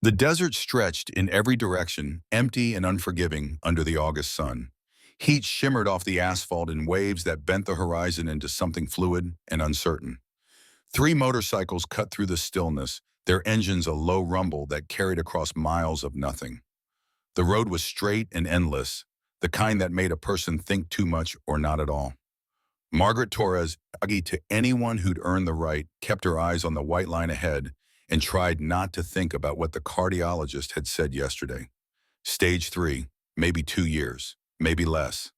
The desert stretched in every direction, empty and unforgiving under the August sun. Heat shimmered off the asphalt in waves that bent the horizon into something fluid and uncertain. Three motorcycles cut through the stillness, their engines a low rumble that carried across miles of nothing. The road was straight and endless, the kind that made a person think too much or not at all. Margaret Torres, aggy to anyone who'd earned the right, kept her eyes on the white line ahead and tried not to think about what the cardiologist had said yesterday. Stage 3, maybe 2 years, maybe less.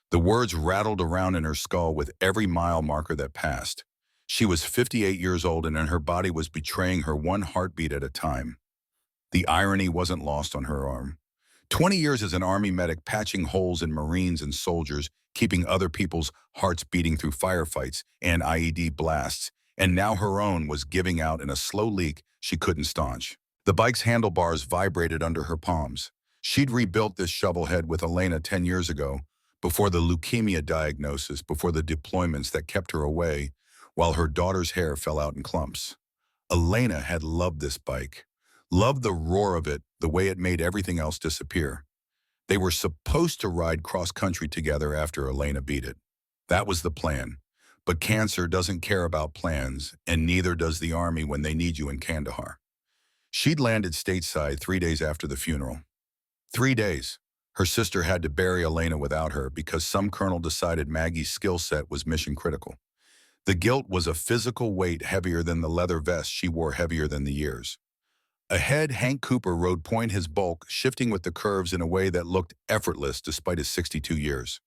The words rattled around in her skull with every mile marker that passed. She was 58 years old and her body was betraying her one heartbeat at a time. The irony wasn't lost on her arm. 20 years as an Army medic patching holes in Marines and soldiers, keeping other people's hearts beating through firefights and IED blasts, and now her own was giving out in a slow leak she couldn't staunch. The bike's handlebars vibrated under her palms. She'd rebuilt this shovelhead with Elena 10 years ago, before the leukemia diagnosis, before the deployments that kept her away, while her daughter's hair fell out in clumps. Elena had loved this bike. Loved the roar of it, the way it made everything else disappear. They were supposed to ride cross-country together after Elena beat it. That was the plan. But cancer doesn't care about plans, and neither does the Army when they need you in Kandahar. She'd landed stateside 3 days after the funeral. 3 days. Her sister had to bury Elena without her because some colonel decided Maggie's skill set was mission critical. The guilt was a physical weight heavier than the leather vest she wore, heavier than the years. Ahead, Hank Cooper rode point, his bulk shifting with the curves in a way that looked effortless despite his 62 years.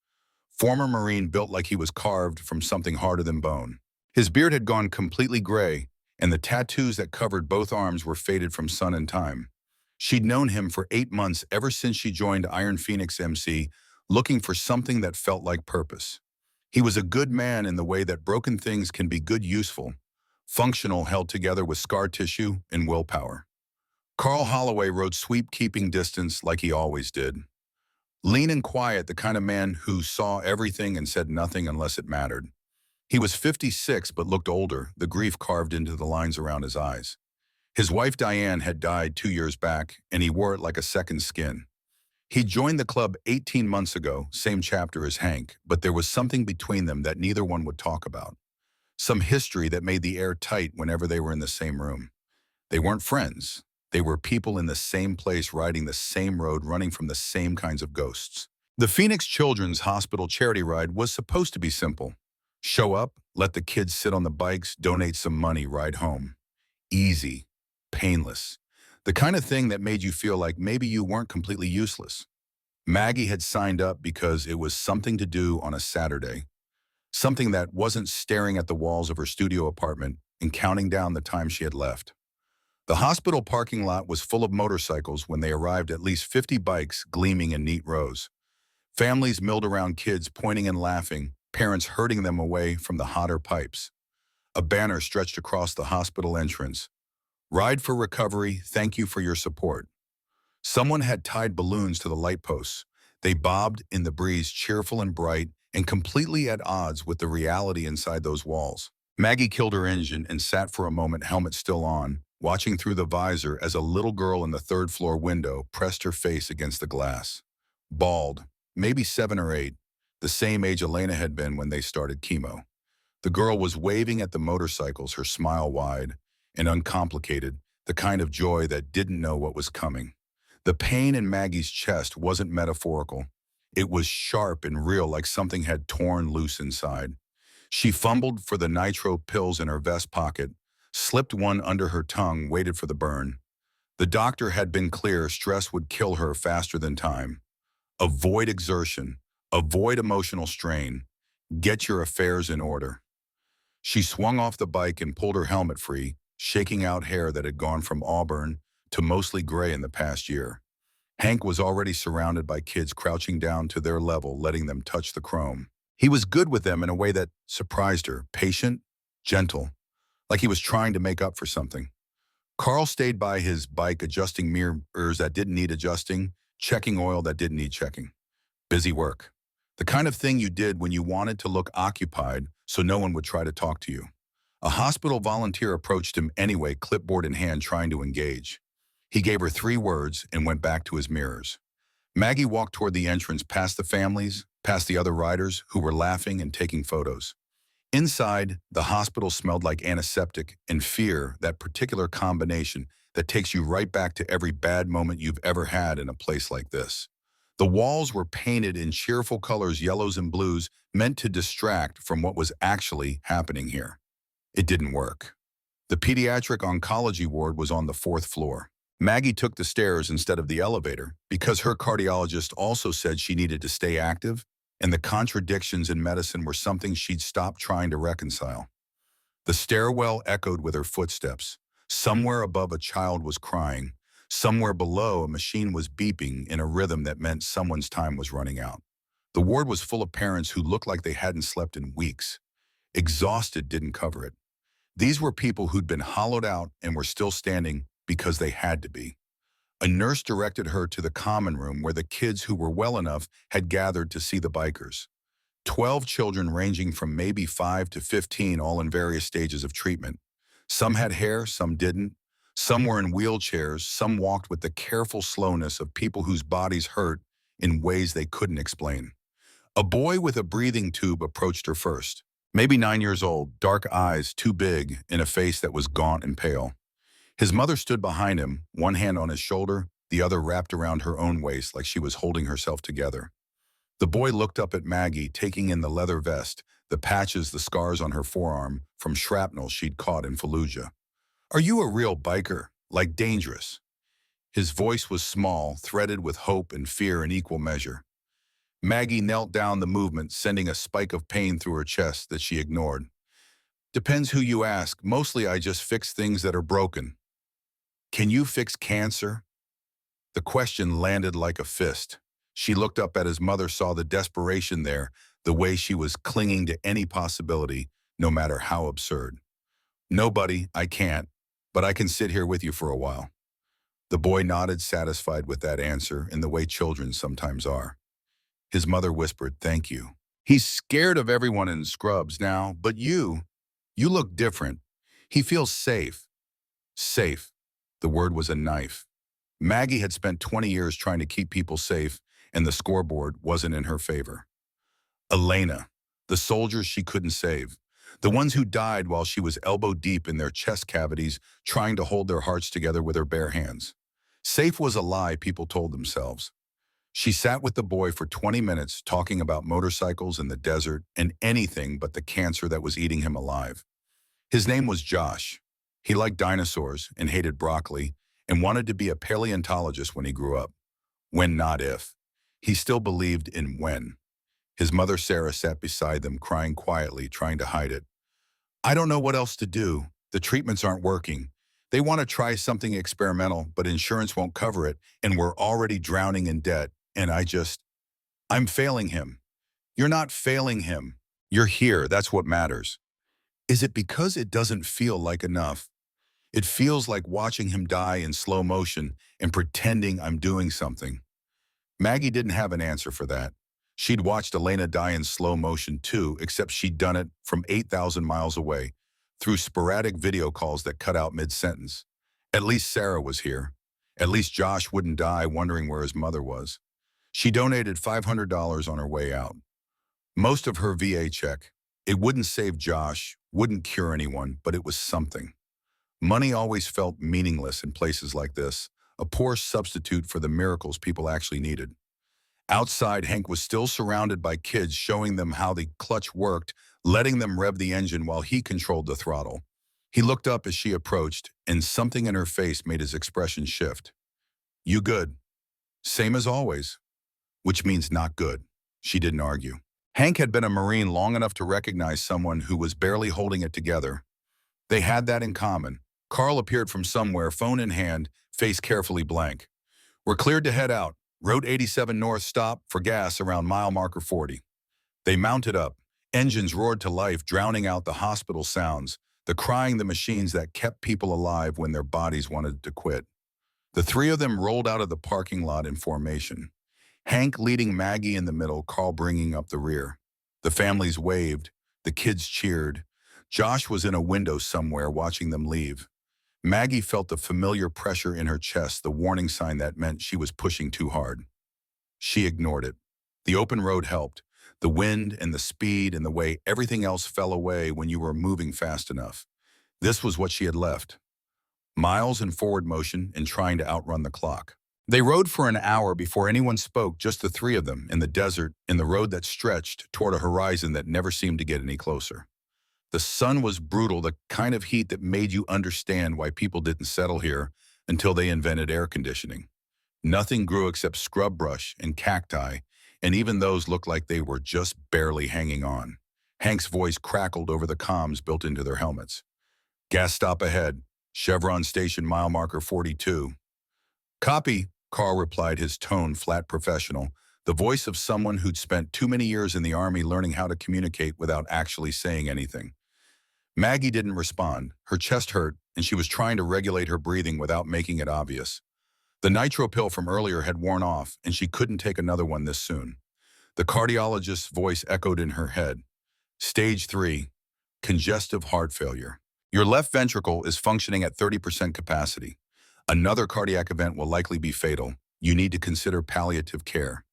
Former Marine built like he was carved from something harder than bone. His beard had gone completely gray, and the tattoos that covered both arms were faded from sun and time. She'd known him for 8 months, ever since she joined Iron Phoenix MC, looking for something that felt like purpose. He was a good man in the way that broken things can be good, useful, functional, held together with scar tissue and willpower. Carl Holloway rode sweep, keeping distance like he always did. Lean and quiet, the kind of man who saw everything and said nothing unless it mattered. He was 56 but looked older, the grief carved into the lines around his eyes. His wife Diane had died 2 years back, and he wore it like a second skin. He joined the club 18 months ago, same chapter as Hank, but there was something between them that neither one would talk about. Some history that made the air tight whenever they were in the same room. They weren't friends. They were people in the same place, riding the same road, running from the same kinds of ghosts. The Phoenix Children's Hospital charity ride was supposed to be simple. Show up, let the kids sit on the bikes, donate some money, ride home. Easy, painless. The kind of thing that made you feel like maybe you weren't completely useless. Maggie had signed up because it was something to do on a Saturday. Something that wasn't staring at the walls of her studio apartment and counting down the time she had left. The hospital parking lot was full of motorcycles when they arrived, at least 50 bikes gleaming in neat rows. Families milled around, kids pointing and laughing, parents herding them away from the hotter pipes. A banner stretched across the hospital entrance. Ride for recovery, thank you for your support. Someone had tied balloons to the light posts. They bobbed in the breeze, cheerful and bright, and completely at odds with the reality inside those walls. Maggie killed her engine and sat for a moment, helmet still on, watching through the visor as a little girl in the third-floor window pressed her face against the glass. Bald, maybe 7 or 8, the same age Elena had been when they started chemo. The girl was waving at the motorcycles, her smile wide and uncomplicated, the kind of joy that didn't know what was coming. The pain in Maggie's chest wasn't metaphorical. It was sharp and real, like something had torn loose inside. She fumbled for the nitro pills in her vest pocket, slipped one under her tongue, waited for the burn. The doctor had been clear, stress would kill her faster than time. Avoid exertion, avoid emotional strain, get your affairs in order. She swung off the bike and pulled her helmet free, shaking out hair that had gone from auburn to mostly gray in the past year. Hank was already surrounded by kids crouching down to their level, letting them touch the chrome. He was good with them in a way that surprised her, patient, gentle, like he was trying to make up for something. Carl stayed by his bike, adjusting mirrors that didn't need adjusting, checking oil that didn't need checking. Busy work. The kind of thing you did when you wanted to look occupied so no one would try to talk to you. A hospital volunteer approached him anyway, clipboard in hand, trying to engage. He gave her 3 words and went back to his mirrors. Maggie walked toward the entrance past the families, past the other riders who were laughing and taking photos. Inside, the hospital smelled like antiseptic and fear, that particular combination that takes you right back to every bad moment you've ever had in a place like this. The walls were painted in cheerful colors, yellows and blues, meant to distract from what was actually happening here. It didn't work. The pediatric oncology ward was on the 4th floor. Maggie took the stairs instead of the elevator because her cardiologist also said she needed to stay active, and the contradictions in medicine were something she'd stopped trying to reconcile. The stairwell echoed with her footsteps. Somewhere above, a child was crying. Somewhere below, a machine was beeping in a rhythm that meant someone's time was running out. The ward was full of parents who looked like they hadn't slept in weeks. Exhausted didn't cover it. These were people who'd been hollowed out and were still standing because they had to be. A nurse directed her to the common room where the kids who were well enough had gathered to see the bikers. 12 children ranging from maybe 5 to 15, all in various stages of treatment. Some had hair, some didn't. Some were in wheelchairs, some walked with the careful slowness of people whose bodies hurt in ways they couldn't explain. A boy with a breathing tube approached her first. Maybe 9 years old, dark eyes too big, in a face that was gaunt and pale. His mother stood behind him, one hand on his shoulder, the other wrapped around her own waist like she was holding herself together. The boy looked up at Maggie, taking in the leather vest, the patches, the scars on her forearm from shrapnel she'd caught in Fallujah. "Are you a real biker? Like dangerous?" His voice was small, threaded with hope and fear in equal measure. Maggie knelt down the movement, sending a spike of pain through her chest that she ignored. "Depends who you ask. Mostly I just fix things that are broken." "Can you fix cancer?" The question landed like a fist. She looked up at his mother, saw the desperation there, the way she was clinging to any possibility, no matter how absurd. "Nobody, I can't, but I can sit here with you for a while." The boy nodded, satisfied with that answer in the way children sometimes are. His mother whispered, "Thank you." "He's scared of everyone in scrubs now, but you look different. He feels safe." Safe. The word was a knife. Maggie had spent 20 years trying to keep people safe, and the scoreboard wasn't in her favor. Elena, the soldiers she couldn't save, the ones who died while she was elbow deep in their chest cavities, trying to hold their hearts together with her bare hands. Safe was a lie people told themselves. She sat with the boy for 20 minutes, talking about motorcycles in the desert and anything but the cancer that was eating him alive. His name was Josh. He liked dinosaurs and hated broccoli and wanted to be a paleontologist when he grew up. When, not if. He still believed in when. His mother, Sarah, sat beside them, crying quietly, trying to hide it. "I don't know what else to do. The treatments aren't working. They want to try something experimental, but insurance won't cover it, and we're already drowning in debt, and I'm failing him." "You're not failing him. You're here. That's what matters." "Is it because it doesn't feel like enough? It feels like watching him die in slow motion and pretending I'm doing something." Maggie didn't have an answer for that. She'd watched Elena die in slow motion too, except she'd done it from 8,000 miles away, through sporadic video calls that cut out mid-sentence. At least Sarah was here. At least Josh wouldn't die wondering where his mother was. She donated $500 on her way out. Most of her VA check. It wouldn't save Josh, wouldn't cure anyone, but it was something. Money always felt meaningless in places like this, a poor substitute for the miracles people actually needed. Outside, Hank was still surrounded by kids, showing them how the clutch worked, letting them rev the engine while he controlled the throttle. He looked up as she approached, and something in her face made his expression shift. "You good?" "Same as always." "Which means not good." She didn't argue. Hank had been a Marine long enough to recognize someone who was barely holding it together. They had that in common. Carl appeared from somewhere, phone in hand, face carefully blank. "We're cleared to head out. Road 87 north, stop for gas around mile marker 40. They mounted up. Engines roared to life, drowning out the hospital sounds, the crying, the machines that kept people alive when their bodies wanted to quit. The three of them rolled out of the parking lot in formation. Hank leading Maggie in the middle, Carl bringing up the rear. The families waved. The kids cheered. Josh was in a window somewhere watching them leave. Maggie felt the familiar pressure in her chest, the warning sign that meant she was pushing too hard. She ignored it. The open road helped. The wind and the speed and the way everything else fell away when you were moving fast enough. This was what she had left. Miles in forward motion and trying to outrun the clock. They rode for an hour before anyone spoke, just the three of them, in the desert, in the road that stretched toward a horizon that never seemed to get any closer. The sun was brutal, the kind of heat that made you understand why people didn't settle here until they invented air conditioning. Nothing grew except scrub brush and cacti, and even those looked like they were just barely hanging on. Hank's voice crackled over the comms built into their helmets. Gas stop ahead. Chevron station mile marker 42. Copy, Carl replied, his tone flat professional, the voice of someone who'd spent too many years in the army learning how to communicate without actually saying anything. Maggie didn't respond. Her chest hurt, and she was trying to regulate her breathing without making it obvious. The nitro pill from earlier had worn off, and she couldn't take another one this soon. The cardiologist's voice echoed in her head. Stage 3, congestive heart failure. Your left ventricle is functioning at 30% capacity. Another cardiac event will likely be fatal. You need to consider palliative care.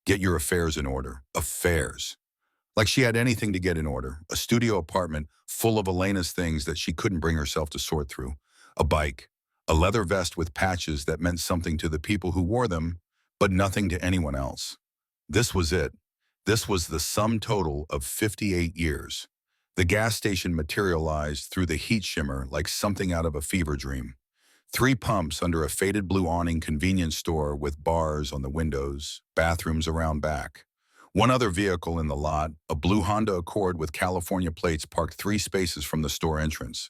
Get your affairs in order. Affairs. Like she had anything to get in order. A studio apartment full of Elena's things that she couldn't bring herself to sort through. A bike. A leather vest with patches that meant something to the people who wore them, but nothing to anyone else. This was it. This was the sum total of 58 years. The gas station materialized through the heat shimmer like something out of a fever dream. 3 pumps under a faded blue awning convenience store with bars on the windows, bathrooms around back. One other vehicle in the lot, a blue Honda Accord with California plates parked 3 spaces from the store entrance.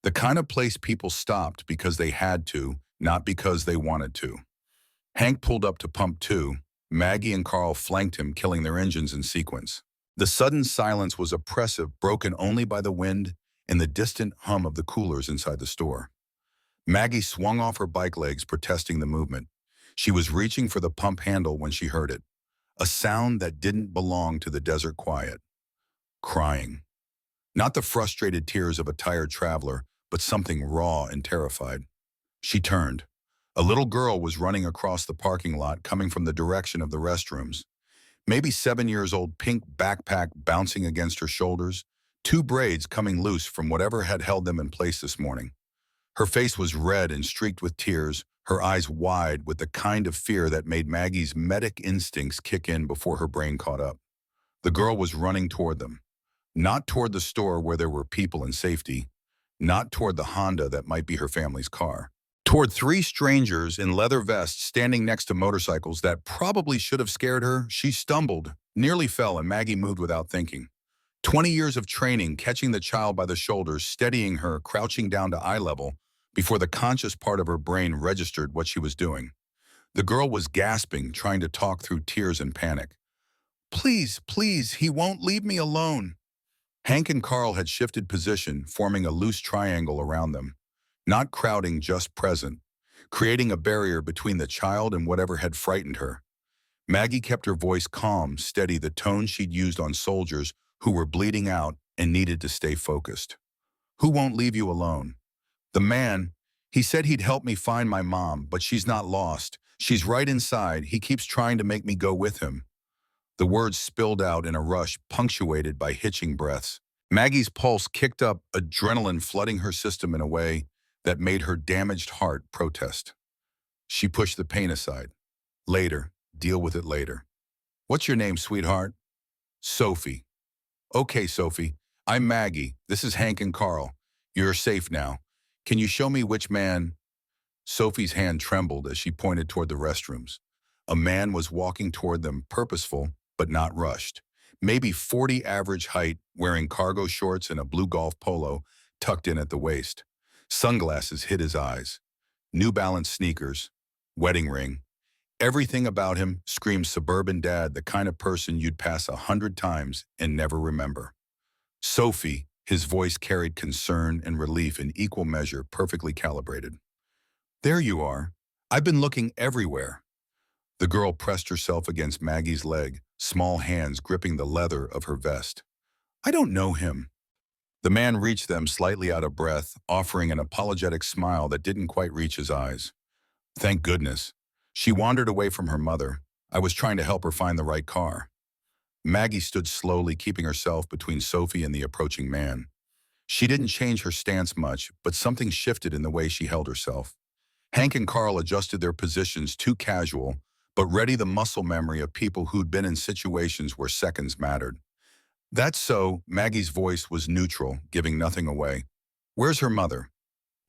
The kind of place people stopped because they had to, not because they wanted to. Hank pulled up to pump 2. Maggie and Carl flanked him, killing their engines in sequence. The sudden silence was oppressive, broken only by the wind and the distant hum of the coolers inside the store. Maggie swung off her bike legs, protesting the movement. She was reaching for the pump handle when she heard it. A sound that didn't belong to the desert quiet. Crying. Not the frustrated tears of a tired traveler, but something raw and terrified. She turned. A little girl was running across the parking lot, coming from the direction of the restrooms. Maybe 7 years old, pink backpack bouncing against her shoulders, 2 braids coming loose from whatever had held them in place this morning. Her face was red and streaked with tears, her eyes wide with the kind of fear that made Maggie's medic instincts kick in before her brain caught up. The girl was running toward them. Not toward the store where there were people and safety. Not toward the Honda that might be her family's car. Toward 3 strangers in leather vests standing next to motorcycles that probably should have scared her. She stumbled, nearly fell, and Maggie moved without thinking. 20 years of training, catching the child by the shoulders, steadying her, crouching down to eye level, before the conscious part of her brain registered what she was doing. The girl was gasping, trying to talk through tears and panic. Please, please, he won't leave me alone. Hank and Carl had shifted position, forming a loose triangle around them. Not crowding, just present, creating a barrier between the child and whatever had frightened her. Maggie kept her voice calm, steady, the tone she'd used on soldiers who were bleeding out and needed to stay focused. Who won't leave you alone? The man, he said he'd help me find my mom, but she's not lost. She's right inside. He keeps trying to make me go with him. The words spilled out in a rush, punctuated by hitching breaths. Maggie's pulse kicked up, adrenaline flooding her system in a way that made her damaged heart protest. She pushed the pain aside. Later, deal with it later. What's your name, sweetheart? Sophie. Okay, Sophie. I'm Maggie. This is Hank and Carl. You're safe now. Can you show me which man? Sophie's hand trembled as she pointed toward the restrooms. A man was walking toward them, purposeful, but not rushed. Maybe 40 average height, wearing cargo shorts and a blue golf polo tucked in at the waist. Sunglasses hid his eyes. New Balance sneakers. Wedding ring. Everything about him screamed suburban dad, the kind of person you'd pass 100 times and never remember. Sophie, his voice carried concern and relief in equal measure, perfectly calibrated. There you are. I've been looking everywhere. The girl pressed herself against Maggie's leg, small hands gripping the leather of her vest. I don't know him. The man reached them slightly out of breath, offering an apologetic smile that didn't quite reach his eyes. Thank goodness. She wandered away from her mother. I was trying to help her find the right car. Maggie stood slowly, keeping herself between Sophie and the approaching man. She didn't change her stance much, but something shifted in the way she held herself. Hank and Carl adjusted their positions, too casual, but ready, the muscle memory of people who'd been in situations where seconds mattered. That's so, Maggie's voice was neutral, giving nothing away. Where's her mother?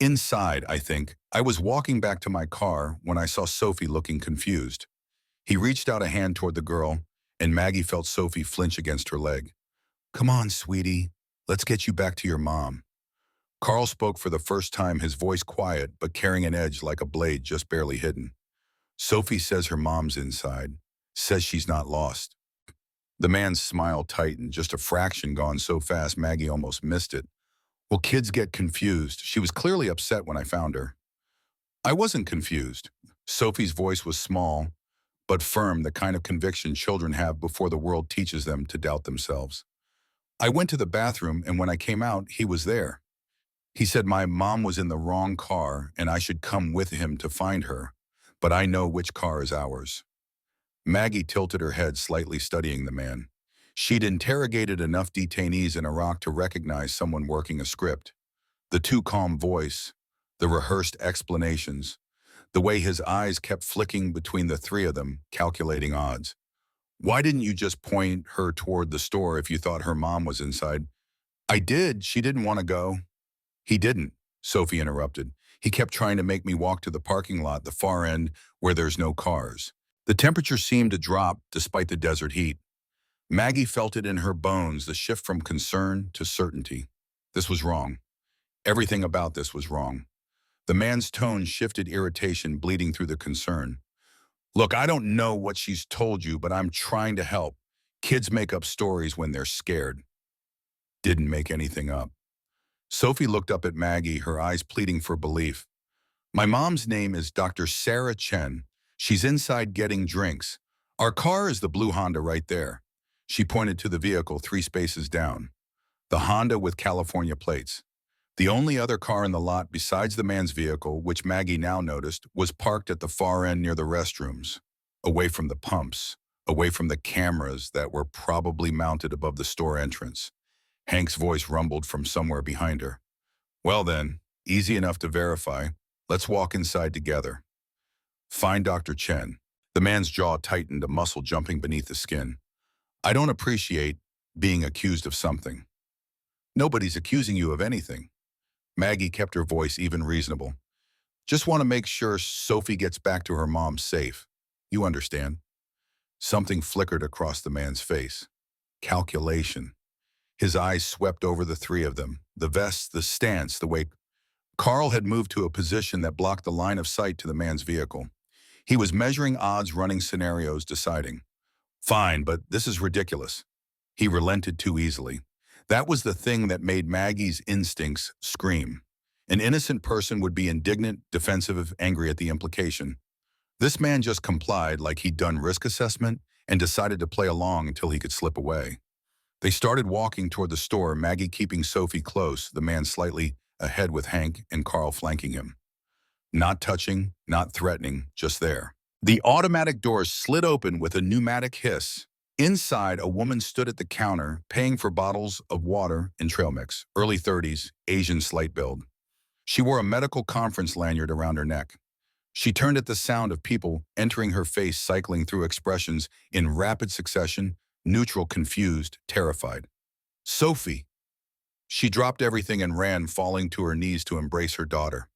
Inside, I think. I was walking back to my car when I saw Sophie looking confused. He reached out a hand toward the girl, and Maggie felt Sophie flinch against her leg. Come on, sweetie. Let's get you back to your mom. Carl spoke for the first time, his voice quiet but carrying an edge like a blade just barely hidden. Sophie says her mom's inside, says she's not lost. The man's smile tightened, just a fraction gone so fast Maggie almost missed it. Well, kids get confused. She was clearly upset when I found her. I wasn't confused. Sophie's voice was small, but firm, the kind of conviction children have before the world teaches them to doubt themselves. I went to the bathroom, and when I came out, he was there. He said my mom was in the wrong car and I should come with him to find her, but I know which car is ours. Maggie tilted her head, slightly studying the man. She'd interrogated enough detainees in Iraq to recognize someone working a script. The too calm voice, the rehearsed explanations, the way his eyes kept flicking between the three of them, calculating odds. Why didn't you just point her toward the store if you thought her mom was inside? I did. She didn't want to go. He didn't, Sophie interrupted. He kept trying to make me walk to the parking lot, the far end, where there's no cars. The temperature seemed to drop despite the desert heat. Maggie felt it in her bones, the shift from concern to certainty. This was wrong. Everything about this was wrong. The man's tone shifted, irritation bleeding through the concern. Look, I don't know what she's told you, but I'm trying to help. Kids make up stories when they're scared. Didn't make anything up. Sophie looked up at Maggie, her eyes pleading for belief. My mom's name is Dr. Sarah Chen. She's inside getting drinks. Our car is the blue Honda right there. She pointed to the vehicle 3 spaces down. The Honda with California plates. The only other car in the lot besides the man's vehicle, which Maggie now noticed, was parked at the far end near the restrooms, away from the pumps, away from the cameras that were probably mounted above the store entrance. Hank's voice rumbled from somewhere behind her. Well then, easy enough to verify. Let's walk inside together. Find Dr. Chen. The man's jaw tightened, a muscle jumping beneath the skin. I don't appreciate being accused of something. Nobody's accusing you of anything. Maggie kept her voice even reasonable. Just want to make sure Sophie gets back to her mom safe. You understand? Something flickered across the man's face. Calculation. His eyes swept over the three of them, the vests, the stance, the way Carl had moved to a position that blocked the line of sight to the man's vehicle. He was measuring odds, running scenarios, deciding. Fine, but this is ridiculous. He relented too easily. That was the thing that made Maggie's instincts scream. An innocent person would be indignant, defensive, angry at the implication. This man just complied like he'd done risk assessment and decided to play along until he could slip away. They started walking toward the store, Maggie keeping Sophie close, the man slightly ahead with Hank and Carl flanking him. Not touching, not threatening, just there. The automatic doors slid open with a pneumatic hiss. Inside, a woman stood at the counter, paying for bottles of water and trail mix. Early 30s, Asian slight build. She wore a medical conference lanyard around her neck. She turned at the sound of people entering her face, cycling through expressions in rapid succession, neutral, confused, terrified. Sophie. She dropped everything and ran, falling to her knees to embrace her daughter.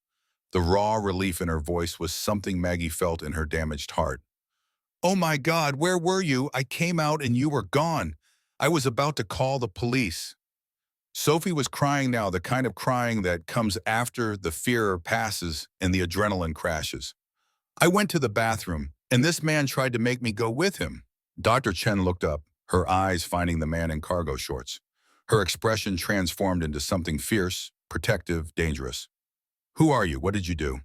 The raw relief in her voice was something Maggie felt in her damaged heart. Oh my God, where were you? I came out and you were gone. I was about to call the police. Sophie was crying now, the kind of crying that comes after the fear passes and the adrenaline crashes. I went to the bathroom, and this man tried to make me go with him. Dr. Chen looked up, her eyes finding the man in cargo shorts. Her expression transformed into something fierce, protective, dangerous. Who are you? What did you do?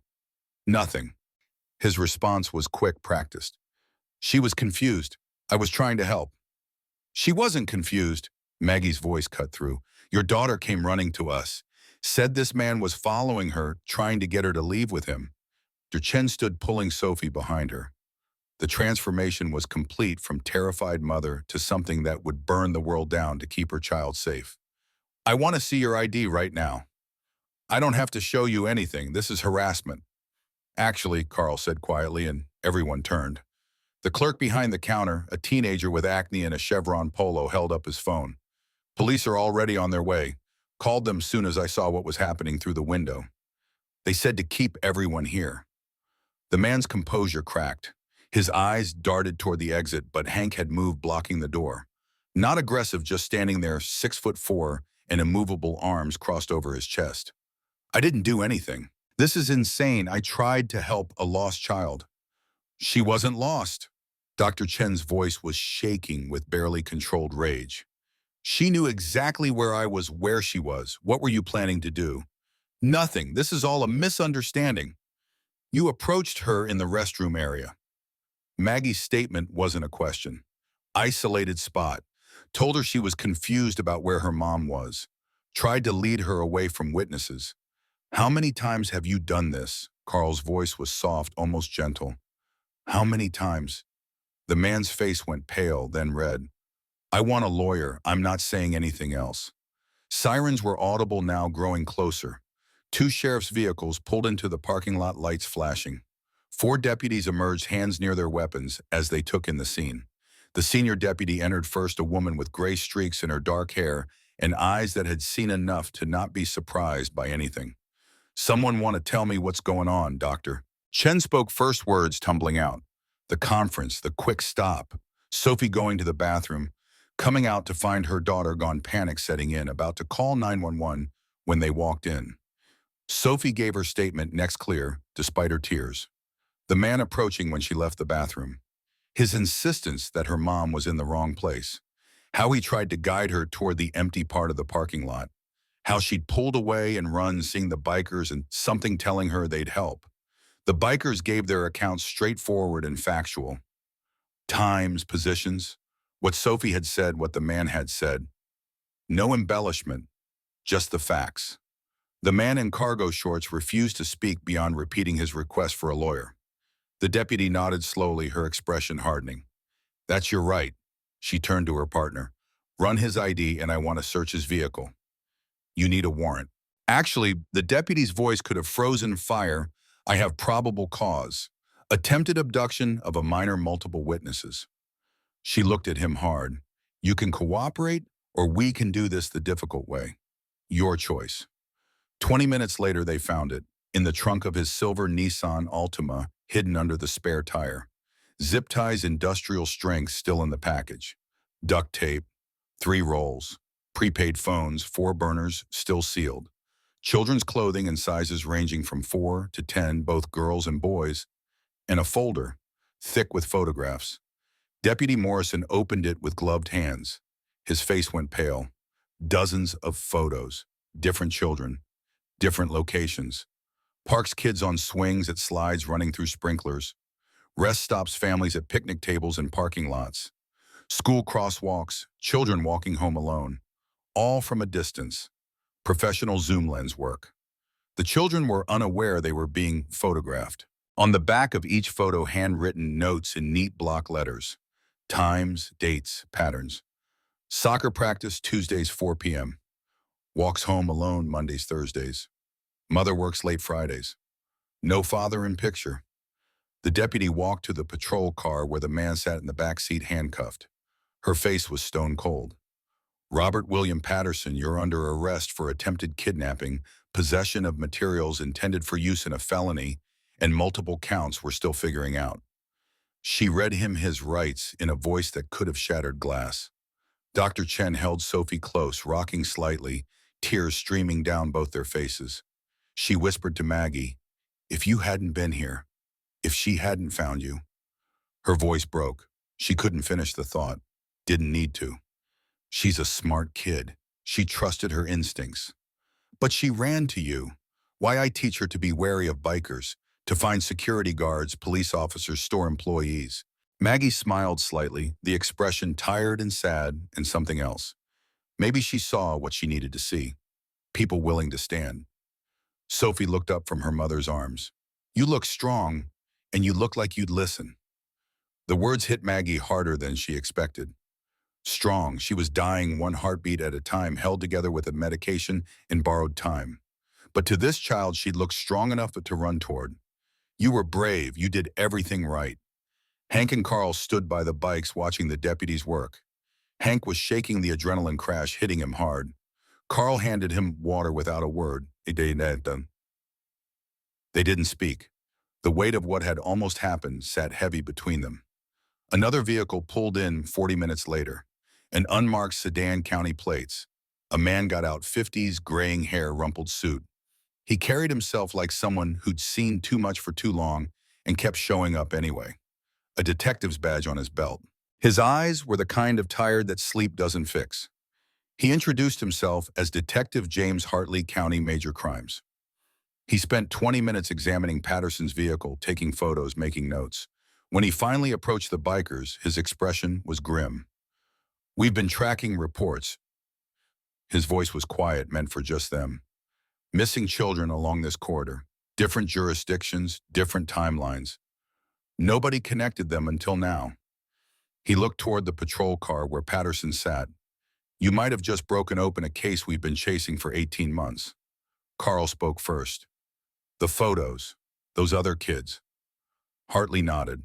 Nothing. His response was quick, practiced. She was confused. I was trying to help. She wasn't confused. Maggie's voice cut through. Your daughter came running to us, said this man was following her, trying to get her to leave with him. Chen stood pulling Sophie behind her. The transformation was complete from terrified mother to something that would burn the world down to keep her child safe. I want to see your ID right now. I don't have to show you anything. This is harassment. Actually, Carl said quietly, and everyone turned. The clerk behind the counter, a teenager with acne and a chevron polo, held up his phone. Police are already on their way. Called them soon as I saw what was happening through the window. They said to keep everyone here. The man's composure cracked. His eyes darted toward the exit, but Hank had moved, blocking the door. Not aggressive, just standing there, 6'4", and immovable arms crossed over his chest. I didn't do anything. This is insane. I tried to help a lost child. She wasn't lost. Dr. Chen's voice was shaking with barely controlled rage. She knew exactly where I was, where she was. What were you planning to do? Nothing. This is all a misunderstanding. You approached her in the restroom area. Maggie's statement wasn't a question. Isolated spot. Told her she was confused about where her mom was. Tried to lead her away from witnesses. How many times have you done this? Carl's voice was soft, almost gentle. How many times? The man's face went pale, then red. I want a lawyer. I'm not saying anything else. Sirens were audible now, growing closer. 2 sheriff's vehicles pulled into the parking lot, lights flashing. 4 deputies emerged, hands near their weapons, as they took in the scene. The senior deputy entered first, a woman with gray streaks in her dark hair and eyes that had seen enough to not be surprised by anything. Someone want to tell me what's going on, doctor? Chen spoke first, words tumbling out. The conference, the quick stop. Sophie going to the bathroom, coming out to find her daughter gone, panic setting in, about to call 911 when they walked in. Sophie gave her statement next clear, despite her tears. The man approaching when she left the bathroom. His insistence that her mom was in the wrong place. How he tried to guide her toward the empty part of the parking lot. How she'd pulled away and run, seeing the bikers and something telling her they'd help. The bikers gave their accounts straightforward and factual. Times, positions, what Sophie had said, what the man had said. No embellishment, just the facts. The man in cargo shorts refused to speak beyond repeating his request for a lawyer. The deputy nodded slowly, her expression hardening. That's your right. She turned to her partner. Run his ID and I want to search his vehicle. You need a warrant. Actually, the deputy's voice could have frozen fire. I have probable cause. Attempted abduction of a minor, multiple witnesses. She looked at him hard. You can cooperate or we can do this the difficult way. Your choice. 20 minutes later, they found it, in the trunk of his silver Nissan Altima, hidden under the spare tire. Zip ties, industrial strength, still in the package. Duct tape, 3 rolls. Prepaid phones, 4 burners, still sealed. Children's clothing in sizes ranging from 4 to 10, both girls and boys. And a folder, thick with photographs. Deputy Morrison opened it with gloved hands. His face went pale. Dozens of photos, different children, different locations. Parks kids on swings, at slides running through sprinklers. Rest stops, families at picnic tables and parking lots. School crosswalks, children walking home alone. All from a distance. Professional zoom lens work. The children were unaware they were being photographed. On the back of each photo, handwritten notes in neat block letters. Times, dates, patterns. Soccer practice, Tuesdays 4 p.m. Walks home alone, Mondays, Thursdays. Mother works late Fridays. No father in picture. The deputy walked to the patrol car where the man sat in the back seat, handcuffed. Her face was stone cold. Robert William Patterson, you're under arrest for attempted kidnapping, possession of materials intended for use in a felony, and multiple counts we're still figuring out. She read him his rights in a voice that could have shattered glass. Dr. Chen held Sophie close, rocking slightly, tears streaming down both their faces. She whispered to Maggie, if you hadn't been here, if she hadn't found you. Her voice broke. She couldn't finish the thought. Didn't need to. She's a smart kid. She trusted her instincts. But she ran to you. Why I teach her to be wary of bikers, to find security guards, police officers, store employees. Maggie smiled slightly, the expression tired and sad and something else. Maybe she saw what she needed to see. People willing to stand. Sophie looked up from her mother's arms. You look strong, and you look like you'd listen. The words hit Maggie harder than she expected. Strong, she was dying one heartbeat at a time, held together with a medication and borrowed time. But to this child, she looked strong enough to run toward. You were brave, you did everything right. Hank and Carl stood by the bikes watching the deputies work. Hank was shaking, the adrenaline crash hitting him hard. Carl handed him water without a word. They didn't speak. The weight of what had almost happened sat heavy between them. Another vehicle pulled in 40 minutes later. An unmarked sedan, county plates. A man got out, 50s, graying hair, rumpled suit. He carried himself like someone who'd seen too much for too long and kept showing up anyway. A detective's badge on his belt. His eyes were the kind of tired that sleep doesn't fix. He introduced himself as Detective James Hartley, County Major Crimes. He spent 20 minutes examining Patterson's vehicle, taking photos, making notes. When he finally approached the bikers, his expression was grim. We've been tracking reports. His voice was quiet, meant for just them. Missing children along this corridor. Different jurisdictions, different timelines. Nobody connected them until now. He looked toward the patrol car where Patterson sat. You might have just broken open a case we've been chasing for 18 months. Carl spoke first. The photos. Those other kids. Hartley nodded.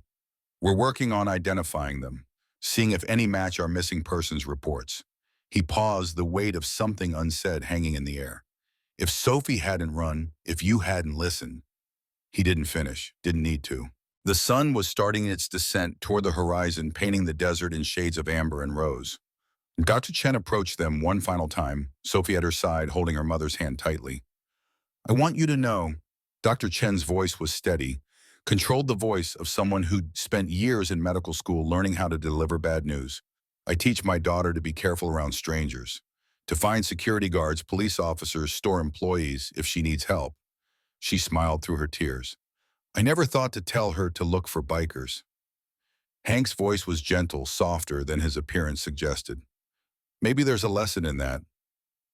We're working on identifying them, seeing if any match our missing persons reports. He paused, the weight of something unsaid hanging in the air. If Sophie hadn't run, if you hadn't listened. He didn't finish, didn't need to. The sun was starting its descent toward the horizon, painting the desert in shades of amber and rose. Dr. Chen approached them one final time, Sophie at her side, holding her mother's hand tightly. I want you to know, Dr. Chen's voice was steady, controlled the voice of someone who'd spent years in medical school learning how to deliver bad news. I teach my daughter to be careful around strangers, to find security guards, police officers, store employees if she needs help. She smiled through her tears. I never thought to tell her to look for bikers. Hank's voice was gentle, softer than his appearance suggested. Maybe there's a lesson in that.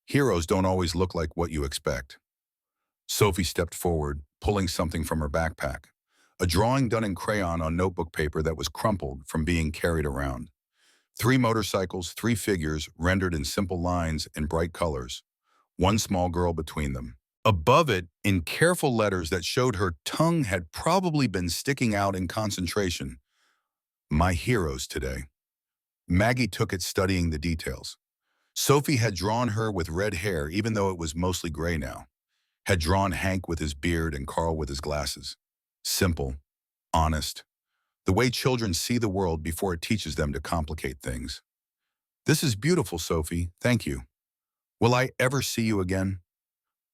Heroes don't always look like what you expect. Sophie stepped forward, pulling something from her backpack. A drawing done in crayon on notebook paper that was crumpled from being carried around. 3 motorcycles, 3 figures, rendered in simple lines and bright colors. One small girl between them. Above it, in careful letters that showed her tongue had probably been sticking out in concentration. My heroes today. Maggie took it, studying the details. Sophie had drawn her with red hair, even though it was mostly gray now. Had drawn Hank with his beard and Carl with his glasses. Simple, honest. The way children see the world before it teaches them to complicate things. This is beautiful, Sophie. Thank you. Will I ever see you again?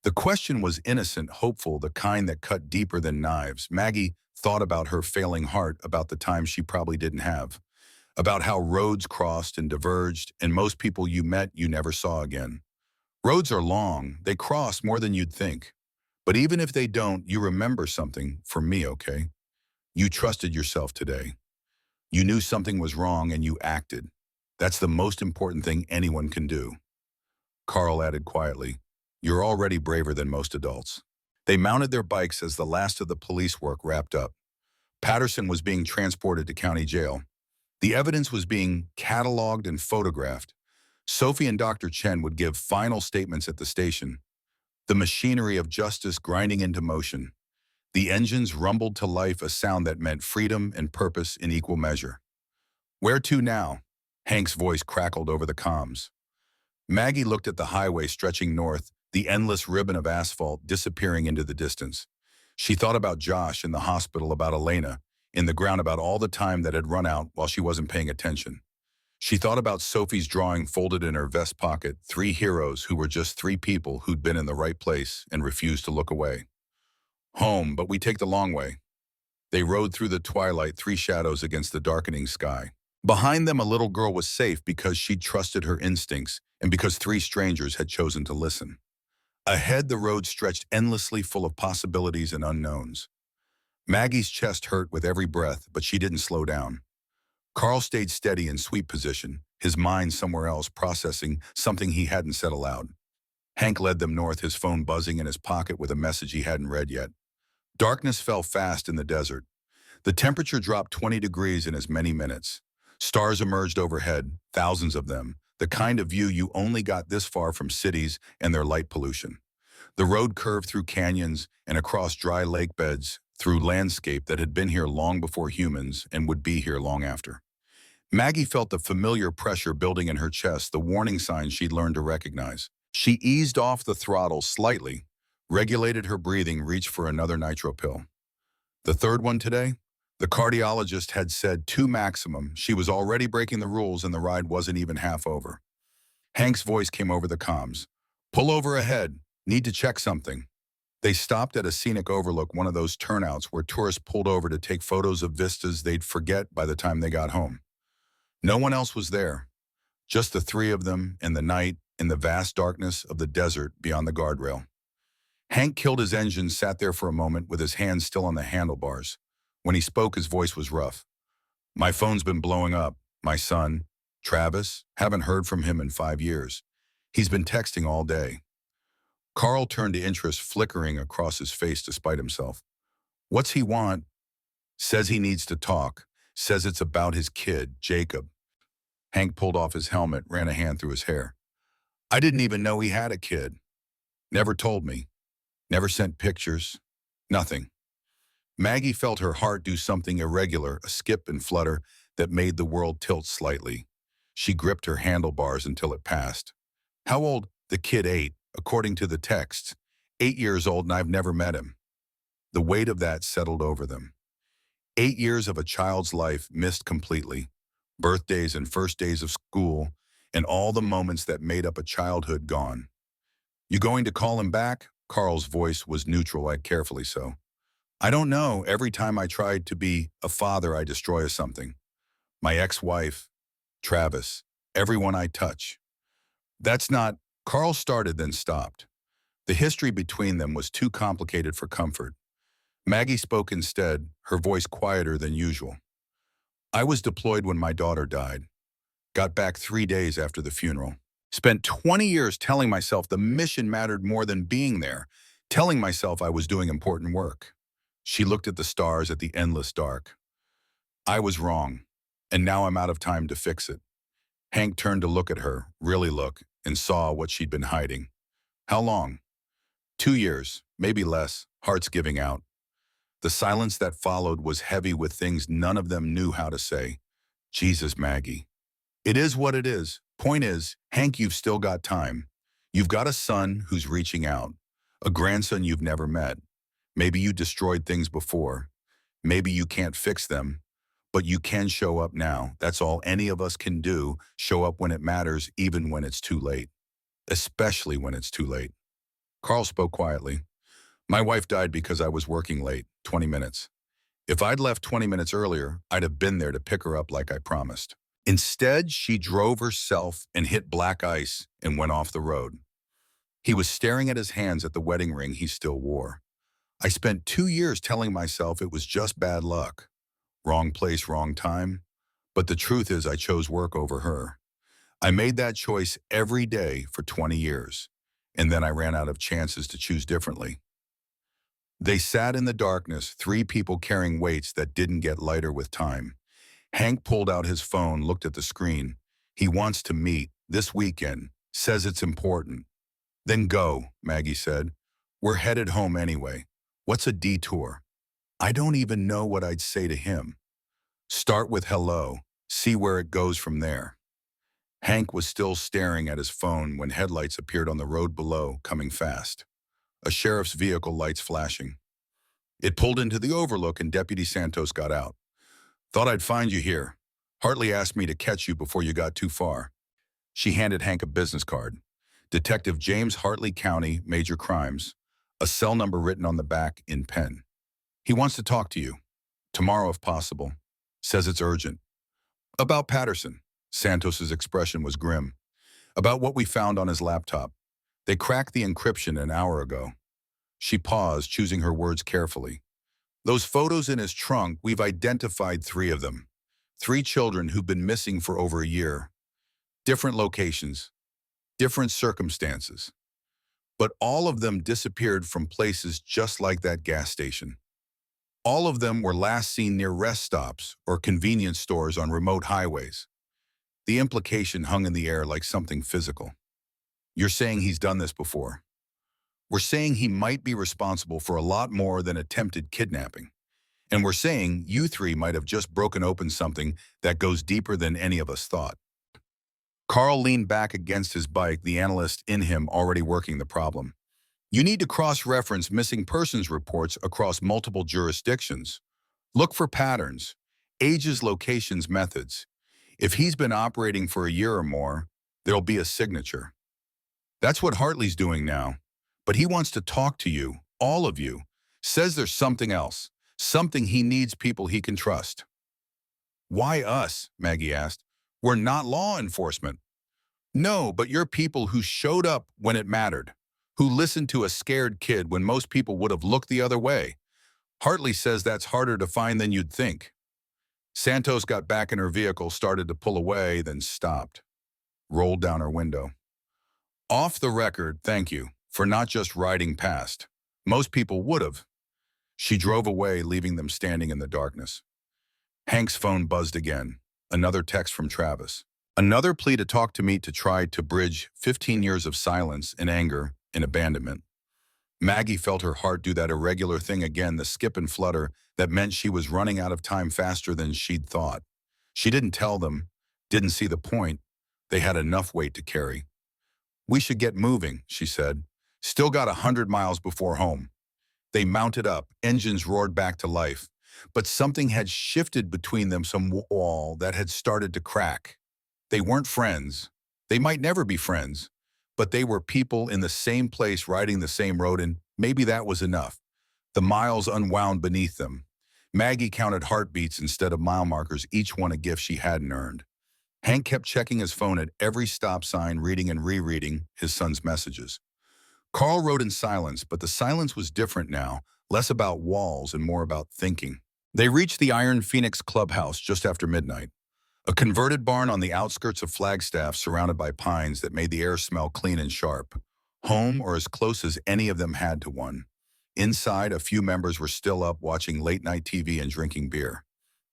The question was innocent, hopeful, the kind that cut deeper than knives. Maggie thought about her failing heart, about the time she probably didn't have, about how roads crossed and diverged, and most people you met you never saw again. Roads are long, they cross more than you'd think. But even if they don't, you remember something from me, okay? You trusted yourself today. You knew something was wrong and you acted. That's the most important thing anyone can do. Carl added quietly, you're already braver than most adults. They mounted their bikes as the last of the police work wrapped up. Patterson was being transported to county jail. The evidence was being cataloged and photographed. Sophie and Dr. Chen would give final statements at the station. The machinery of justice grinding into motion. The engines rumbled to life, a sound that meant freedom and purpose in equal measure. Where to now? Hank's voice crackled over the comms. Maggie looked at the highway stretching north, the endless ribbon of asphalt disappearing into the distance. She thought about Josh in the hospital, about Elena in the ground, about all the time that had run out while she wasn't paying attention. She thought about Sophie's drawing folded in her vest pocket, 3 heroes who were just 3 people who'd been in the right place and refused to look away. Home, but we take the long way. They rode through the twilight, 3 shadows against the darkening sky. Behind them, a little girl was safe because she'd trusted her instincts and because 3 strangers had chosen to listen. Ahead, the road stretched endlessly, full of possibilities and unknowns. Maggie's chest hurt with every breath, but she didn't slow down. Carl stayed steady in sweep position, his mind somewhere else processing something he hadn't said aloud. Hank led them north, his phone buzzing in his pocket with a message he hadn't read yet. Darkness fell fast in the desert. The temperature dropped 20 degrees in as many minutes. Stars emerged overhead, thousands of them, the kind of view you only got this far from cities and their light pollution. The road curved through canyons and across dry lake beds, through landscape that had been here long before humans and would be here long after. Maggie felt the familiar pressure building in her chest, the warning signs she'd learned to recognize. She eased off the throttle slightly, regulated her breathing, reached for another nitro pill. The third one today? The cardiologist had said 2 maximum. She was already breaking the rules and the ride wasn't even half over. Hank's voice came over the comms. Pull over ahead. Need to check something. They stopped at a scenic overlook, one of those turnouts where tourists pulled over to take photos of vistas they'd forget by the time they got home. No one else was there. Just the 3 of them and the night in the vast darkness of the desert beyond the guardrail. Hank killed his engine, sat there for a moment with his hands still on the handlebars. When he spoke, his voice was rough. My phone's been blowing up. My son, Travis, haven't heard from him in 5 years. He's been texting all day. Carl turned to interest flickering across his face despite himself. What's he want? Says he needs to talk. Says it's about his kid, Jacob. Hank pulled off his helmet, ran a hand through his hair. I didn't even know he had a kid. Never told me. Never sent pictures. Nothing. Maggie felt her heart do something irregular, a skip and flutter that made the world tilt slightly. She gripped her handlebars until it passed. How old? The kid 8, according to the texts. 8 years old, and I've never met him. The weight of that settled over them. 8 years of a child's life missed completely. Birthdays and first days of school, and all the moments that made up a childhood gone. You going to call him back? Carl's voice was neutral, like carefully so. I don't know. Every time I tried to be a father, I destroy something. My ex-wife, Travis, everyone I touch. That's not... Carl started, then stopped. The history between them was too complicated for comfort. Maggie spoke instead, her voice quieter than usual. I was deployed when my daughter died. Got back 3 days after the funeral. Spent 20 years telling myself the mission mattered more than being there, telling myself I was doing important work. She looked at the stars, at the endless dark. I was wrong, and now I'm out of time to fix it. Hank turned to look at her, really look, and saw what she'd been hiding. How long? 2 years, maybe less, hearts giving out. The silence that followed was heavy with things none of them knew how to say. Jesus, Maggie. It is what it is. Point is, Hank, you've still got time. You've got a son who's reaching out, a grandson you've never met. Maybe you destroyed things before. Maybe you can't fix them, but you can show up now. That's all any of us can do, show up when it matters, even when it's too late. Especially when it's too late. Carl spoke quietly. My wife died because I was working late, 20 minutes. If I'd left 20 minutes earlier, I'd have been there to pick her up like I promised. Instead, she drove herself and hit black ice and went off the road. He was staring at his hands at the wedding ring he still wore. I spent 2 years telling myself it was just bad luck. Wrong place, wrong time. But the truth is I chose work over her. I made that choice every day for 20 years, and then I ran out of chances to choose differently. They sat in the darkness, 3 people carrying weights that didn't get lighter with time. Hank pulled out his phone, looked at the screen. He wants to meet this weekend, says it's important. Then go, Maggie said. We're headed home anyway. What's a detour? I don't even know what I'd say to him. Start with hello, see where it goes from there. Hank was still staring at his phone when headlights appeared on the road below, coming fast. A sheriff's vehicle, lights flashing. It pulled into the overlook and Deputy Santos got out. Thought I'd find you here. Hartley asked me to catch you before you got too far. She handed Hank a business card. Detective James Hartley County, Major Crimes. A cell number written on the back in pen. He wants to talk to you. Tomorrow if possible. Says it's urgent. About Patterson. Santos's expression was grim. About what we found on his laptop. They cracked the encryption an hour ago. She paused, choosing her words carefully. Those photos in his trunk, we've identified 3 of them. 3 children who've been missing for over a year. Different locations, different circumstances, but all of them disappeared from places just like that gas station. All of them were last seen near rest stops or convenience stores on remote highways. The implication hung in the air like something physical. You're saying he's done this before. We're saying he might be responsible for a lot more than attempted kidnapping. And we're saying you three might have just broken open something that goes deeper than any of us thought. Carl leaned back against his bike, the analyst in him already working the problem. You need to cross-reference missing persons reports across multiple jurisdictions. Look for patterns, ages, locations, methods. If he's been operating for a year or more, there'll be a signature. That's what Hartley's doing now. But he wants to talk to you, all of you. Says there's something else, something he needs people he can trust. Why us? Maggie asked. We're not law enforcement. No, but you're people who showed up when it mattered, who listened to a scared kid when most people would have looked the other way. Hartley says that's harder to find than you'd think. Santos got back in her vehicle, started to pull away, then stopped, rolled down her window. Off the record, thank you for not just riding past. Most people would have. She drove away, leaving them standing in the darkness. Hank's phone buzzed again. Another text from Travis. Another plea to talk to me to try to bridge 15 years of silence and anger and abandonment. Maggie felt her heart do that irregular thing again, the skip and flutter that meant she was running out of time faster than she'd thought. She didn't tell them, didn't see the point. They had enough weight to carry. We should get moving, she said. Still got 100 miles before home. They mounted up, engines roared back to life. But something had shifted between them, some wall that had started to crack. They weren't friends. They might never be friends. But they were people in the same place riding the same road, and maybe that was enough. The miles unwound beneath them. Maggie counted heartbeats instead of mile markers, each one a gift she hadn't earned. Hank kept checking his phone at every stop sign, reading and rereading his son's messages. Carl rode in silence, but the silence was different now, less about walls and more about thinking. They reached the Iron Phoenix clubhouse just after midnight. A converted barn on the outskirts of Flagstaff surrounded by pines that made the air smell clean and sharp. Home, or as close as any of them had to one. Inside, a few members were still up watching late-night TV and drinking beer.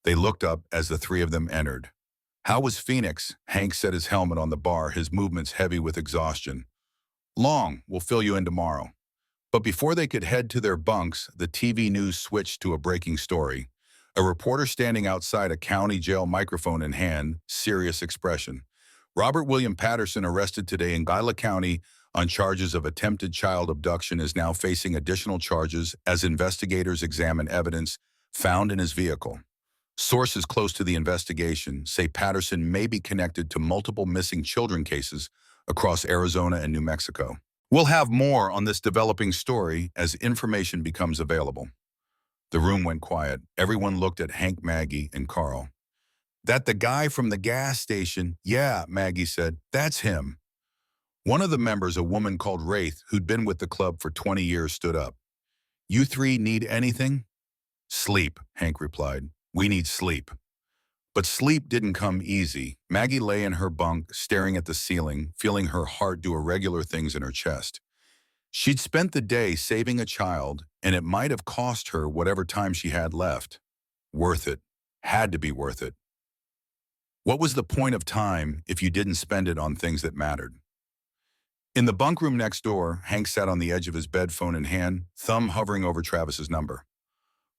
They looked up as the three of them entered. How was Phoenix? Hank set his helmet on the bar, his movements heavy with exhaustion. Long, we'll fill you in tomorrow. But before they could head to their bunks, the TV news switched to a breaking story. A reporter standing outside a county jail, microphone in hand, serious expression. Robert William Patterson, arrested today in Gila County on charges of attempted child abduction, is now facing additional charges as investigators examine evidence found in his vehicle. Sources close to the investigation say Patterson may be connected to multiple missing children cases across Arizona and New Mexico. We'll have more on this developing story as information becomes available. The room went quiet. Everyone looked at Hank, Maggie, and Carl. That the guy from the gas station? Yeah, Maggie said. That's him. One of the members, a woman called Wraith, who'd been with the club for 20 years, stood up. You three need anything? Sleep, Hank replied. We need sleep. But sleep didn't come easy. Maggie lay in her bunk, staring at the ceiling, feeling her heart do irregular things in her chest. She'd spent the day saving a child, and it might have cost her whatever time she had left. Worth it. Had to be worth it. What was the point of time if you didn't spend it on things that mattered? In the bunk room next door, Hank sat on the edge of his bed, phone in hand, thumb hovering over Travis's number.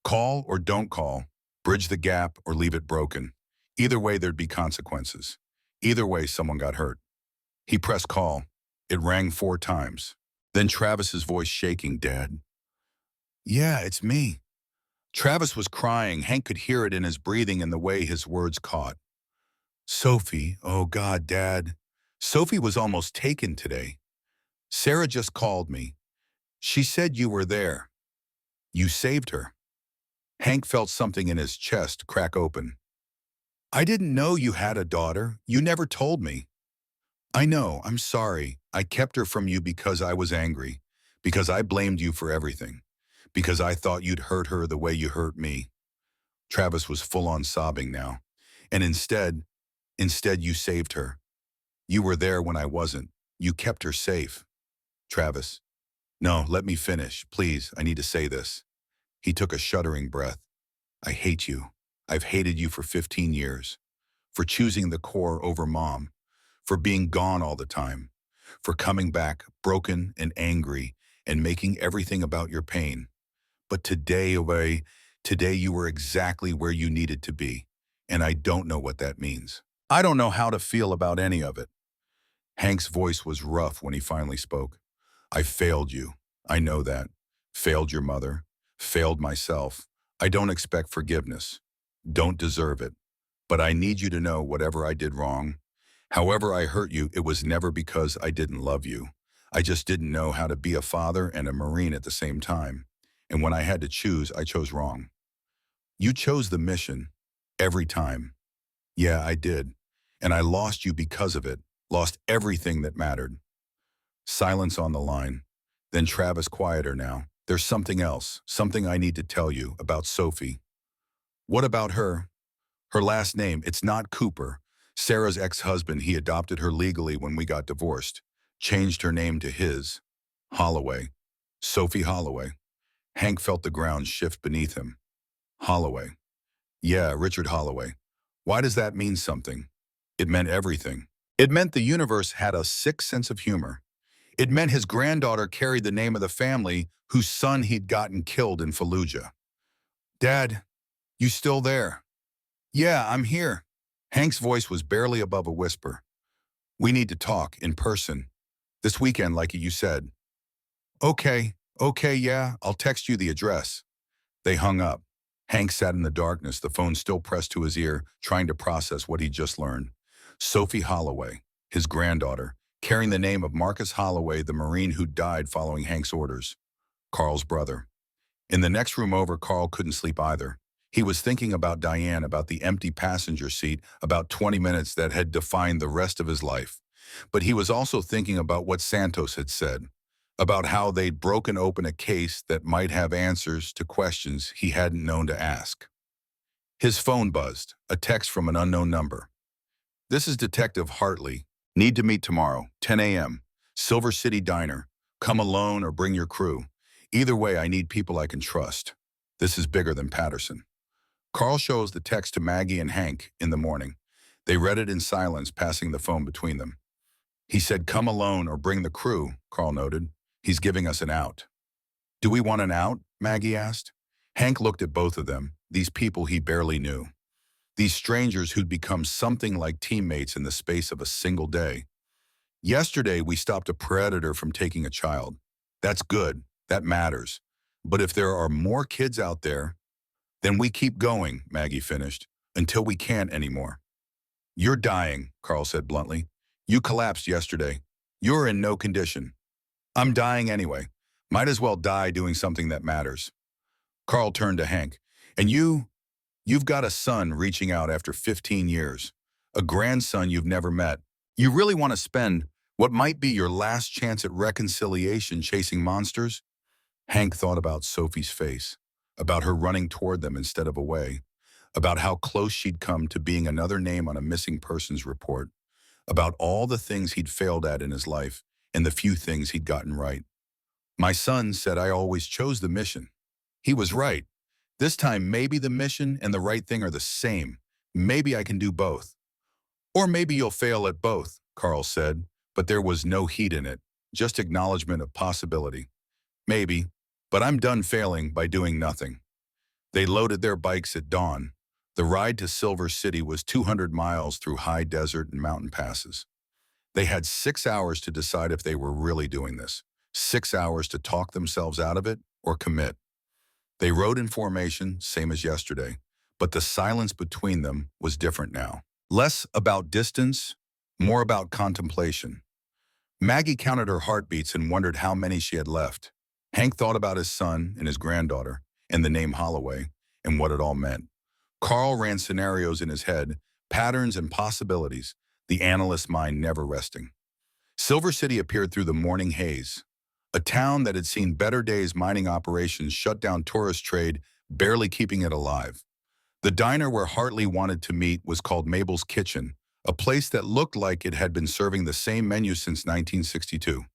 Call or don't call, bridge the gap or leave it broken. Either way, there'd be consequences. Either way, someone got hurt. He pressed call. It rang 4 times. Then Travis's voice shaking, Dad. Yeah, it's me. Travis was crying. Hank could hear it in his breathing and the way his words caught. Sophie, oh God, Dad. Sophie was almost taken today. Sarah just called me. She said you were there. You saved her. Hank felt something in his chest crack open. I didn't know you had a daughter. You never told me. I know, I'm sorry. I kept her from you because I was angry, because I blamed you for everything, because I thought you'd hurt her the way you hurt me. Travis was full on sobbing now. And instead you saved her. You were there when I wasn't. You kept her safe. Travis. No, let me finish. Please, I need to say this. He took a shuddering breath. I hate you. I've hated you for 15 years. For choosing the core over mom. For being gone all the time. For coming back broken and angry and making everything about your pain. But today you were exactly where you needed to be. And I don't know what that means. I don't know how to feel about any of it. Hank's voice was rough when he finally spoke. I failed you. I know that. Failed your mother. Failed myself. I don't expect forgiveness. Don't deserve it. But I need you to know whatever I did wrong, however I hurt you, it was never because I didn't love you. I just didn't know how to be a father and a Marine at the same time. And when I had to choose, I chose wrong. You chose the mission. Every time. Yeah, I did. And I lost you because of it. Lost everything that mattered. Silence on the line. Then Travis quieter now. There's something else. Something I need to tell you about Sophie. What about her? Her last name, it's not Cooper. Sarah's ex-husband, he adopted her legally when we got divorced. Changed her name to his. Holloway. Sophie Holloway. Hank felt the ground shift beneath him. Holloway. Yeah, Richard Holloway. Why does that mean something? It meant everything. It meant the universe had a sick sense of humor. It meant his granddaughter carried the name of the family whose son he'd gotten killed in Fallujah. Dad, you still there? Yeah, I'm here. Hank's voice was barely above a whisper. We need to talk in person. This weekend, like you said. Okay, yeah, I'll text you the address. They hung up. Hank sat in the darkness, the phone still pressed to his ear, trying to process what he'd just learned. Sophie Holloway, his granddaughter, carrying the name of Marcus Holloway, the Marine who died following Hank's orders. Carl's brother. In the next room over, Carl couldn't sleep either. He was thinking about Diane, about the empty passenger seat, about 20 minutes that had defined the rest of his life. But he was also thinking about what Santos had said, about how they'd broken open a case that might have answers to questions he hadn't known to ask. His phone buzzed, a text from an unknown number. This is Detective Hartley. Need to meet tomorrow, 10 a.m. Silver City Diner. Come alone or bring your crew. Either way, I need people I can trust. This is bigger than Patterson. Carl shows the text to Maggie and Hank in the morning. They read it in silence, passing the phone between them. He said, come alone or bring the crew, Carl noted. He's giving us an out. Do we want an out? Maggie asked. Hank looked at both of them, these people he barely knew. These strangers who'd become something like teammates in the space of a single day. Yesterday, we stopped a predator from taking a child. That's good. That matters. But if there are more kids out there, then we keep going, Maggie finished, until we can't anymore. You're dying, Carl said bluntly. You collapsed yesterday. You're in no condition. I'm dying anyway. Might as well die doing something that matters. Carl turned to Hank. And you've got a son reaching out after 15 years. A grandson you've never met. You really want to spend what might be your last chance at reconciliation chasing monsters? Hank thought about Sophie's face, about her running toward them instead of away, about how close she'd come to being another name on a missing persons report, about all the things he'd failed at in his life and the few things he'd gotten right. My son said I always chose the mission. He was right. This time, maybe the mission and the right thing are the same. Maybe I can do both. Or maybe you'll fail at both, Carl said, but there was no heat in it, just acknowledgement of possibility. Maybe, but I'm done failing by doing nothing. They loaded their bikes at dawn. The ride to Silver City was 200 miles through high desert and mountain passes. They had 6 hours to decide if they were really doing this, 6 hours to talk themselves out of it or commit. They rode in formation, same as yesterday, but the silence between them was different now. Less about distance, more about contemplation. Maggie counted her heartbeats and wondered how many she had left. Hank thought about his son and his granddaughter, and the name Holloway, and what it all meant. Carl ran scenarios in his head, patterns and possibilities, the analyst's mind never resting. Silver City appeared through the morning haze. A town that had seen better days, mining operations shut down tourist trade, barely keeping it alive. The diner where Hartley wanted to meet was called Mabel's Kitchen, a place that looked like it had been serving the same menu since 1962.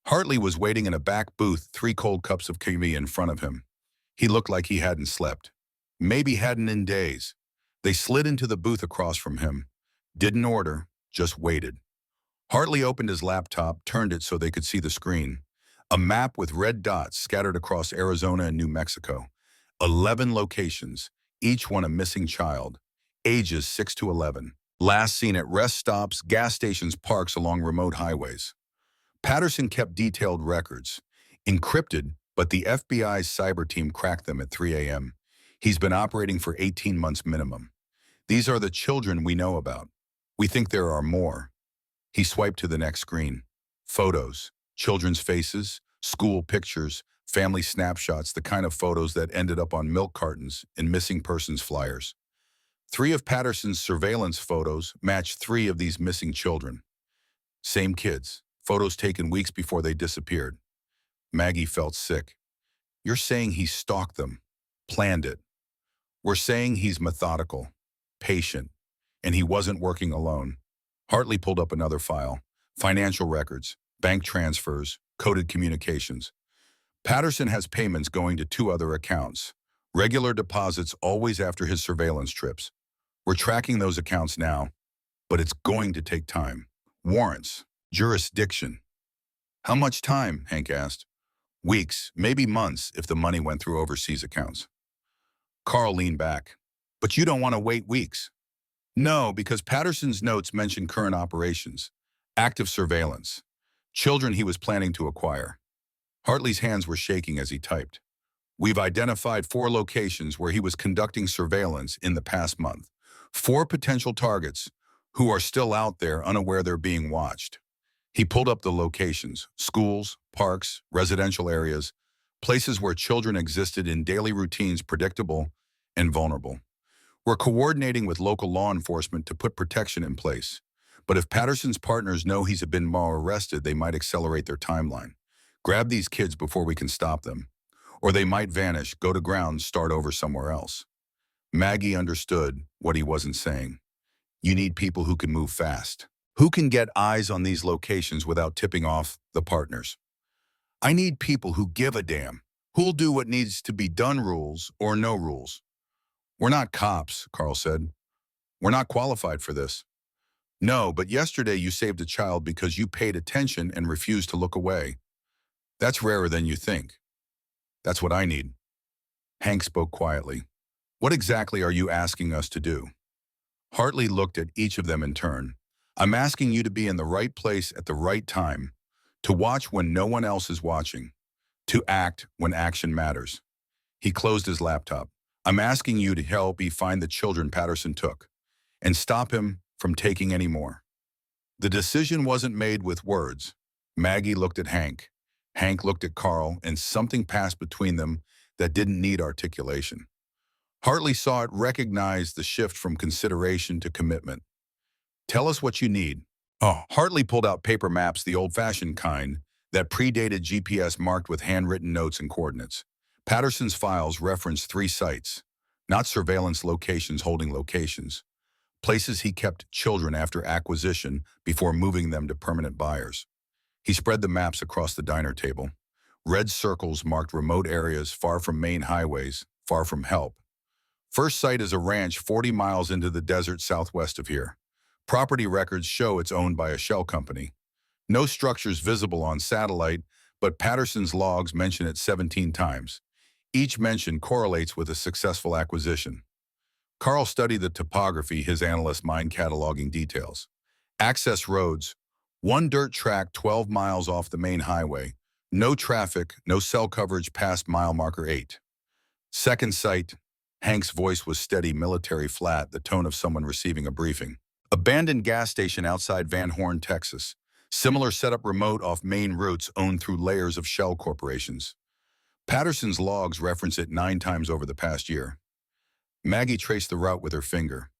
Hartley was waiting in a back booth, 3 cold cups of coffee in front of him. He looked like he hadn't slept. Maybe hadn't in days. They slid into the booth across from him. Didn't order, just waited. Hartley opened his laptop, turned it so they could see the screen. A map with red dots scattered across Arizona and New Mexico. 11 locations, each one a missing child. Ages 6 to 11. Last seen at rest stops, gas stations, parks along remote highways. Patterson kept detailed records. Encrypted, but the FBI's cyber team cracked them at 3 a.m. He's been operating for 18 months minimum. These are the children we know about. We think there are more. He swiped to the next screen. Photos, children's faces, school pictures, family snapshots, the kind of photos that ended up on milk cartons and missing persons flyers. 3 of Patterson's surveillance photos matched 3 of these missing children. Same kids, photos taken weeks before they disappeared. Maggie felt sick. You're saying he stalked them, planned it. We're saying he's methodical, patient, and he wasn't working alone. Hartley pulled up another file. Financial records, bank transfers, coded communications. Patterson has payments going to 2 other accounts. Regular deposits always after his surveillance trips. We're tracking those accounts now, but it's going to take time. Warrants, jurisdiction. How much time? Hank asked. Weeks, maybe months if the money went through overseas accounts. Carl leaned back. But you don't want to wait weeks. No, because Patterson's notes mention current operations, active surveillance, children he was planning to acquire. Hartley's hands were shaking as he typed. We've identified 4 locations where he was conducting surveillance in the past month. 4 potential targets who are still out there unaware they're being watched. He pulled up the locations: schools, parks, residential areas, places where children existed in daily routines, predictable and vulnerable. We're coordinating with local law enforcement to put protection in place. But if Patterson's partners know he's been more arrested, they might accelerate their timeline. Grab these kids before we can stop them. Or they might vanish, go to ground, start over somewhere else. Maggie understood what he wasn't saying. You need people who can move fast, who can get eyes on these locations without tipping off the partners. I need people who give a damn, who'll do what needs to be done, rules or no rules. We're not cops, Carl said. We're not qualified for this. No, but yesterday you saved a child because you paid attention and refused to look away. That's rarer than you think. That's what I need. Hank spoke quietly. What exactly are you asking us to do? Hartley looked at each of them in turn. I'm asking you to be in the right place at the right time, to watch when no one else is watching, to act when action matters. He closed his laptop. I'm asking you to help me find the children Patterson took and stop him from taking any more. The decision wasn't made with words. Maggie looked at Hank. Hank looked at Carl, and something passed between them that didn't need articulation. Hartley saw it, recognized the shift from consideration to commitment. Tell us what you need. Oh, Hartley pulled out paper maps, the old-fashioned kind that predated GPS, marked with handwritten notes and coordinates. Patterson's files referenced 3 sites, not surveillance locations holding locations, places he kept children after acquisition before moving them to permanent buyers. He spread the maps across the diner table. Red circles marked remote areas far from main highways, far from help. First site is a ranch 40 miles into the desert southwest of here. Property records show it's owned by a shell company. No structures visible on satellite, but Patterson's logs mention it 17 times. Each mention correlates with a successful acquisition. Carl studied the topography, his analyst mind cataloging details. Access roads, 1 dirt track 12 miles off the main highway. No traffic, no cell coverage past mile marker 8. Second site, Hank's voice was steady, military flat, the tone of someone receiving a briefing. Abandoned gas station outside Van Horn, Texas. Similar setup, remote off main routes owned through layers of shell corporations. Patterson's logs reference it 9 times over the past year. Maggie traced the route with her finger.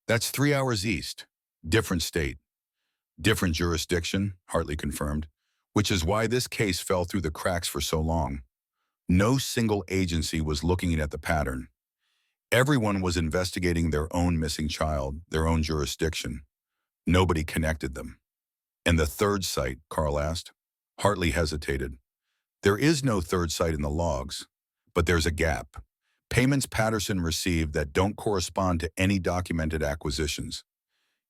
That's 3 hours east. Different state. Different jurisdiction, Hartley confirmed, which is why this case fell through the cracks for so long. No single agency was looking at the pattern. Everyone was investigating their own missing child, their own jurisdiction. Nobody connected them. And the third site, Carl asked. Hartley hesitated. There is no third site in the logs, but there's a gap. Payments Patterson received that don't correspond to any documented acquisitions.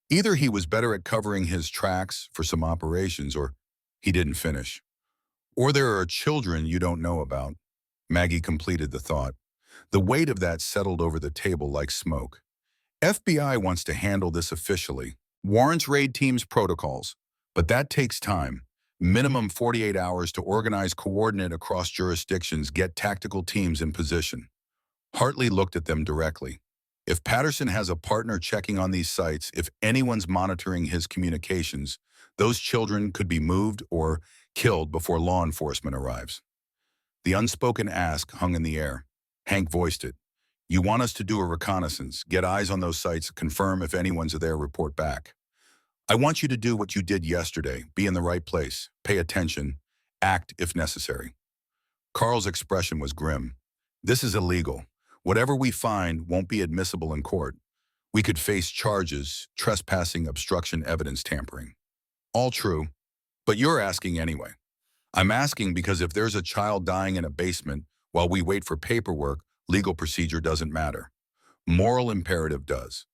Either he was better at covering his tracks for some operations or he didn't finish. Or there are children you don't know about. Maggie completed the thought. The weight of that settled over the table like smoke. FBI wants to handle this officially. Warrants raid teams protocols. But that takes time. Minimum 48 hours to organize, coordinate across jurisdictions, get tactical teams in position. Hartley looked at them directly. If Patterson has a partner checking on these sites, if anyone's monitoring his communications, those children could be moved or killed before law enforcement arrives. The unspoken ask hung in the air. Hank voiced it. You want us to do a reconnaissance, get eyes on those sites, confirm if anyone's there, report back. I want you to do what you did yesterday, be in the right place, pay attention, act if necessary. Carl's expression was grim. This is illegal. Whatever we find won't be admissible in court. We could face charges, trespassing, obstruction, evidence tampering. All true, but you're asking anyway. I'm asking because if there's a child dying in a basement while we wait for paperwork, legal procedure doesn't matter. Moral imperative does.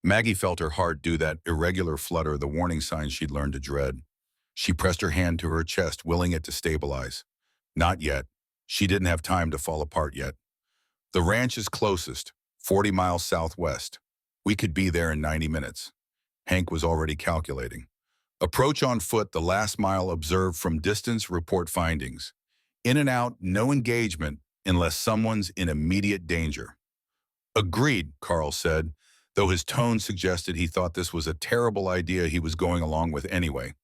Maggie felt her heart do that irregular flutter, the warning signs she'd learned to dread. She pressed her hand to her chest, willing it to stabilize. Not yet. She didn't have time to fall apart yet. The ranch is closest, 40 miles southwest. We could be there in 90 minutes. Hank was already calculating. Approach on foot, the last mile observed from distance, report findings. In and out, no engagement unless someone's in immediate danger. Agreed, Carl said, though his tone suggested he thought this was a terrible idea he was going along with anyway.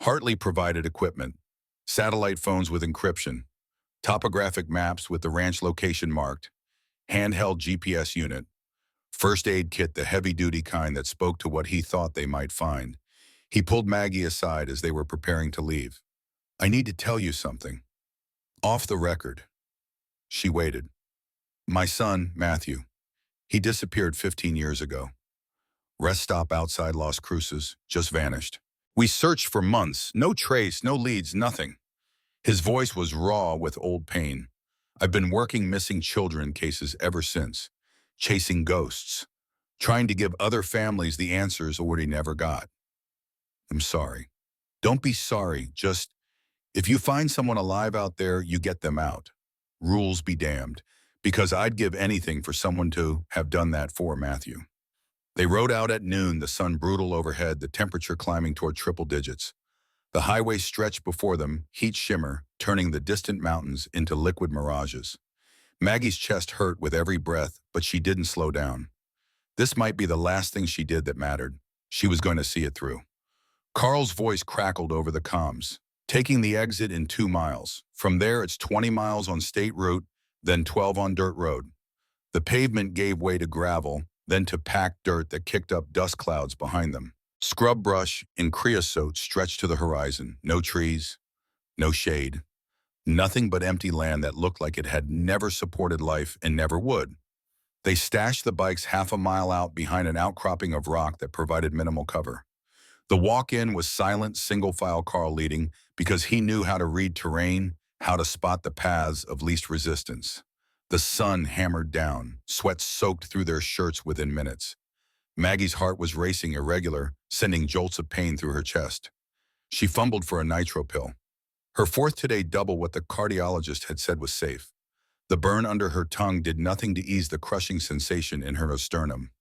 Hartley provided equipment. Satellite phones with encryption, topographic maps with the ranch location marked, handheld GPS unit, first aid kit, the heavy-duty kind that spoke to what he thought they might find. He pulled Maggie aside as they were preparing to leave. I need to tell you something. Off the record. She waited. My son, Matthew. He disappeared 15 years ago. Rest stop outside Las Cruces, just vanished. We searched for months, no trace, no leads, nothing. His voice was raw with old pain. I've been working missing children cases ever since, chasing ghosts, trying to give other families the answers Orty never got. I'm sorry. Don't be sorry, just, if you find someone alive out there, you get them out. Rules be damned, because I'd give anything for someone to have done that for Matthew. They rode out at noon, the sun brutal overhead, the temperature climbing toward triple digits. The highway stretched before them, heat shimmer, turning the distant mountains into liquid mirages. Maggie's chest hurt with every breath, but she didn't slow down. This might be the last thing she did that mattered. She was going to see it through. Carl's voice crackled over the comms. Taking the exit in 2 miles. From there, it's 20 miles on state route, then 12 on dirt road. The pavement gave way to gravel, then to packed dirt that kicked up dust clouds behind them. Scrub brush and creosote stretched to the horizon. No trees, no shade. Nothing but empty land that looked like it had never supported life and never would. They stashed the bikes half a mile out behind an outcropping of rock that provided minimal cover. The walk-in was silent, single-file, Carl leading, because he knew how to read terrain, how to spot the paths of least resistance. The sun hammered down, sweat soaked through their shirts within minutes. Maggie's heart was racing irregular, sending jolts of pain through her chest. She fumbled for a nitro pill. Her fourth today, double what the cardiologist had said was safe. The burn under her tongue did nothing to ease the crushing sensation in her sternum.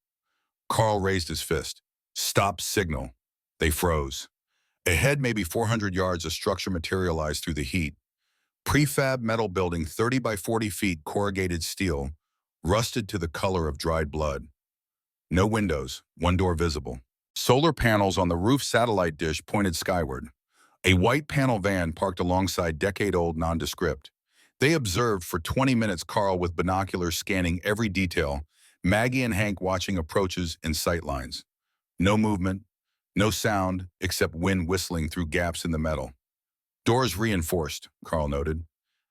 Carl raised his fist. Stop signal. They froze. Ahead, maybe 400 yards, a structure materialized through the heat. Prefab metal building, 30 by 40 feet, corrugated steel, rusted to the color of dried blood. No windows, one door visible. Solar panels on the roof, satellite dish pointed skyward. A white panel van parked alongside, decade-old, nondescript. They observed for 20 minutes, Carl with binoculars scanning every detail, Maggie and Hank watching approaches and sightlines. No movement, no sound except wind whistling through gaps in the metal. Doors reinforced, Carl noted.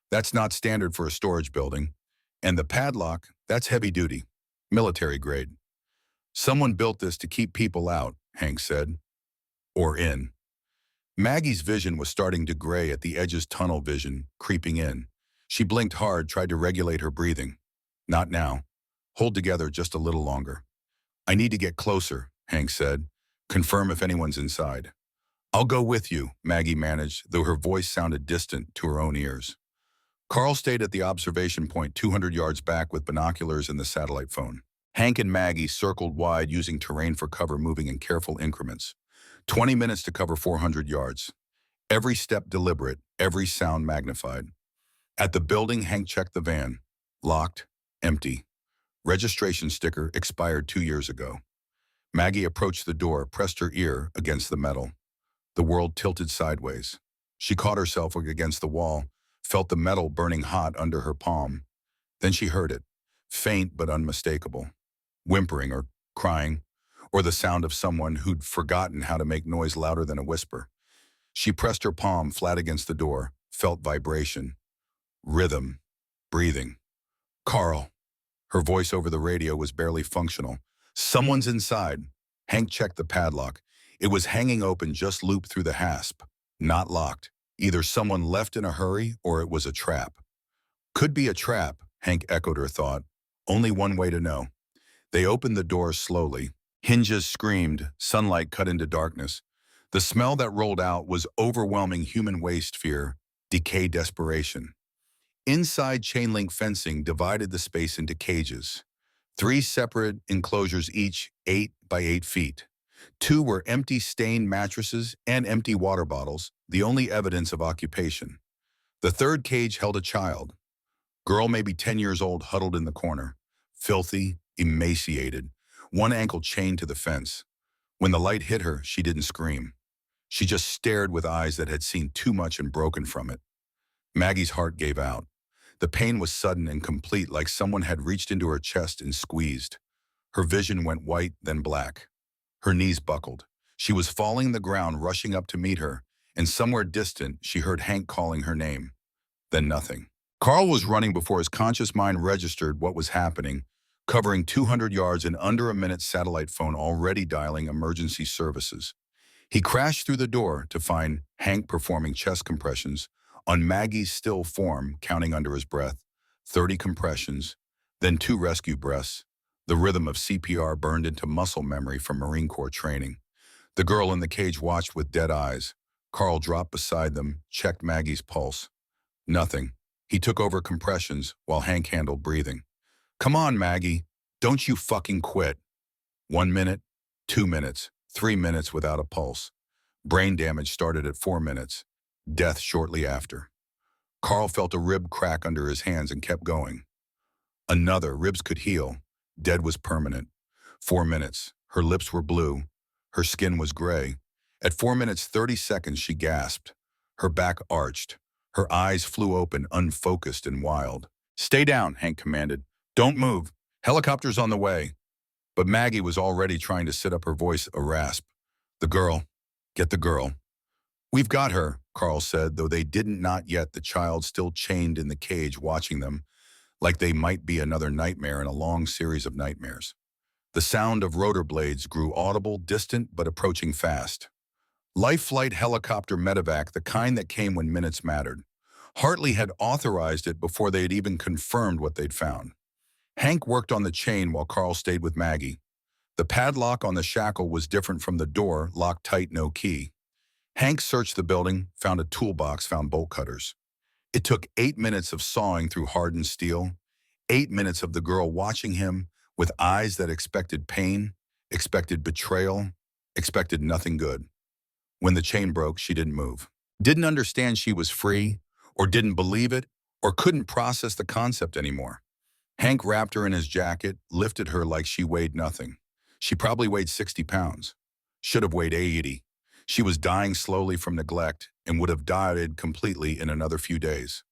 That's not standard for a storage building. And the padlock, that's heavy duty, military grade. Someone built this to keep people out, Hank said. Or in. Maggie's vision was starting to gray at the edge's tunnel vision, creeping in. She blinked hard, tried to regulate her breathing. Not now. Hold together just a little longer. I need to get closer, Hank said. Confirm if anyone's inside. I'll go with you, Maggie managed, though her voice sounded distant to her own ears. Carl stayed at the observation point 200 yards back with binoculars and the satellite phone. Hank and Maggie circled wide using terrain for cover, moving in careful increments. 20 minutes to cover 400 yards. Every step deliberate, every sound magnified. At the building, Hank checked the van. Locked, empty. Registration sticker expired 2 years ago. Maggie approached the door, pressed her ear against the metal. The world tilted sideways. She caught herself against the wall, felt the metal burning hot under her palm. Then she heard it, faint but unmistakable. Whimpering or crying, or the sound of someone who'd forgotten how to make noise louder than a whisper. She pressed her palm flat against the door, felt vibration, rhythm, breathing. Carl. Her voice over the radio was barely functional. Someone's inside. Hank checked the padlock. It was hanging open, just looped through the hasp. Not locked. Either someone left in a hurry or it was a trap. Could be a trap, Hank echoed her thought. Only one way to know. They opened the door slowly. Hinges screamed, sunlight cut into darkness. The smell that rolled out was overwhelming human waste, fear, decay, desperation. Inside, chain link fencing divided the space into cages. 3 separate enclosures, each 8 by 8 feet. 2 were empty stained mattresses and empty water bottles, the only evidence of occupation. The third cage held a child. Girl maybe 10 years old, huddled in the corner. Filthy, emaciated, one ankle chained to the fence. When the light hit her, she didn't scream. She just stared with eyes that had seen too much and broken from it. Maggie's heart gave out. The pain was sudden and complete, like someone had reached into her chest and squeezed. Her vision went white, then black. Her knees buckled. She was falling the ground, rushing up to meet her, and somewhere distant, she heard Hank calling her name. Then nothing. Carl was running before his conscious mind registered what was happening, covering 200 yards in under a minute, satellite phone already dialing emergency services. He crashed through the door to find Hank performing chest compressions on Maggie's still form, counting under his breath, 30 compressions, then 2 rescue breaths. The rhythm of CPR burned into muscle memory from Marine Corps training. The girl in the cage watched with dead eyes. Carl dropped beside them, checked Maggie's pulse. Nothing. He took over compressions while Hank handled breathing. Come on, Maggie. Don't you fucking quit. 1 minute, 2 minutes, 3 minutes without a pulse. Brain damage started at 4 minutes. Death shortly after. Carl felt a rib crack under his hands and kept going. Another. Ribs could heal. Dead was permanent. 4 minutes. Her lips were blue. Her skin was gray. At 4 minutes 30 seconds, she gasped. Her back arched. Her eyes flew open, unfocused and wild. Stay down, Hank commanded. Don't move. Helicopter's on the way. But Maggie was already trying to sit up, her voice a rasp. The girl. Get the girl. We've got her, Carl said, though they didn't, not yet, the child still chained in the cage watching them, like they might be another nightmare in a long series of nightmares. The sound of rotor blades grew audible, distant, but approaching fast. Life flight helicopter medevac, the kind that came when minutes mattered. Hartley had authorized it before they had even confirmed what they'd found. Hank worked on the chain while Carl stayed with Maggie. The padlock on the shackle was different from the door, locked tight, no key. Hank searched the building, found a toolbox, found bolt cutters. It took 8 minutes of sawing through hardened steel, 8 minutes of the girl watching him with eyes that expected pain, expected betrayal, expected nothing good. When the chain broke, she didn't move. Didn't understand she was free, or didn't believe it, or couldn't process the concept anymore. Hank wrapped her in his jacket, lifted her like she weighed nothing. She probably weighed 60 pounds. Should have weighed 80. She was dying slowly from neglect and would have died completely in another few days.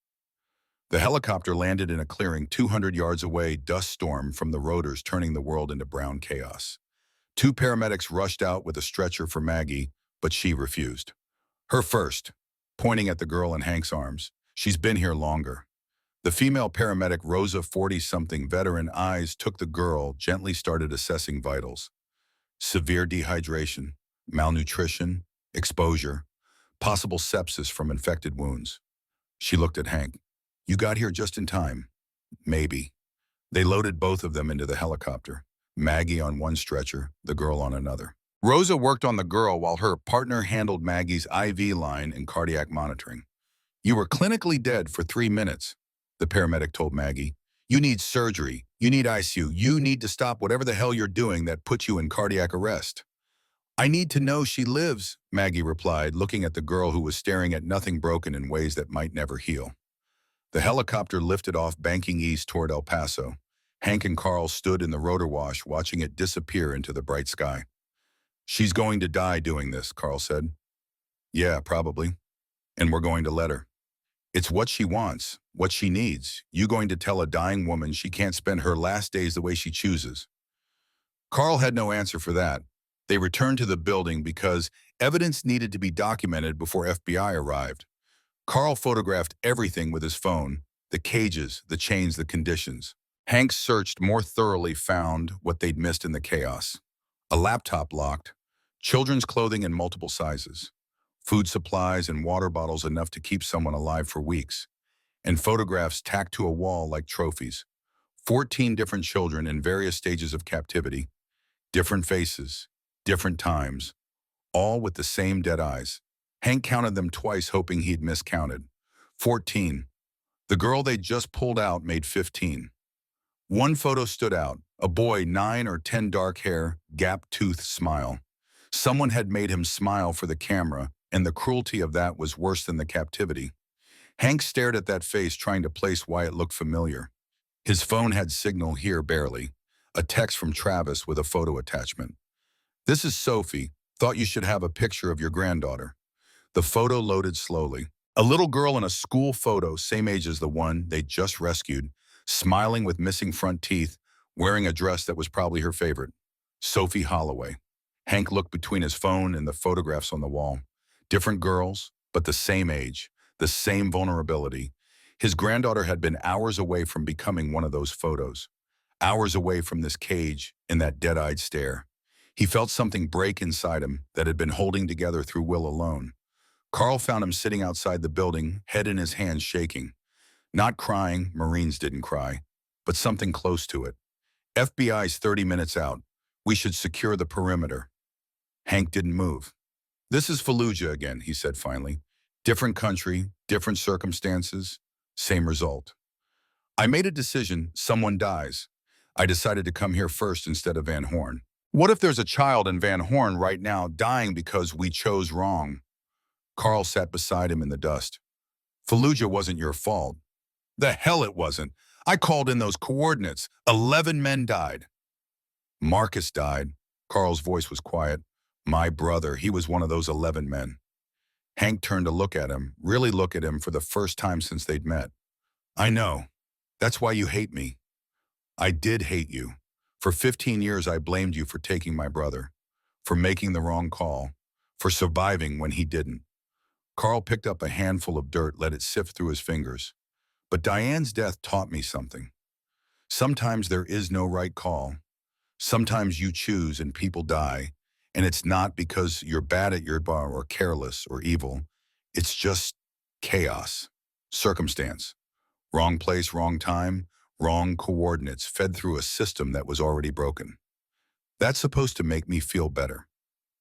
The helicopter landed in a clearing 200 yards away, dust storm from the rotors turning the world into brown chaos. 2 paramedics rushed out with a stretcher for Maggie, but she refused. Her first, pointing at the girl in Hank's arms. She's been here longer. The female paramedic, Rosa, 40-something, veteran eyes, took the girl, gently started assessing vitals. severe dehydration, malnutrition, exposure, possible sepsis from infected wounds. She looked at Hank. You got here just in time. Maybe. They loaded both of them into the helicopter, Maggie on one stretcher, the girl on another. Rosa worked on the girl while her partner handled Maggie's IV line and cardiac monitoring. You were clinically dead for 3 minutes, the paramedic told Maggie. You need surgery. You need ICU. You need to stop whatever the hell you're doing that puts you in cardiac arrest. I need to know she lives, Maggie replied, looking at the girl who was staring at nothing broken in ways that might never heal. The helicopter lifted off, banking east toward El Paso. Hank and Carl stood in the rotor wash, watching it disappear into the bright sky. She's going to die doing this, Carl said. Yeah, probably. And we're going to let her. It's what she wants, what she needs. You going to tell a dying woman she can't spend her last days the way she chooses? Carl had no answer for that. They returned to the building because evidence needed to be documented before FBI arrived. Carl photographed everything with his phone, the cages, the chains, the conditions. Hank searched more thoroughly, found what they'd missed in the chaos. A laptop locked, children's clothing in multiple sizes, food supplies and water bottles enough to keep someone alive for weeks, and photographs tacked to a wall like trophies. 14 different children in various stages of captivity, different faces, different times, all with the same dead eyes. Hank counted them twice, hoping he'd miscounted. 14. The girl they'd just pulled out made 15. One photo stood out, a boy, 9 or 10, dark hair, gap-toothed smile. Someone had made him smile for the camera, and the cruelty of that was worse than the captivity. Hank stared at that face, trying to place why it looked familiar. His phone had signal here barely, a text from Travis with a photo attachment. This is Sophie. Thought you should have a picture of your granddaughter. The photo loaded slowly. A little girl in a school photo, same age as the one they'd just rescued, smiling with missing front teeth, wearing a dress that was probably her favorite. Sophie Holloway. Hank looked between his phone and the photographs on the wall. Different girls, but the same age, the same vulnerability. His granddaughter had been hours away from becoming one of those photos. Hours away from this cage and that dead-eyed stare. He felt something break inside him that had been holding together through will alone. Carl found him sitting outside the building, head in his hands shaking. Not crying, Marines didn't cry, but something close to it. FBI's 30 minutes out. We should secure the perimeter. Hank didn't move. This is Fallujah again, he said finally. Different country, different circumstances, same result. I made a decision, someone dies. I decided to come here first instead of Van Horn. What if there's a child in Van Horn right now dying because we chose wrong? Carl sat beside him in the dust. Fallujah wasn't your fault. The hell it wasn't. I called in those coordinates. 11 men died. Marcus died. Carl's voice was quiet. My brother, he was one of those 11 men. Hank turned to look at him, really look at him for the first time since they'd met. I know. That's why you hate me. I did hate you. For 15 years, I blamed you for taking my brother, for making the wrong call, for surviving when he didn't. Carl picked up a handful of dirt, let it sift through his fingers. But Diane's death taught me something. Sometimes there is no right call. Sometimes you choose and people die, and it's not because you're bad at your bar or careless or evil. It's just chaos, circumstance. Wrong place, wrong time, wrong coordinates fed through a system that was already broken. That's supposed to make me feel better.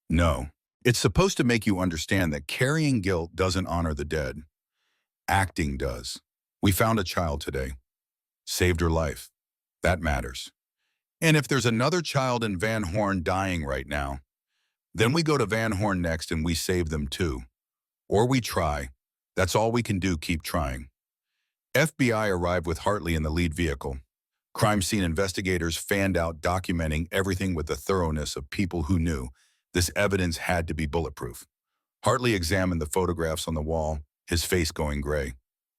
No, it's supposed to make you understand that carrying guilt doesn't honor the dead. Acting does. We found a child today. Saved her life. That matters. And if there's another child in Van Horn dying right now, then we go to Van Horn next and we save them too. Or we try. That's all we can do, keep trying. FBI arrived with Hartley in the lead vehicle. Crime scene investigators fanned out, documenting everything with the thoroughness of people who knew this evidence had to be bulletproof. Hartley examined the photographs on the wall, his face going gray.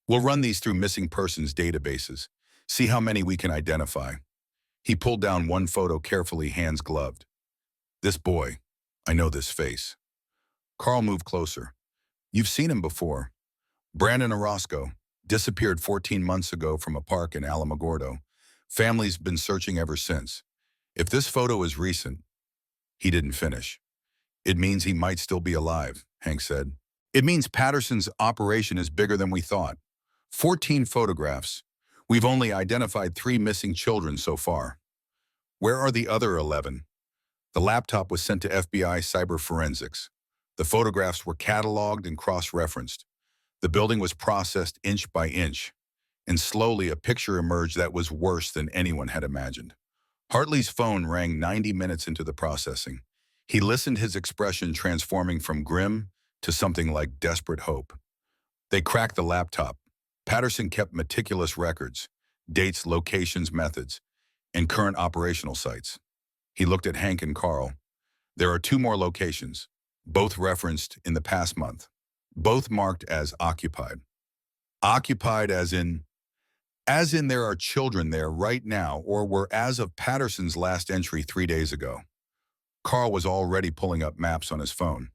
We'll run these through missing persons databases, see how many we can identify. He pulled down one photo carefully, hands gloved. This boy, I know this face. Carl moved closer. You've seen him before. Brandon Orozco, disappeared 14 months ago from a park in Alamogordo. Family's been searching ever since. If this photo is recent, He didn't finish. It means he might still be alive, Hank said. It means Patterson's operation is bigger than we thought. 14 photographs. We've only identified 3 missing children so far. Where are the other 11? The laptop was sent to FBI cyber forensics. The photographs were cataloged and cross-referenced. The building was processed inch by inch, and slowly a picture emerged that was worse than anyone had imagined. Hartley's phone rang 90 minutes into the processing. He listened, his expression transforming from grim to something like desperate hope. They cracked the laptop. Patterson kept meticulous records, dates, locations, methods, and current operational sites. He looked at Hank and Carl. There are 2 more locations, both referenced in the past month, both marked as occupied. Occupied as in there are children there right now, or were as of Patterson's last entry 3 days ago. Carl was already pulling up maps on his phone,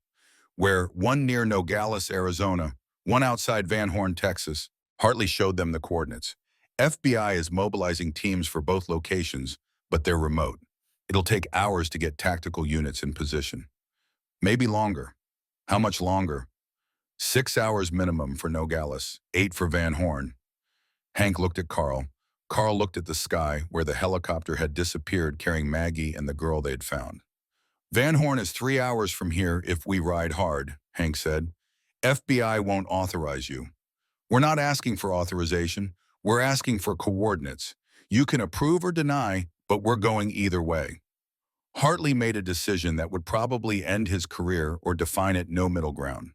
where one near Nogales, Arizona, one outside Van Horn, Texas. Hartley showed them the coordinates. FBI is mobilizing teams for both locations, but they're remote. It'll take hours to get tactical units in position. Maybe longer. How much longer? 6 hours minimum for Nogales, 8 for Van Horn. Hank looked at Carl. Carl looked at the sky where the helicopter had disappeared carrying Maggie and the girl they'd found. Van Horn is 3 hours from here if we ride hard, Hank said. FBI won't authorize you. We're not asking for authorization. We're asking for coordinates. You can approve or deny, but we're going either way. Hartley made a decision that would probably end his career or define it no middle ground.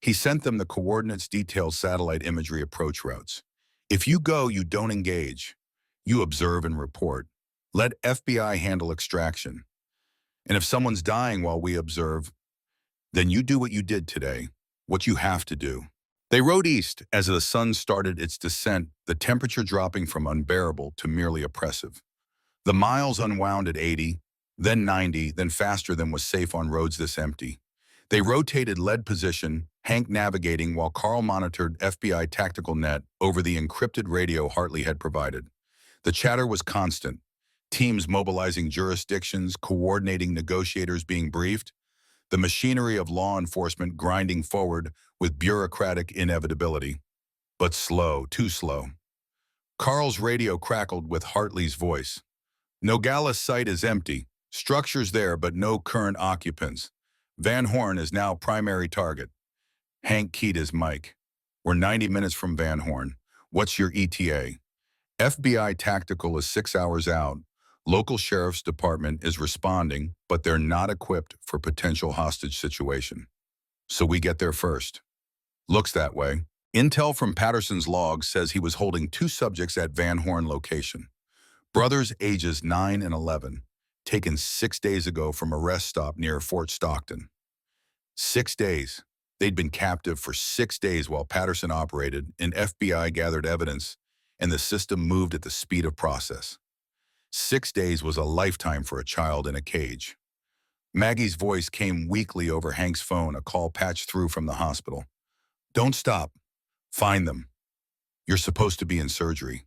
He sent them the coordinates, detailed satellite imagery, approach routes. If you go, you don't engage. You observe and report. Let FBI handle extraction. And if someone's dying while we observe, then you do what you did today, what you have to do. They rode east as the sun started its descent, the temperature dropping from unbearable to merely oppressive. The miles unwound at 80, then 90, then faster than was safe on roads this empty. They rotated lead position, Hank navigating while Carl monitored FBI tactical net over the encrypted radio Hartley had provided. The chatter was constant. Teams mobilizing jurisdictions, coordinating negotiators being briefed, the machinery of law enforcement grinding forward with bureaucratic inevitability. But slow, too slow. Carl's radio crackled with Hartley's voice. Nogales site is empty. Structures there, but no current occupants. Van Horn is now primary target. Hank keyed his mic. We're 90 minutes from Van Horn. What's your ETA? FBI tactical is 6 hours out. Local sheriff's department is responding, but they're not equipped for potential hostage situation. So we get there first. Looks that way. Intel from Patterson's logs says he was holding 2 subjects at Van Horn location. Brothers ages 9 and 11, taken 6 days ago from a rest stop near Fort Stockton. 6 days. They'd been captive for 6 days while Patterson operated, and FBI gathered evidence, and the system moved at the speed of process. 6 days was a lifetime for a child in a cage. Maggie's voice came weakly over Hank's phone, a call patched through from the hospital. Don't stop. Find them. You're supposed to be in surgery.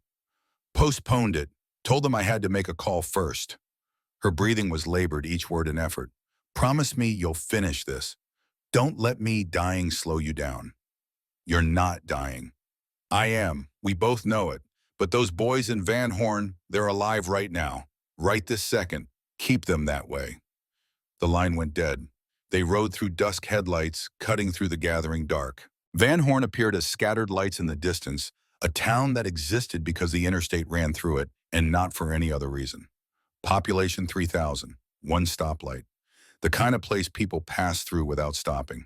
Postponed it. Told them I had to make a call first. Her breathing was labored, each word an effort. Promise me you'll finish this. Don't let me dying slow you down. You're not dying. I am. We both know it. But those boys in Van Horn, they're alive right now. Right this second. Keep them that way. The line went dead. They rode through dusk headlights, cutting through the gathering dark. Van Horn appeared as scattered lights in the distance, a town that existed because the interstate ran through it, and not for any other reason. Population 3,000, 1 stoplight. The kind of place people pass through without stopping.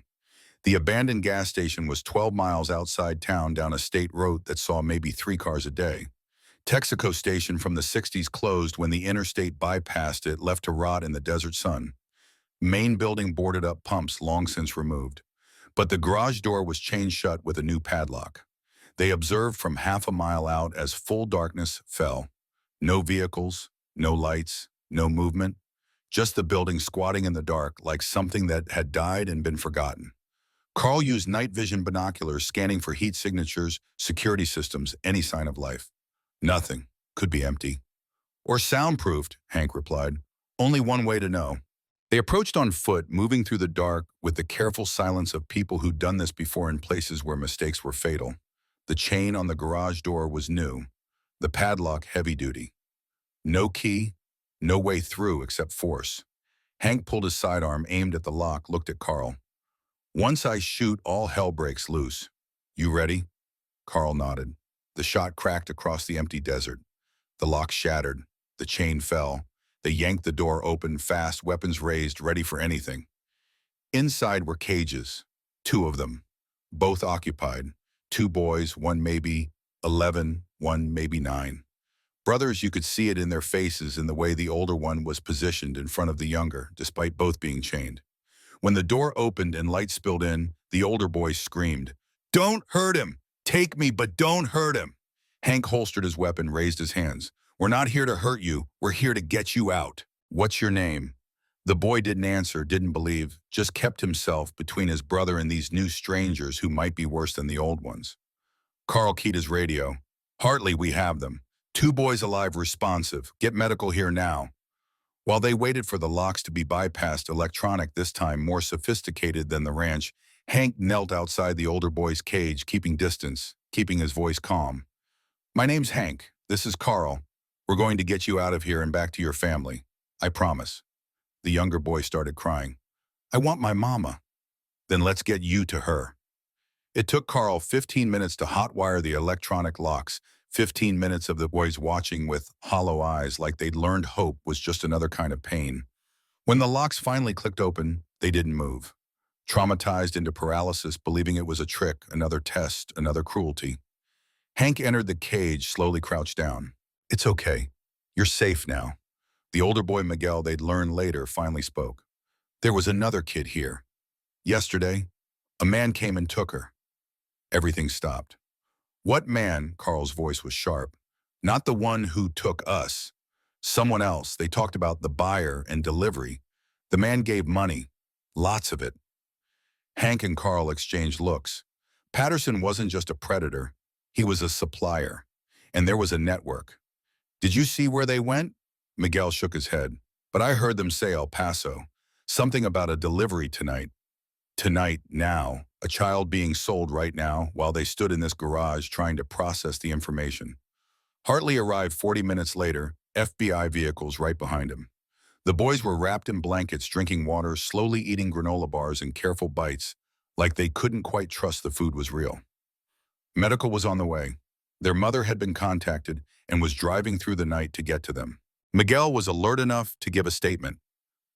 The abandoned gas station was 12 miles outside town down a state road that saw maybe 3 cars a day. Texaco Station from the 60s closed when the interstate bypassed it, left to rot in the desert sun. Main building boarded up, pumps long since removed. But the garage door was chained shut with a new padlock. They observed from half a mile out as full darkness fell. No vehicles, no lights, no movement. Just the building squatting in the dark like something that had died and been forgotten. Carl used night vision binoculars, scanning for heat signatures, security systems, any sign of life. Nothing. Could be empty. Or soundproofed, Hank replied. Only one way to know. They approached on foot, moving through the dark with the careful silence of people who'd done this before in places where mistakes were fatal. The chain on the garage door was new, the padlock heavy-duty. No key, no way through except force. Hank pulled his sidearm, aimed at the lock, looked at Carl. "Once I shoot, all hell breaks loose. You ready?" Carl nodded. The shot cracked across the empty desert. The lock shattered. The chain fell. They yanked the door open fast, weapons raised, ready for anything. Inside were cages, two of them, both occupied. Two boys, one maybe 11, one maybe 9. Brothers, you could see it in their faces in the way the older one was positioned in front of the younger, despite both being chained. When the door opened and light spilled in, the older boy screamed, "Don't hurt him! Take me, but don't hurt him!" Hank holstered his weapon, raised his hands. "We're not here to hurt you. We're here to get you out. What's your name?" The boy didn't answer, didn't believe, just kept himself between his brother and these new strangers who might be worse than the old ones. Carl keyed his radio. "Hartley, we have them. 2 boys alive, responsive. Get medical here now." While they waited for the locks to be bypassed, electronic this time, more sophisticated than the ranch, Hank knelt outside the older boy's cage, keeping distance, keeping his voice calm. "My name's Hank. This is Carl. We're going to get you out of here and back to your family. I promise." The younger boy started crying. "I want my mama." "Then let's get you to her." It took Carl 15 minutes to hotwire the electronic locks, 15 minutes of the boys watching with hollow eyes like they'd learned hope was just another kind of pain. When the locks finally clicked open, they didn't move. Traumatized into paralysis, believing it was a trick, another test, another cruelty. Hank entered the cage, slowly crouched down. "It's okay. You're safe now." The older boy, Miguel, they'd learn later, finally spoke. "There was another kid here. Yesterday, a man came and took her." Everything stopped. "What man?" Carl's voice was sharp. "Not the one who took us. Someone else." They talked about the buyer and delivery. "The man gave money. Lots of it." Hank and Carl exchanged looks. Patterson wasn't just a predator. He was a supplier. And there was a network. "Did you see where they went?" Miguel shook his head. "But I heard them say El Paso. Something about a delivery tonight." Tonight, now, a child being sold right now while they stood in this garage trying to process the information. Hartley arrived 40 minutes later, FBI vehicles right behind him. The boys were wrapped in blankets, drinking water, slowly eating granola bars in careful bites, like they couldn't quite trust the food was real. Medical was on the way. Their mother had been contacted and was driving through the night to get to them. Miguel was alert enough to give a statement.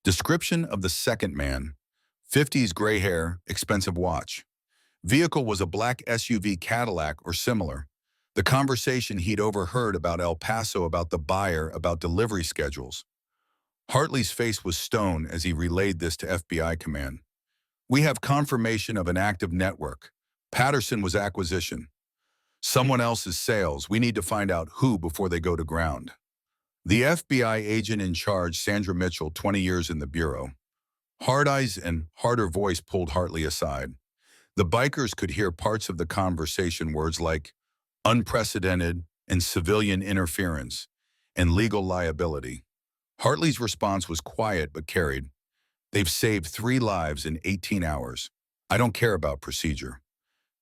Description of the second man. 50s gray hair, expensive watch. Vehicle was a black SUV Cadillac or similar. The conversation he'd overheard about El Paso, about the buyer, about delivery schedules. Hartley's face was stone as he relayed this to FBI command. "We have confirmation of an active network. Patterson was acquisition. Someone else is sales. We need to find out who before they go to ground." The FBI agent in charge, Sandra Mitchell, 20 years in the Bureau. Hard eyes and harder voice pulled Hartley aside. The bikers could hear parts of the conversation, words like unprecedented and civilian interference and legal liability. Hartley's response was quiet but carried. "They've saved 3 lives in 18 hours. I don't care about procedure.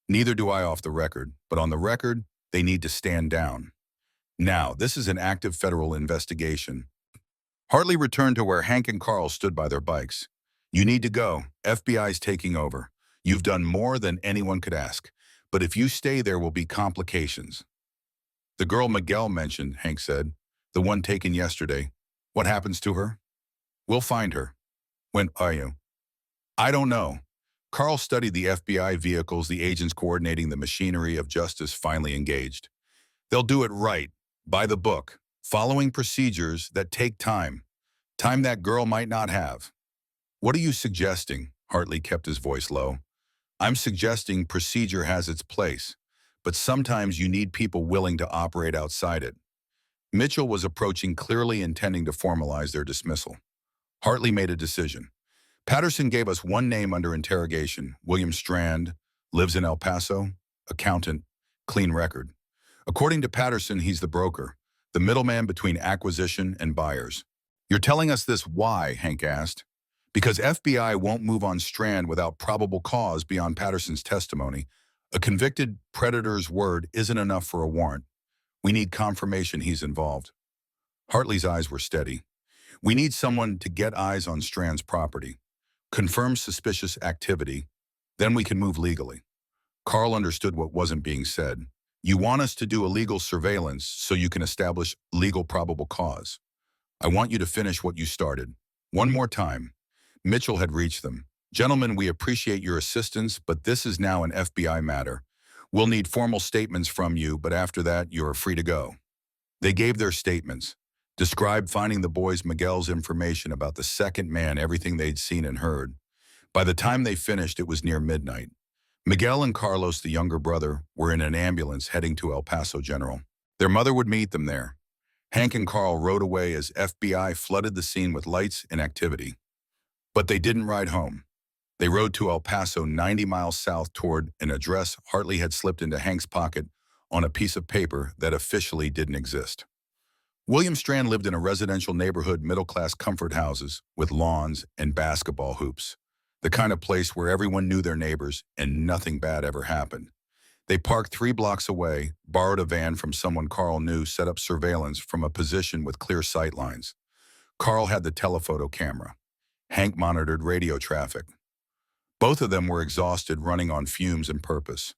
Neither do I off the record, but on the record, they need to stand down. Now, this is an active federal investigation." Hartley returned to where Hank and Carl stood by their bikes. "You need to go. FBI's taking over. You've done more than anyone could ask. But if you stay, there will be complications." "The girl Miguel mentioned," Hank said. "The one taken yesterday. What happens to her?" "We'll find her." "When are you?" "I don't know." Carl studied the FBI vehicles, the agents coordinating the machinery of justice finally engaged. "They'll do it right, by the book, following procedures that take time. Time that girl might not have." "What are you suggesting?" Hartley kept his voice low. "I'm suggesting procedure has its place, but sometimes you need people willing to operate outside it." Mitchell was approaching, clearly intending to formalize their dismissal. Hartley made a decision. "Patterson gave us one name under interrogation, William Strand, lives in El Paso, accountant, clean record. According to Patterson, he's the broker, the middleman between acquisition and buyers." "You're telling us this why?" Hank asked. Because FBI won't move on Strand without probable cause beyond Patterson's testimony. A convicted predator's word isn't enough for a warrant. We need confirmation he's involved. Hartley's eyes were steady. We need someone to get eyes on Strand's property, confirm suspicious activity, then we can move legally. Carl understood what wasn't being said. You want us to do illegal surveillance so you can establish legal probable cause. I want you to finish what you started. One more time. Mitchell had reached them. Gentlemen, we appreciate your assistance, but this is now an FBI matter. We'll need formal statements from you, but after that, you are free to go. They gave their statements, described finding the boys Miguel's information about the second man, everything they'd seen and heard. By the time they finished, it was near midnight. Miguel and Carlos, the younger brother, were in an ambulance heading to El Paso General. Their mother would meet them there. Hank and Carl rode away as FBI flooded the scene with lights and activity. But they didn't ride home. They rode to El Paso 90 miles south toward an address Hartley had slipped into Hank's pocket on a piece of paper that officially didn't exist. William Strand lived in a residential neighborhood, middle-class comfort houses with lawns and basketball hoops. The kind of place where everyone knew their neighbors and nothing bad ever happened. They parked 3 blocks away, borrowed a van from someone Carl knew, set up surveillance from a position with clear sight lines. Carl had the telephoto camera. Hank monitored radio traffic. Both of them were exhausted, running on fumes and purpose.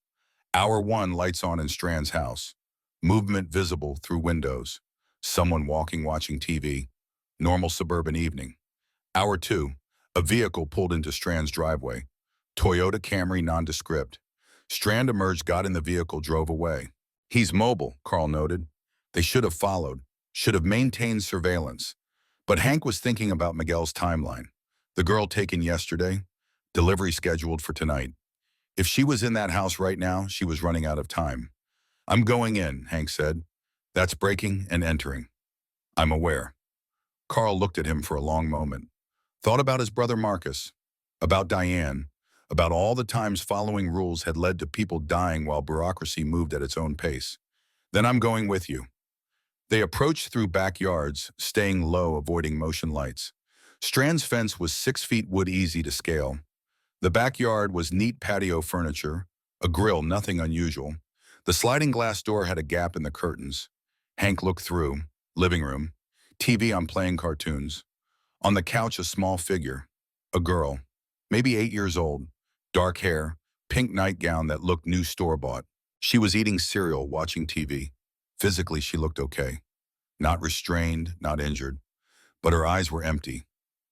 Hour 1, lights on in Strand's house. Movement visible through windows. Someone walking, watching TV. Normal suburban evening. Hour 2, a vehicle pulled into Strand's driveway. Toyota Camry, nondescript. Strand emerged, got in the vehicle, drove away. He's mobile, Carl noted. They should have followed, should have maintained surveillance. But Hank was thinking about Miguel's timeline. The girl taken yesterday, delivery scheduled for tonight. If she was in that house right now, she was running out of time. I'm going in, Hank said. That's breaking and entering. I'm aware. Carl looked at him for a long moment. Thought about his brother Marcus, about Diane, about all the times following rules had led to people dying while bureaucracy moved at its own pace. Then I'm going with you. They approached through backyards, staying low, avoiding motion lights. Strand's fence was 6 feet wood, easy to scale. The backyard was neat patio furniture, a grill, nothing unusual. The sliding glass door had a gap in the curtains. Hank looked through. Living room. TV on, playing cartoons. On the couch, a small figure. A girl, maybe 8 years old. Dark hair, pink nightgown that looked new, store-bought. She was eating cereal, watching TV. Physically, she looked okay. Not restrained, not injured. But her eyes were empty.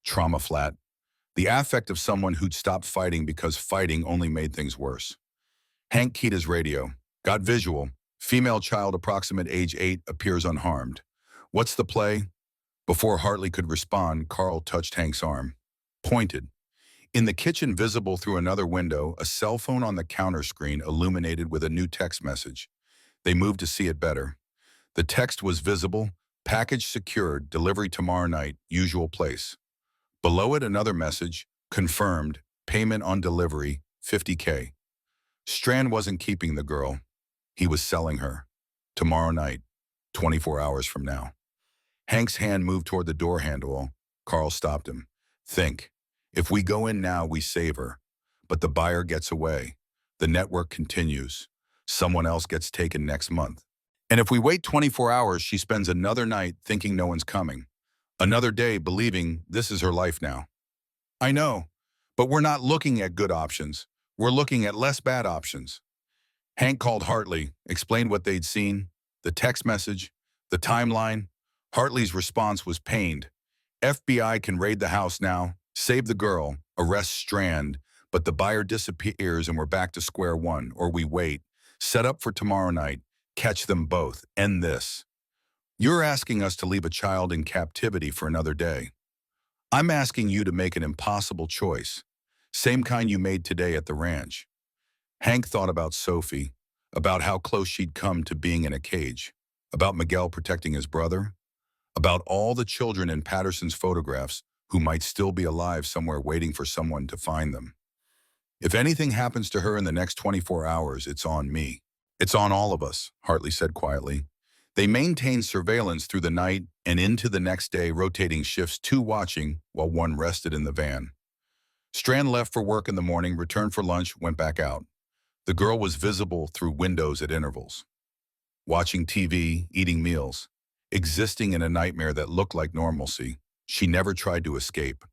Trauma flat. The affect of someone who'd stopped fighting because fighting only made things worse. Hank keyed his radio. Got visual. Female child, approximate age 8, appears unharmed. What's the play? Before Hartley could respond, Carl touched Hank's arm. Pointed. In the kitchen, visible through another window, a cell phone on the counter screen illuminated with a new text message. They moved to see it better. The text was visible. Package secured. Delivery tomorrow night. Usual place. Below it, another message. Confirmed. Payment on delivery. $50K. Strand wasn't keeping the girl. He was selling her. Tomorrow night. 24 hours from now. Hank's hand moved toward the door handle. Carl stopped him. Think. If we go in now, we save her. But the buyer gets away. The network continues. Someone else gets taken next month. And if we wait 24 hours, she spends another night thinking no one's coming. Another day believing this is her life now. I know, but we're not looking at good options. We're looking at less bad options. Hank called Hartley, explained what they'd seen, the text message, the timeline. Hartley's response was pained. FBI can raid the house now, save the girl, arrest Strand, but the buyer disappears and we're back to square one, or we wait, set up for tomorrow night, catch them both, end this. You're asking us to leave a child in captivity for another day. I'm asking you to make an impossible choice, same kind you made today at the ranch. Hank thought about Sophie, about how close she'd come to being in a cage, about Miguel protecting his brother, about all the children in Patterson's photographs who might still be alive somewhere waiting for someone to find them. If anything happens to her in the next 24 hours, it's on me. It's on all of us, Hartley said quietly. They maintained surveillance through the night and into the next day, rotating shifts, 2 watching while 1 rested in the van. Strand left for work in the morning, returned for lunch, went back out. The girl was visible through windows at intervals, watching TV, eating meals, existing in a nightmare that looked like normalcy. She never tried to escape,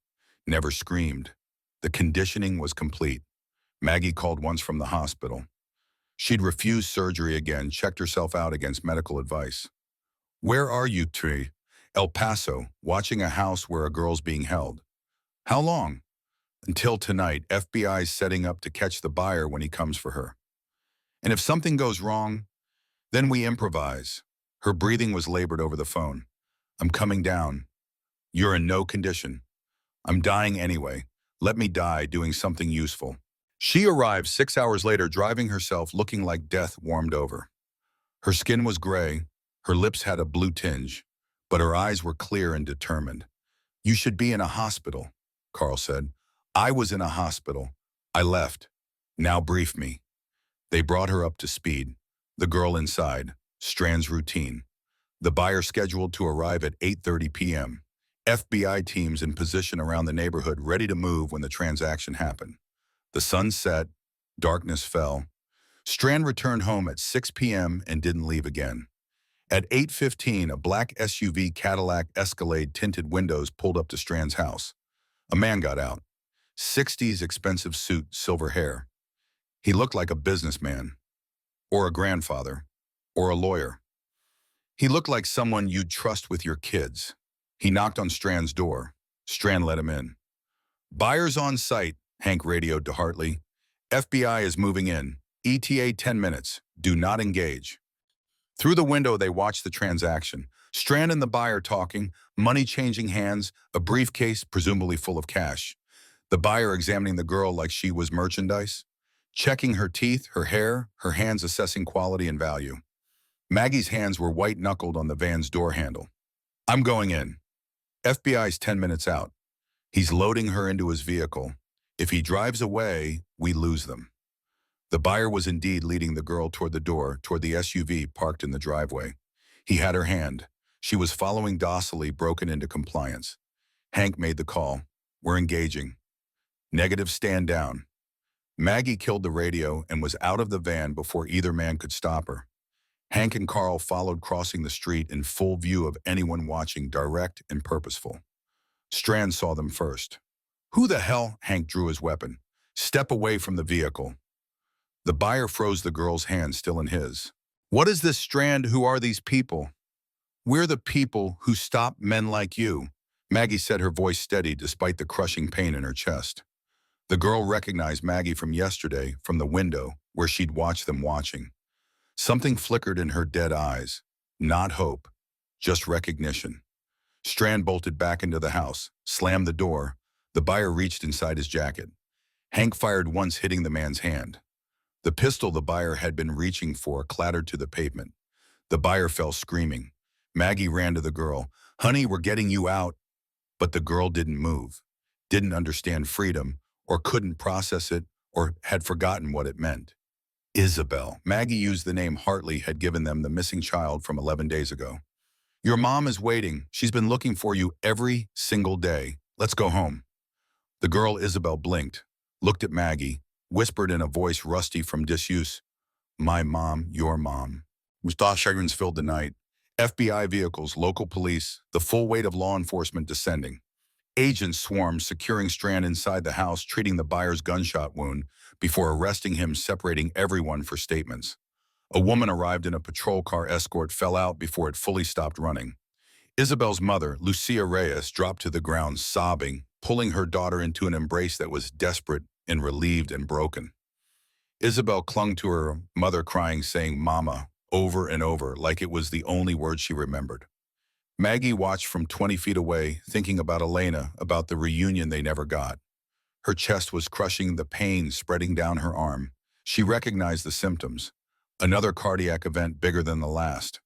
never screamed. The conditioning was complete. Maggie called once from the hospital. She'd refused surgery again, checked herself out against medical advice. Where are you, Tree? El Paso, watching a house where a girl's being held. How long? Until tonight, FBI's setting up to catch the buyer when he comes for her. And if something goes wrong, then we improvise. Her breathing was labored over the phone. I'm coming down. You're in no condition. I'm dying anyway. Let me die doing something useful. She arrived 6 hours later, driving herself, looking like death warmed over. Her skin was gray, her lips had a blue tinge, but her eyes were clear and determined. You should be in a hospital, Carl said. I was in a hospital. I left. Now brief me. They brought her up to speed. The girl inside. Strand's routine. The buyer scheduled to arrive at 8:30 p.m. FBI teams in position around the neighborhood, ready to move when the transaction happened. The sun set. Darkness fell. Strand returned home at 6 p.m. and didn't leave again. At 8:15, a black SUV Cadillac Escalade tinted windows pulled up to Strand's house. A man got out. 60s expensive suit, silver hair. He looked like a businessman, or a grandfather, or a lawyer. He looked like someone you'd trust with your kids. He knocked on Strand's door. Strand let him in. Buyers on site, Hank radioed to Hartley. FBI is moving in. ETA 10 minutes. Do not engage. Through the window, they watched the transaction. Strand and the buyer talking, money changing hands, a briefcase presumably full of cash. The buyer examining the girl like she was merchandise, checking her teeth, her hair, her hands assessing quality and value. Maggie's hands were white-knuckled on the van's door handle. I'm going in. FBI's 10 minutes out. He's loading her into his vehicle. If he drives away, we lose them. The buyer was indeed leading the girl toward the door, toward the SUV parked in the driveway. He had her hand. She was following docilely, broken into compliance. Hank made the call. We're engaging. Negative, stand down. Maggie killed the radio and was out of the van before either man could stop her. Hank and Carl followed, crossing the street in full view of anyone watching, direct and purposeful. Strand saw them first. Who the hell? Hank drew his weapon. Step away from the vehicle. The buyer froze, the girl's hand still in his. What is this, Strand? Who are these people? We're the people who stop men like you, Maggie said, her voice steady despite the crushing pain in her chest. The girl recognized Maggie from yesterday, from the window where she'd watched them watching. Something flickered in her dead eyes. Not hope, just recognition. Strand bolted back into the house, slammed the door. The buyer reached inside his jacket. Hank fired once, hitting the man's hand. The pistol the buyer had been reaching for clattered to the pavement. The buyer fell screaming. Maggie ran to the girl. Honey, we're getting you out. But the girl didn't move, didn't understand freedom, or couldn't process it, or had forgotten what it meant. Isabel. Maggie used the name Hartley had given them, the missing child from 11 days ago. Your mom is waiting. She's been looking for you every single day. Let's go home. The girl Isabel blinked, looked at Maggie, whispered in a voice rusty from disuse, my mom, your mom. Mustache chagrins filled the night. FBI vehicles, local police, the full weight of law enforcement descending. Agents swarmed, securing Strand inside the house, treating the buyer's gunshot wound before arresting him, separating everyone for statements. A woman arrived in a patrol car escort, fell out before it fully stopped running. Isabel's mother, Lucia Reyes, dropped to the ground, sobbing, pulling her daughter into an embrace that was desperate and relieved and broken. Isabel clung to her mother, crying, saying "Mama," over and over, like it was the only word she remembered. Maggie watched from 20 feet away, thinking about Elena, about the reunion they never got. Her chest was crushing, the pain spreading down her arm. She recognized the symptoms. Another cardiac event bigger than the last.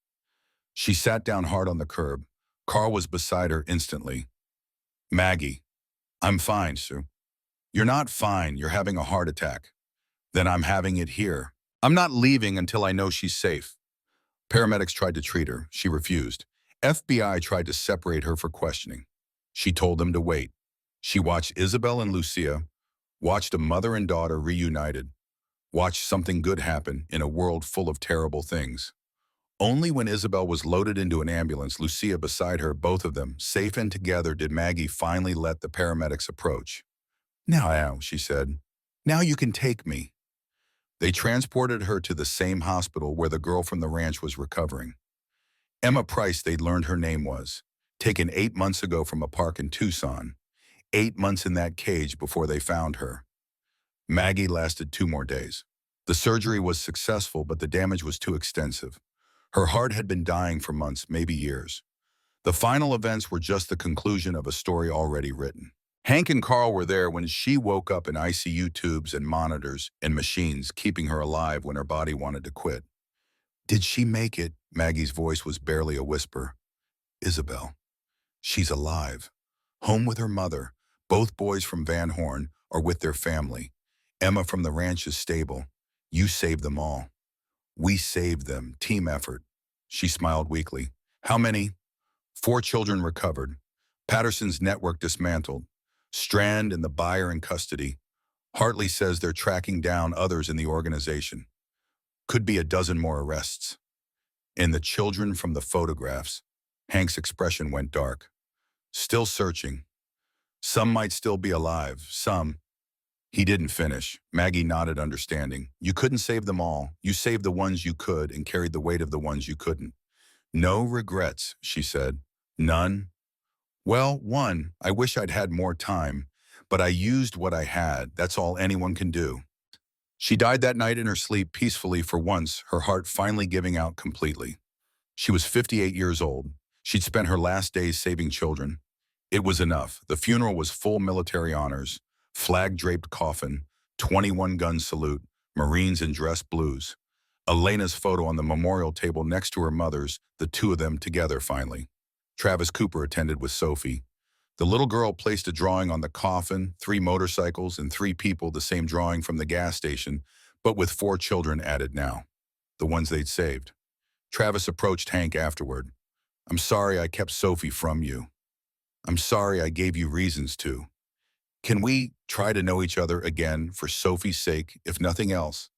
She sat down hard on the curb. Carl was beside her instantly. Maggie, I'm fine, Sue. You're not fine. You're having a heart attack. Then I'm having it here. I'm not leaving until I know she's safe. Paramedics tried to treat her. She refused. FBI tried to separate her for questioning. She told them to wait. She watched Isabel and Lucia, Watched a mother and daughter reunited. Watched something good happen in a world full of terrible things. Only when Isabel was loaded into an ambulance, Lucia beside her, both of them, safe and together, did Maggie finally let the paramedics approach. Now, she said, now you can take me. They transported her to the same hospital where the girl from the ranch was recovering. Emma Price, they'd learned her name was, taken 8 months ago from a park in Tucson. 8 months in that cage before they found her. Maggie lasted 2 more days. The surgery was successful, but the damage was too extensive. Her heart had been dying for months, maybe years. The final events were just the conclusion of a story already written. Hank and Carl were there when she woke up in ICU tubes and monitors and machines, keeping her alive when her body wanted to quit. Did she make it? Maggie's voice was barely a whisper. Isabel. She's alive. Home with her mother. Both boys from Van Horn are with their family. Emma from the ranch is stable. You saved them all. We saved them. Team effort. She smiled weakly. How many? 4 children recovered. Patterson's network dismantled. Strand and the buyer in custody. Hartley says they're tracking down others in the organization. Could be a dozen more arrests. And the children from the photographs. Hank's expression went dark. Still searching. Some might still be alive. Some. He didn't finish. Maggie nodded, understanding. You couldn't save them all. You saved the ones you could and carried the weight of the ones you couldn't. No regrets, she said. None. Well, one, I wish I'd had more time, but I used what I had. That's all anyone can do. She died that night in her sleep peacefully for once, her heart finally giving out completely. She was 58 years old. She'd spent her last days saving children. It was enough. The funeral was full military honors, flag-draped coffin, 21-gun salute, Marines in dress blues. Elena's photo on the memorial table next to her mother's, the two of them together finally. Travis Cooper attended with Sophie. The little girl placed a drawing on the coffin, 3 motorcycles and 3 people, the same drawing from the gas station, but with 4 children added now, the ones they'd saved. Travis approached Hank afterward. I'm sorry I kept Sophie from you. I'm sorry I gave you reasons to. Can we try to know each other again for Sophie's sake, if nothing else?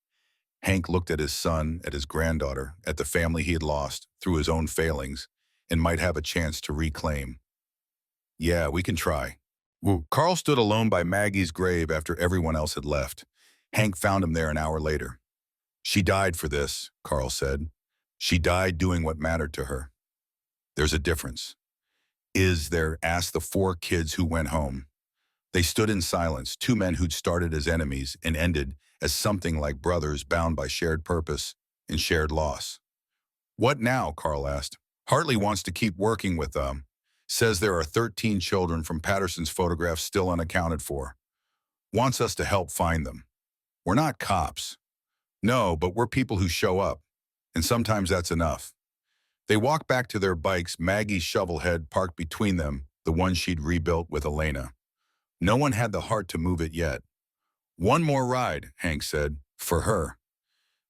Hank looked at his son, at his granddaughter, at the family he had lost through his own failings, and might have a chance to reclaim. Yeah, we can try. Carl stood alone by Maggie's grave after everyone else had left. Hank found him there an hour later. She died for this, Carl said. She died doing what mattered to her. There's a difference. Is there? Asked the 4 kids who went home. They stood in silence, 2 men who'd started as enemies and ended as something like brothers bound by shared purpose and shared loss. What now? Carl asked. Hartley wants to keep working with them. Says there are 13 children from Patterson's photographs still unaccounted for. Wants us to help find them. We're not cops. No, but we're people who show up. And sometimes that's enough. They walked back to their bikes, Maggie's shovel head parked between them, the one she'd rebuilt with Elena. No one had the heart to move it yet. One more ride, Hank said, for her.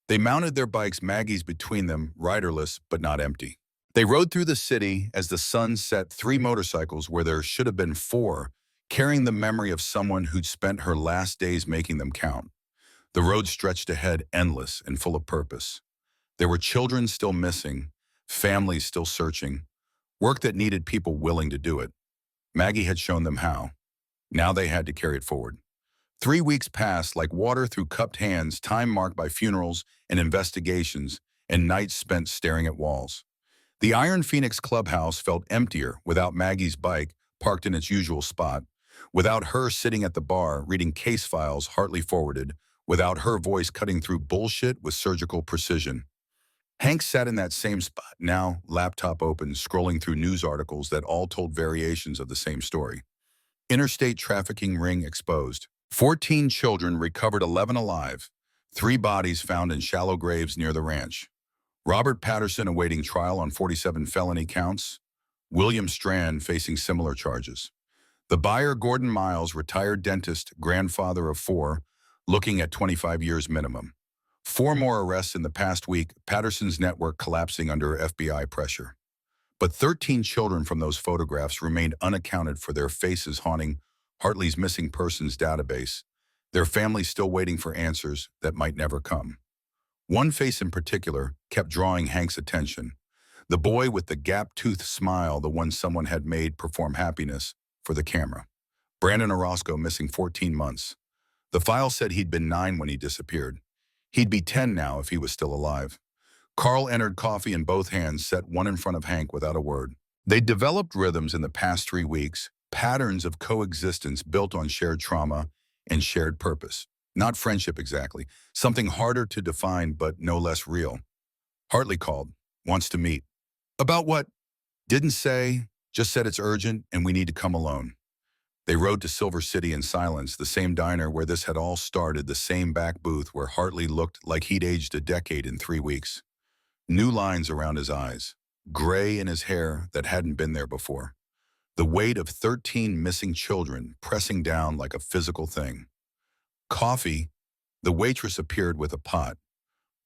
They mounted their bikes, Maggie's between them, riderless but not empty. They rode through the city as the sun set, 3 motorcycles where there should have been 4, carrying the memory of someone who'd spent her last days making them count. The road stretched ahead, endless and full of purpose. There were children still missing, families still searching, work that needed people willing to do it. Maggie had shown them how. Now they had to carry it forward. 3 weeks passed like water through cupped hands, time marked by funerals and investigations, and nights spent staring at walls. The Iron Phoenix clubhouse felt emptier without Maggie's bike parked in its usual spot, without her sitting at the bar reading case files Hartley forwarded, without her voice cutting through bullshit with surgical precision. Hank sat in that same spot, now laptop open, scrolling through news articles that all told variations of the same story. Interstate trafficking ring exposed. 14 children recovered, 11 alive. 3 bodies found in shallow graves near the ranch. Robert Patterson awaiting trial on 47 felony counts. William Strand facing similar charges. The buyer, Gordon Miles, retired dentist, grandfather of 4, looking at 25 years minimum. 4 more arrests in the past week, Patterson's network collapsing under FBI pressure. But 13 children from those photographs remained unaccounted for, their faces haunting Hartley's missing persons database. their families still waiting for answers that might never come. One face in particular kept drawing Hank's attention. The boy with the gap-toothed smile, the one someone had made perform happiness for the camera. Brandon Orozco missing 14 months. The file said he'd been 9 when he disappeared. He'd be 10 now if he was still alive. Carl entered coffee in both hands, set one in front of Hank without a word. They'd developed rhythms in the past 3 weeks, patterns of coexistence built on shared trauma and shared purpose. Not friendship exactly, something harder to define but no less real. Hartley called, wants to meet. About what? Didn't say, just said it's urgent and we need to come alone. They rode to Silver City in silence, the same diner where this had all started, the same back booth where Hartley looked like he'd aged a decade in 3 weeks. New lines around his eyes, gray in his hair that hadn't been there before. The weight of 13 missing children pressing down like a physical thing. Coffee, the waitress appeared with a pot.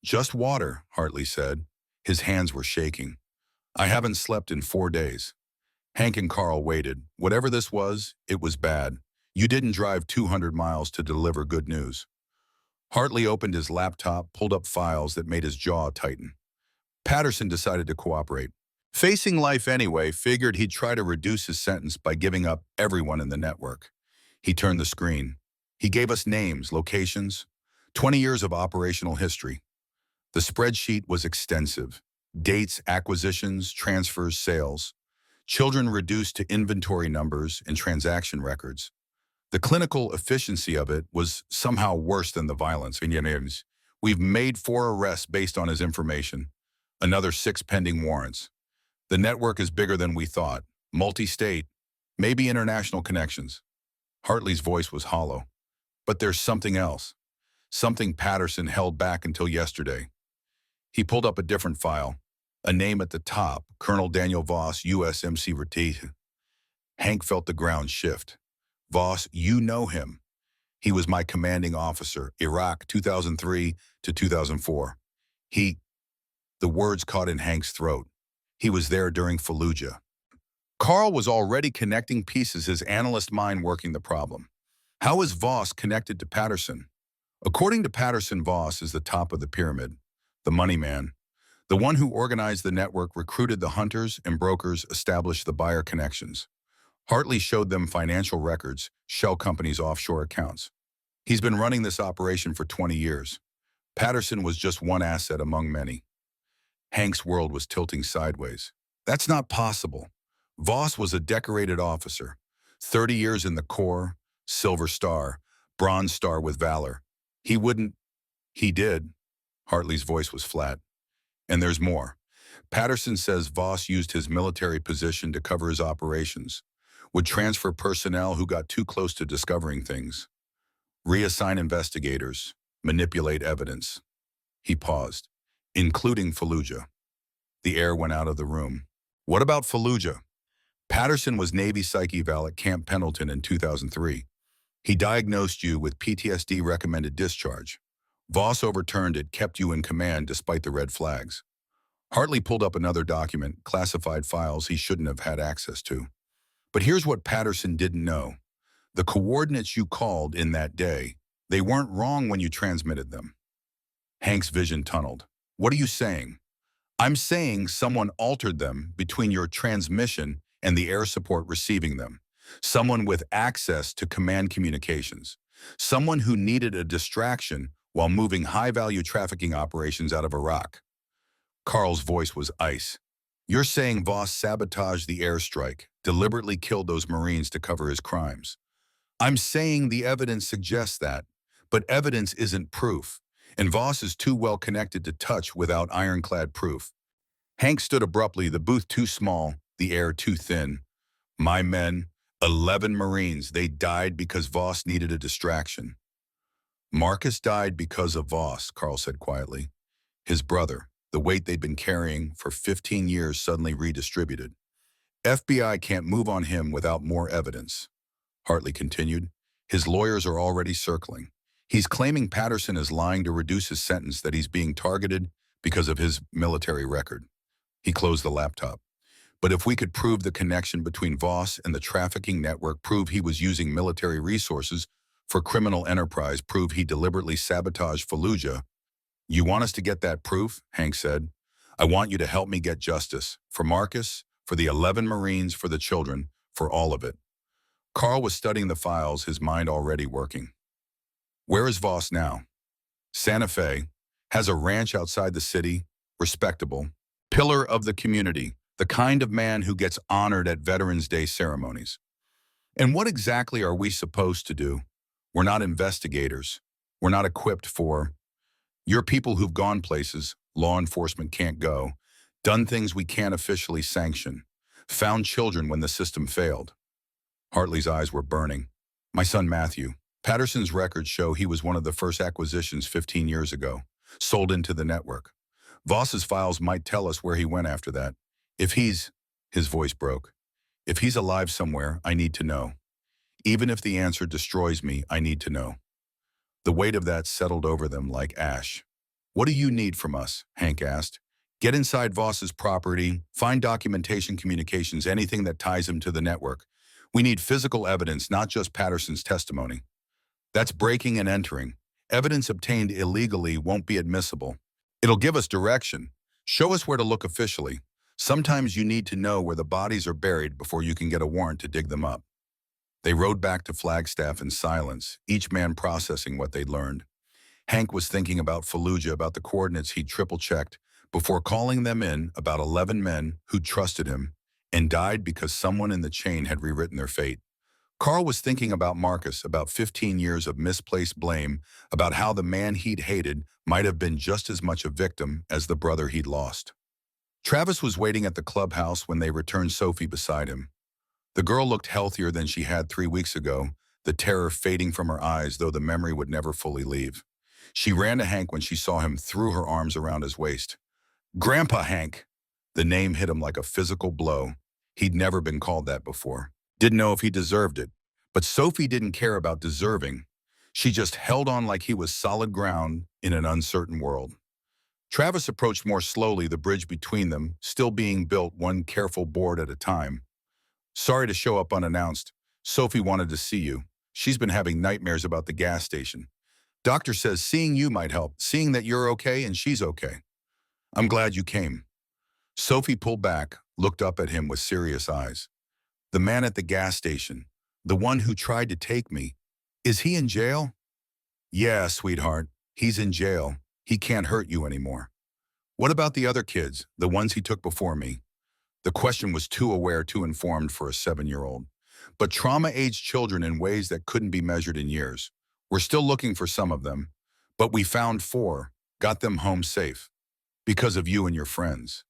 Just water, Hartley said. His hands were shaking. I haven't slept in 4 days. Hank and Carl waited. Whatever this was, it was bad. You didn't drive 200 miles to deliver good news. Hartley opened his laptop, pulled up files that made his jaw tighten. Patterson decided to cooperate. Facing life anyway, figured he'd try to reduce his sentence by giving up everyone in the network. He turned the screen. He gave us names, locations, 20 years of operational history. The spreadsheet was extensive. Dates, acquisitions, transfers, sales. Children reduced to inventory numbers and transaction records. The clinical efficiency of it was somehow worse than the violence. We've made 4 arrests based on his information. Another 6 pending warrants. The network is bigger than we thought. Multi-state, maybe international connections. Hartley's voice was hollow. But there's something else. Something Patterson held back until yesterday. He pulled up a different file. A name at the top, Colonel Daniel Voss, USMC Retief. Hank felt the ground shift. Voss, you know him. He was my commanding officer, Iraq 2003 to 2004. The words caught in Hank's throat. He was there during Fallujah. Carl was already connecting pieces, his analyst mind working the problem. How is Voss connected to Patterson? According to Patterson, Voss is the top of the pyramid, the money man. The one who organized the network, recruited the hunters and brokers, established the buyer connections. Hartley showed them financial records, shell companies' offshore accounts. He's been running this operation for 20 years. Patterson was just one asset among many. Hank's world was tilting sideways. That's not possible. Voss was a decorated officer, 30 years in the Corps, Silver Star, Bronze Star with Valor. He did. Hartley's voice was flat. And there's more. Patterson says Voss used his military position to cover his operations, would transfer personnel who got too close to discovering things, reassign investigators, manipulate evidence. He paused, including Fallujah. The air went out of the room. What about Fallujah? Patterson was Navy Psych Eval at Camp Pendleton in 2003. He diagnosed you with PTSD, recommended discharge. Voss overturned it, kept you in command despite the red flags. Hartley pulled up another document, classified files he shouldn't have had access to. But here's what Patterson didn't know. The coordinates you called in that day, they weren't wrong when you transmitted them. Hank's vision tunneled. What are you saying? I'm saying someone altered them between your transmission and the air support receiving them. Someone with access to command communications. Someone who needed a distraction while moving high-value trafficking operations out of Iraq. Carl's voice was ice. You're saying Voss sabotaged the airstrike, deliberately killed those Marines to cover his crimes. I'm saying the evidence suggests that, but evidence isn't proof, and Voss is too well connected to touch without ironclad proof. Hank stood abruptly, the booth too small, the air too thin. My men, 11 Marines, they died because Voss needed a distraction. Marcus died because of Voss, Carl said quietly. His brother, the weight they'd been carrying for 15 years, suddenly redistributed. FBI can't move on him without more evidence. Hartley continued. His lawyers are already circling. He's claiming Patterson is lying to reduce his sentence, that he's being targeted because of his military record. He closed the laptop. But if we could prove the connection between Voss and the trafficking network, prove he was using military resources for criminal enterprise prove he deliberately sabotaged Fallujah. You want us to get that proof? Hank said. I want you to help me get justice. For Marcus, for the 11 Marines, for the children, for all of it. Carl was studying the files, his mind already working. Where is Voss now? Santa Fe. Has a ranch outside the city. Respectable. Pillar of the community. The kind of man who gets honored at Veterans Day ceremonies. And what exactly are we supposed to do? We're not investigators. We're not equipped for. You're people who've gone places law enforcement can't go, done things we can't officially sanction, found children when the system failed. Hartley's eyes were burning. My son Matthew. Patterson's records show he was one of the first acquisitions 15 years ago, sold into the network. Voss's files might tell us where he went after that. If he's, his voice broke. If he's alive somewhere, I need to know. Even if the answer destroys me, I need to know. The weight of that settled over them like ash. What do you need from us? Hank asked. Get inside Voss's property, find documentation, communications, anything that ties him to the network. We need physical evidence, not just Patterson's testimony. That's breaking and entering. Evidence obtained illegally won't be admissible. It'll give us direction. Show us where to look officially. Sometimes you need to know where the bodies are buried before you can get a warrant to dig them up. They rode back to Flagstaff in silence, each man processing what they'd learned. Hank was thinking about Fallujah, about the coordinates he'd triple-checked before calling them in, about 11 men who'd trusted him and died because someone in the chain had rewritten their fate. Carl was thinking about Marcus, about 15 years of misplaced blame, about how the man he'd hated might have been just as much a victim as the brother he'd lost. Travis was waiting at the clubhouse when they returned, Sophie beside him. The girl looked healthier than she had 3 weeks ago, the terror fading from her eyes, though the memory would never fully leave. She ran to Hank when she saw him, threw her arms around his waist. Grandpa Hank! The name hit him like a physical blow. He'd never been called that before. Didn't know if he deserved it. But Sophie didn't care about deserving. She just held on like he was solid ground in an uncertain world. Travis approached more slowly, the bridge between them still being built one careful board at a time. Sorry to show up unannounced. Sophie wanted to see you. She's been having nightmares about the gas station. Doctor says seeing you might help, seeing that you're okay and she's okay. I'm glad you came. Sophie pulled back, looked up at him with serious eyes. The man at the gas station, the one who tried to take me, is he in jail? Yeah, sweetheart, he's in jail. He can't hurt you anymore. What about the other kids, the ones he took before me? The question was too aware, too informed for a 7-year-old. But trauma-aged children in ways that couldn't be measured in years. We're still looking for some of them, but we found 4, got them home safe. Because of you and your friends.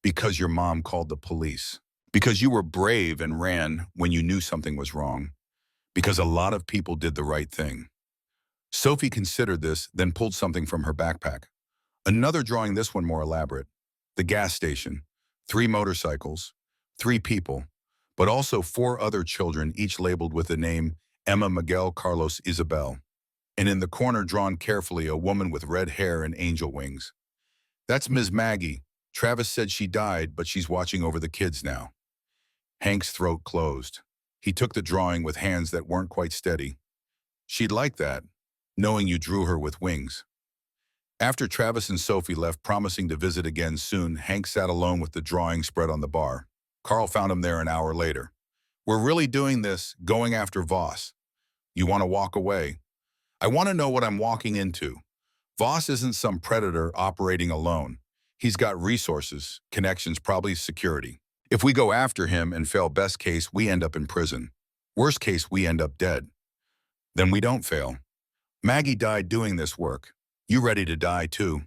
Because your mom called the police. Because you were brave and ran when you knew something was wrong. Because a lot of people did the right thing. Sophie considered this, then pulled something from her backpack. Another drawing, this one more elaborate. The gas station. 3 motorcycles. 3 people. But also 4 other children, each labeled with the name Emma, Miguel, Carlos, Isabel. And in the corner, drawn carefully, a woman with red hair and angel wings. That's Ms. Maggie. Travis said she died, but she's watching over the kids now. Hank's throat closed. He took the drawing with hands that weren't quite steady. She'd like that, knowing you drew her with wings. After Travis and Sophie left, promising to visit again soon, Hank sat alone with the drawing spread on the bar. Carl found him there an hour later. We're really doing this, going after Voss. You want to walk away? I want to know what I'm walking into. Voss isn't some predator operating alone. He's got resources, connections, probably security. If we go after him and fail, best case, we end up in prison. Worst case, we end up dead. Then we don't fail. Maggie died doing this work. You ready to die too?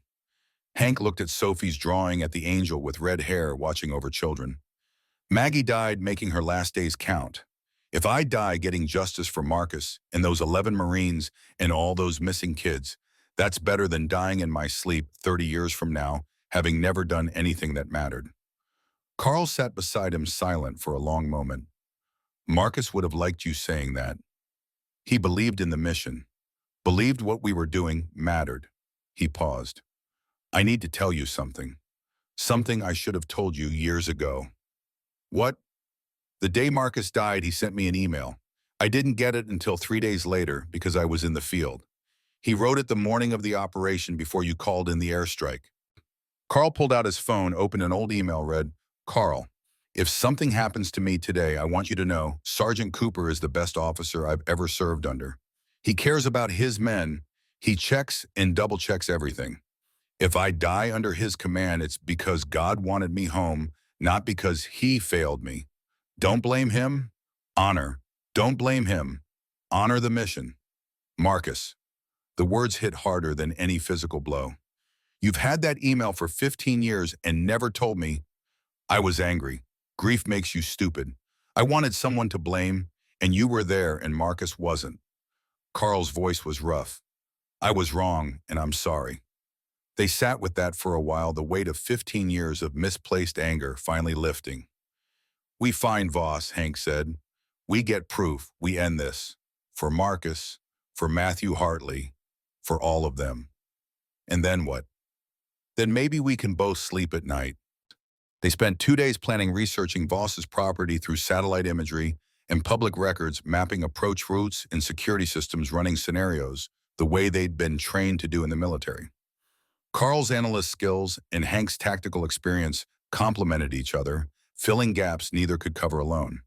Hank looked at Sophie's drawing, at the angel with red hair watching over children. Maggie died making her last days count. If I die getting justice for Marcus and those 11 Marines and all those missing kids, that's better than dying in my sleep 30 years from now, having never done anything that mattered. Carl sat beside him, silent for a long moment. Marcus would have liked you saying that. He believed in the mission, believed what we were doing mattered. He paused. I need to tell you something. Something I should have told you years ago. What? The day Marcus died, he sent me an email. I didn't get it until 3 days later because I was in the field. He wrote it the morning of the operation before you called in the airstrike. Carl pulled out his phone, opened an old email, read, Carl, if something happens to me today, I want you to know Sergeant Cooper is the best officer I've ever served under. He cares about his men. He checks and double checks everything. If I die under his command, it's because God wanted me home, not because he failed me. Don't blame him. Honor. Don't blame him. Honor the mission. Marcus. The words hit harder than any physical blow. You've had that email for 15 years and never told me. I was angry. Grief makes you stupid. I wanted someone to blame, and you were there and Marcus wasn't. Carl's voice was rough. I was wrong, and I'm sorry. They sat with that for a while, the weight of 15 years of misplaced anger finally lifting. We find Voss, Hank said. We get proof. We end this. For Marcus, for Matthew Hartley, for all of them. And then what? Then maybe we can both sleep at night. They spent 2 days planning, researching Voss's property through satellite imagery and public records, mapping approach routes and security systems, running scenarios the way they'd been trained to do in the military. Carl's analyst skills and Hank's tactical experience complemented each other, filling gaps neither could cover alone.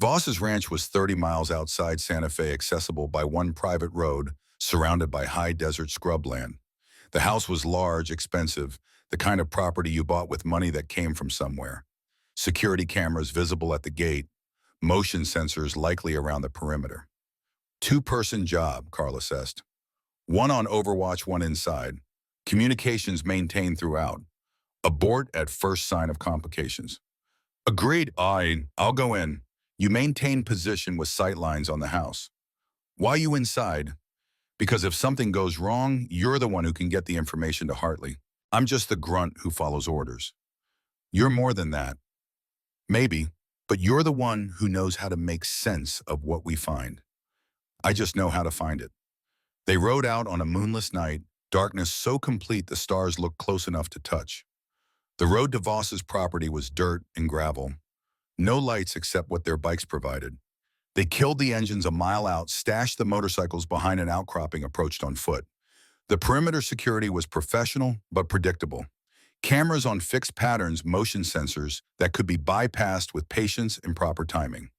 Voss's ranch was 30 miles outside Santa Fe, accessible by one private road, surrounded by high desert scrubland. The house was large, expensive, the kind of property you bought with money that came from somewhere. Security cameras visible at the gate, motion sensors likely around the perimeter. Two-person job, Carl assessed. One on overwatch, one inside. Communications maintained throughout. Abort at first sign of complications. Agreed. I'll go in. You maintain position with sightlines on the house. Why you inside? Because if something goes wrong, you're the one who can get the information to Hartley. I'm just the grunt who follows orders. You're more than that. Maybe, but you're the one who knows how to make sense of what we find. I just know how to find it. They rode out on a moonless night, darkness so complete the stars looked close enough to touch. The road to Voss's property was dirt and gravel. No lights except what their bikes provided. They killed the engines a mile out, stashed the motorcycles behind an outcropping, approached on foot. The perimeter security was professional but predictable. Cameras on fixed patterns, motion sensors that could be bypassed with patience and proper timing.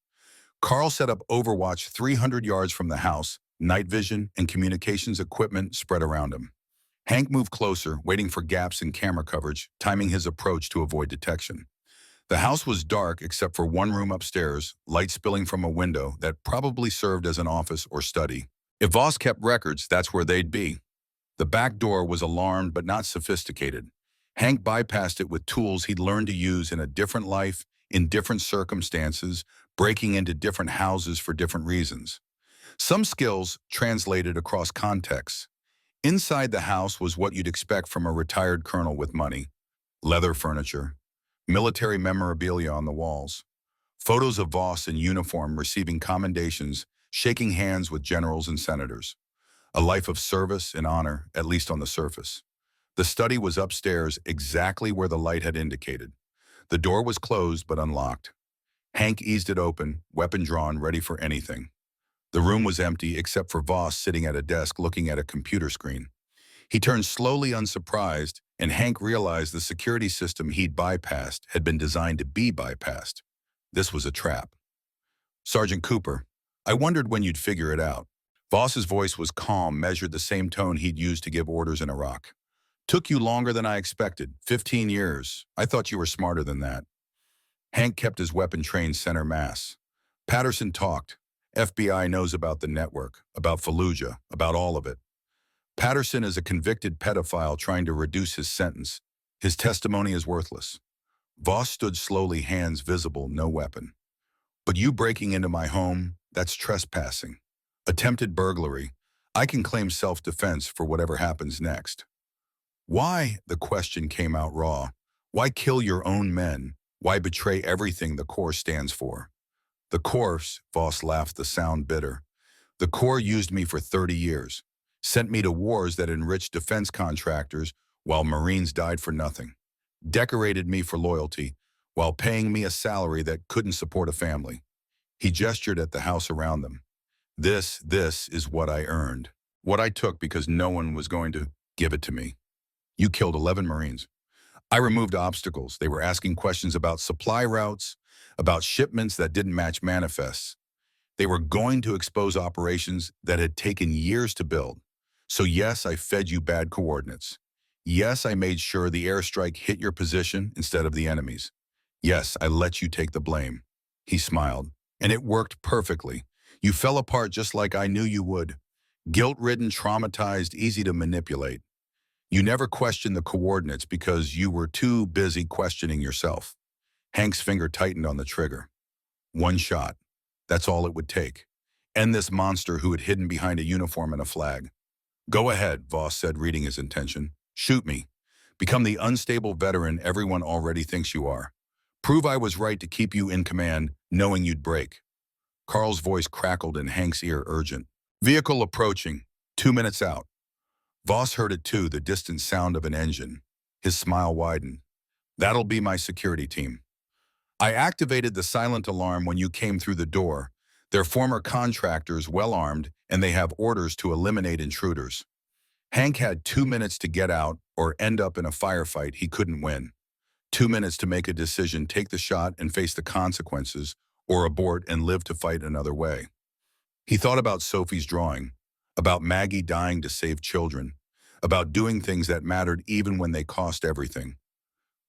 Carl set up overwatch 300 yards from the house, night vision and communications equipment spread around him. Hank moved closer, waiting for gaps in camera coverage, timing his approach to avoid detection. The house was dark except for one room upstairs, light spilling from a window that probably served as an office or study. If Voss kept records, that's where they'd be. The back door was alarmed but not sophisticated. Hank bypassed it with tools he'd learned to use in a different life, in different circumstances, breaking into different houses for different reasons. Some skills translated across contexts. Inside the house was what you'd expect from a retired colonel with money. Leather furniture, military memorabilia on the walls, photos of Voss in uniform receiving commendations, shaking hands with generals and senators. A life of service and honor, at least on the surface. The study was upstairs, exactly where the light had indicated. The door was closed but unlocked. Hank eased it open, weapon drawn, ready for anything. The room was empty except for Voss sitting at a desk looking at a computer screen. He turned slowly, unsurprised, and Hank realized the security system he'd bypassed had been designed to be bypassed. This was a trap. Sergeant Cooper, I wondered when you'd figure it out. Voss's voice was calm, measured the same tone he'd used to give orders in Iraq. Took you longer than I expected. 15 years. I thought you were smarter than that. Hank kept his weapon trained center mass. Patterson talked. FBI knows about the network, about Fallujah, about all of it. Patterson is a convicted pedophile trying to reduce his sentence. His testimony is worthless. Voss stood slowly, hands visible, no weapon. But you breaking into my home, that's trespassing. Attempted burglary. I can claim self-defense for whatever happens next. Why, the question came out raw. Why kill your own men? Why betray everything the Corps stands for? The Corps, Voss laughed, the sound bitter. The Corps used me for 30 years. Sent me to wars that enriched defense contractors while Marines died for nothing. Decorated me for loyalty while paying me a salary that couldn't support a family. He gestured at the house around them. This is what I earned. What I took because no one was going to give it to me. You killed 11 Marines. I removed obstacles. They were asking questions about supply routes, about shipments that didn't match manifests. They were going to expose operations that had taken years to build. So yes, I fed you bad coordinates. Yes, I made sure the airstrike hit your position instead of the enemy's. Yes, I let you take the blame. He smiled. And it worked perfectly. You fell apart just like I knew you would. Guilt-ridden, traumatized, easy to manipulate. You never questioned the coordinates because you were too busy questioning yourself. Hank's finger tightened on the trigger. One shot. That's all it would take. End this monster who had hidden behind a uniform and a flag. Go ahead, Voss said, reading his intention. Shoot me. Become the unstable veteran everyone already thinks you are. Prove I was right to keep you in command, knowing you'd break. Carl's voice crackled in Hank's ear, urgent. Vehicle approaching. 2 minutes out. Voss heard it too, the distant sound of an engine. His smile widened. That'll be my security team. I activated the silent alarm when you came through the door. They're former contractors, well-armed, and they have orders to eliminate intruders. Hank had 2 minutes to get out or end up in a firefight he couldn't win. 2 minutes to make a decision, take the shot and face the consequences, or abort and live to fight another way. He thought about Sophie's drawing, about Maggie dying to save children, about doing things that mattered even when they cost everything.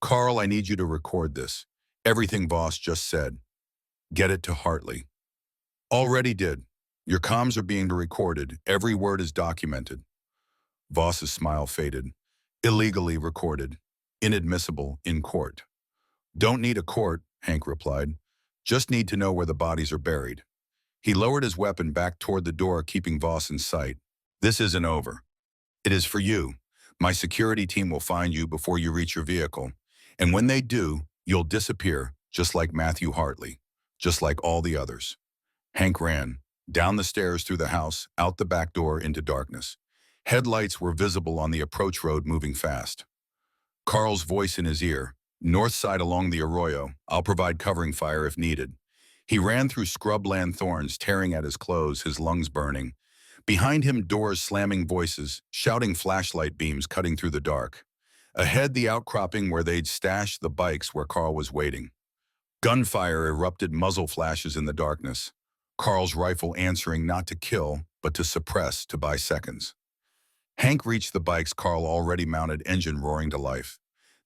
Carl, I need you to record this. Everything Voss just said. Get it to Hartley. Already did. Your comms are being recorded. Every word is documented. Voss's smile faded. Illegally recorded. Inadmissible in court. Don't need a court, Hank replied. Just need to know where the bodies are buried. He lowered his weapon back toward the door, keeping Voss in sight. This isn't over. It is for you. My security team will find you before you reach your vehicle. And when they do, you'll disappear, just like Matthew Hartley, just like all the others. Hank ran, down the stairs, through the house, out the back door, into darkness. Headlights were visible on the approach road, moving fast. Carl's voice in his ear. North side along the arroyo. I'll provide covering fire if needed. He ran through scrubland thorns, tearing at his clothes, his lungs burning. Behind him, doors slamming, voices, shouting, flashlight beams cutting through the dark. Ahead, the outcropping where they'd stashed the bikes where Carl was waiting. Gunfire erupted, muzzle flashes in the darkness. Carl's rifle answering, not to kill, but to suppress, to buy seconds. Hank reached the bikes, Carl already mounted, engine roaring to life.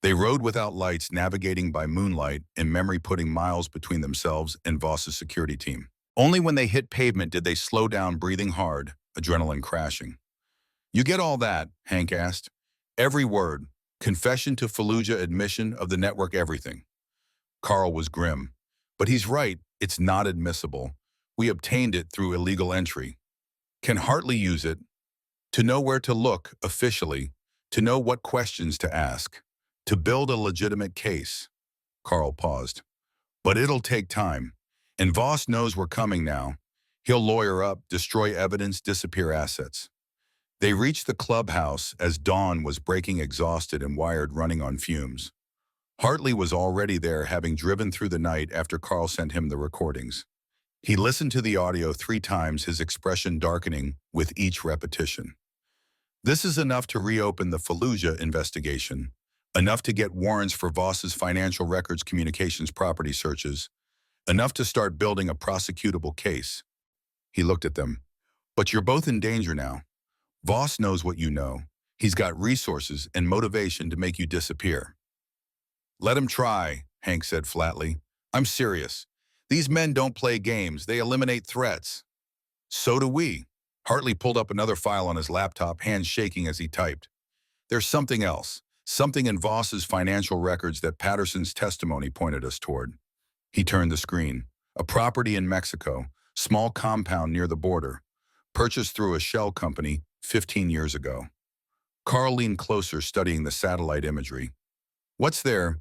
They rode without lights, navigating by moonlight, in memory putting miles between themselves and Voss's security team. Only when they hit pavement did they slow down, breathing hard, adrenaline crashing. You get all that? Hank asked. Every word. Confession to Fallujah, admission of the network, everything. Carl was grim. But he's right, it's not admissible. We obtained it through illegal entry. Can Hartley use it? To know where to look, officially. To know what questions to ask. To build a legitimate case. Carl paused. But it'll take time. And Voss knows we're coming now. He'll lawyer up, destroy evidence, disappear assets. They reached the clubhouse as dawn was breaking, exhausted and wired, running on fumes. Hartley was already there, having driven through the night after Carl sent him the recordings. He listened to the audio 3 times, his expression darkening with each repetition. This is enough to reopen the Fallujah investigation. Enough to get warrants for Voss's financial records, communications, property searches. Enough to start building a prosecutable case. He looked at them. But you're both in danger now. Voss knows what you know. He's got resources and motivation to make you disappear. Let him try, Hank said flatly. I'm serious. These men don't play games. They eliminate threats. So do we. Hartley pulled up another file on his laptop, hands shaking as he typed. There's something else. Something in Voss's financial records that Patterson's testimony pointed us toward. He turned the screen. A property in Mexico, small compound near the border, purchased through a shell company 15 years ago. Carl leaned closer, studying the satellite imagery. What's there?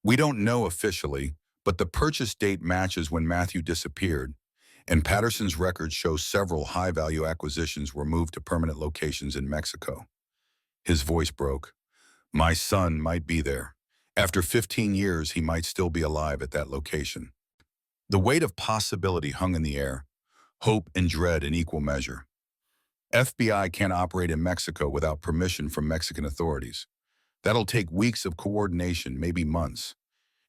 We don't know officially, but the purchase date matches when Matthew disappeared, and Patterson's records show several high-value acquisitions were moved to permanent locations in Mexico. His voice broke. My son might be there. After 15 years, he might still be alive at that location. The weight of possibility hung in the air, hope and dread in equal measure. FBI can't operate in Mexico without permission from Mexican authorities. That'll take weeks of coordination, maybe months.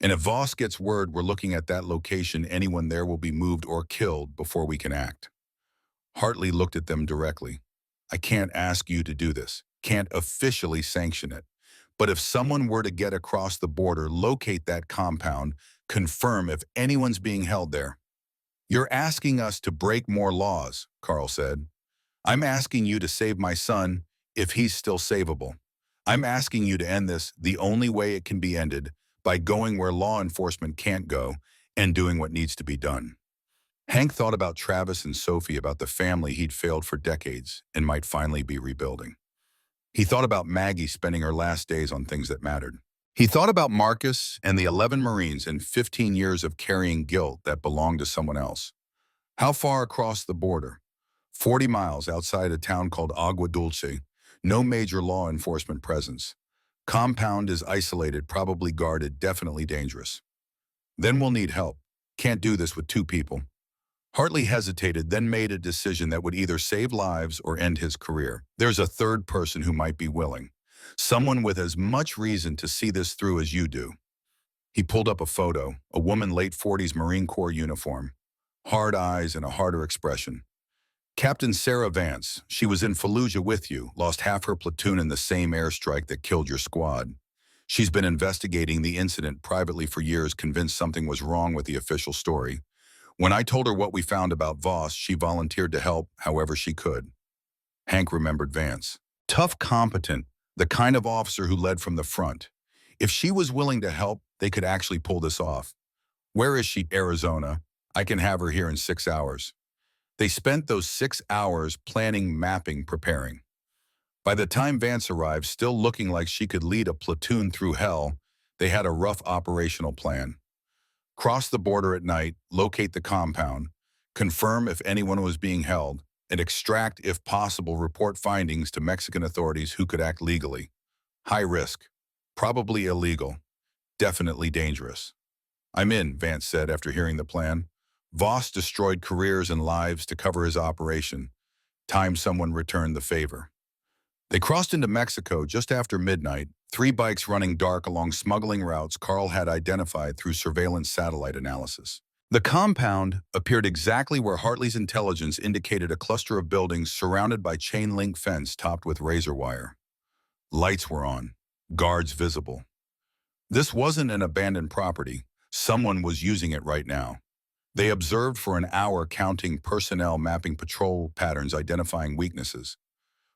And if Voss gets word we're looking at that location, anyone there will be moved or killed before we can act. Hartley looked at them directly. I can't ask you to do this, can't officially sanction it. But if someone were to get across the border, locate that compound, confirm if anyone's being held there. You're asking us to break more laws, Carl said. I'm asking you to save my son if he's still savable. I'm asking you to end this the only way it can be ended, by going where law enforcement can't go and doing what needs to be done. Hank thought about Travis and Sophie, about the family he'd failed for decades and might finally be rebuilding. He thought about Maggie spending her last days on things that mattered. He thought about Marcus and the 11 Marines and 15 years of carrying guilt that belonged to someone else. How far across the border? 40 miles outside a town called Agua Dulce. No major law enforcement presence. Compound is isolated, probably guarded, definitely dangerous. Then we'll need help. Can't do this with two people. Hartley hesitated, then made a decision that would either save lives or end his career. There's a third person who might be willing. Someone with as much reason to see this through as you do. He pulled up a photo, a woman, late 40s, Marine Corps uniform. Hard eyes and a harder expression. Captain Sarah Vance, she was in Fallujah with you, lost half her platoon in the same airstrike that killed your squad. She's been investigating the incident privately for years, convinced something was wrong with the official story. When I told her what we found about Voss, she volunteered to help however she could. Hank remembered Vance. Tough, competent, the kind of officer who led from the front. If she was willing to help, they could actually pull this off. Where is she? Arizona. I can have her here in 6 hours. They spent those 6 hours planning, mapping, preparing. By the time Vance arrived, still looking like she could lead a platoon through hell, they had a rough operational plan. Cross the border at night, locate the compound, confirm if anyone was being held, and extract, if possible, report findings to Mexican authorities who could act legally. High risk, probably illegal, definitely dangerous. I'm in, Vance said after hearing the plan. Voss destroyed careers and lives to cover his operation. Time someone returned the favor. They crossed into Mexico just after midnight, 3 bikes running dark along smuggling routes Carl had identified through surveillance satellite analysis. The compound appeared exactly where Hartley's intelligence indicated, a cluster of buildings surrounded by chain-link fence topped with razor wire. Lights were on, guards visible. This wasn't an abandoned property. Someone was using it right now. They observed for an hour, counting personnel, mapping patrol patterns, identifying weaknesses.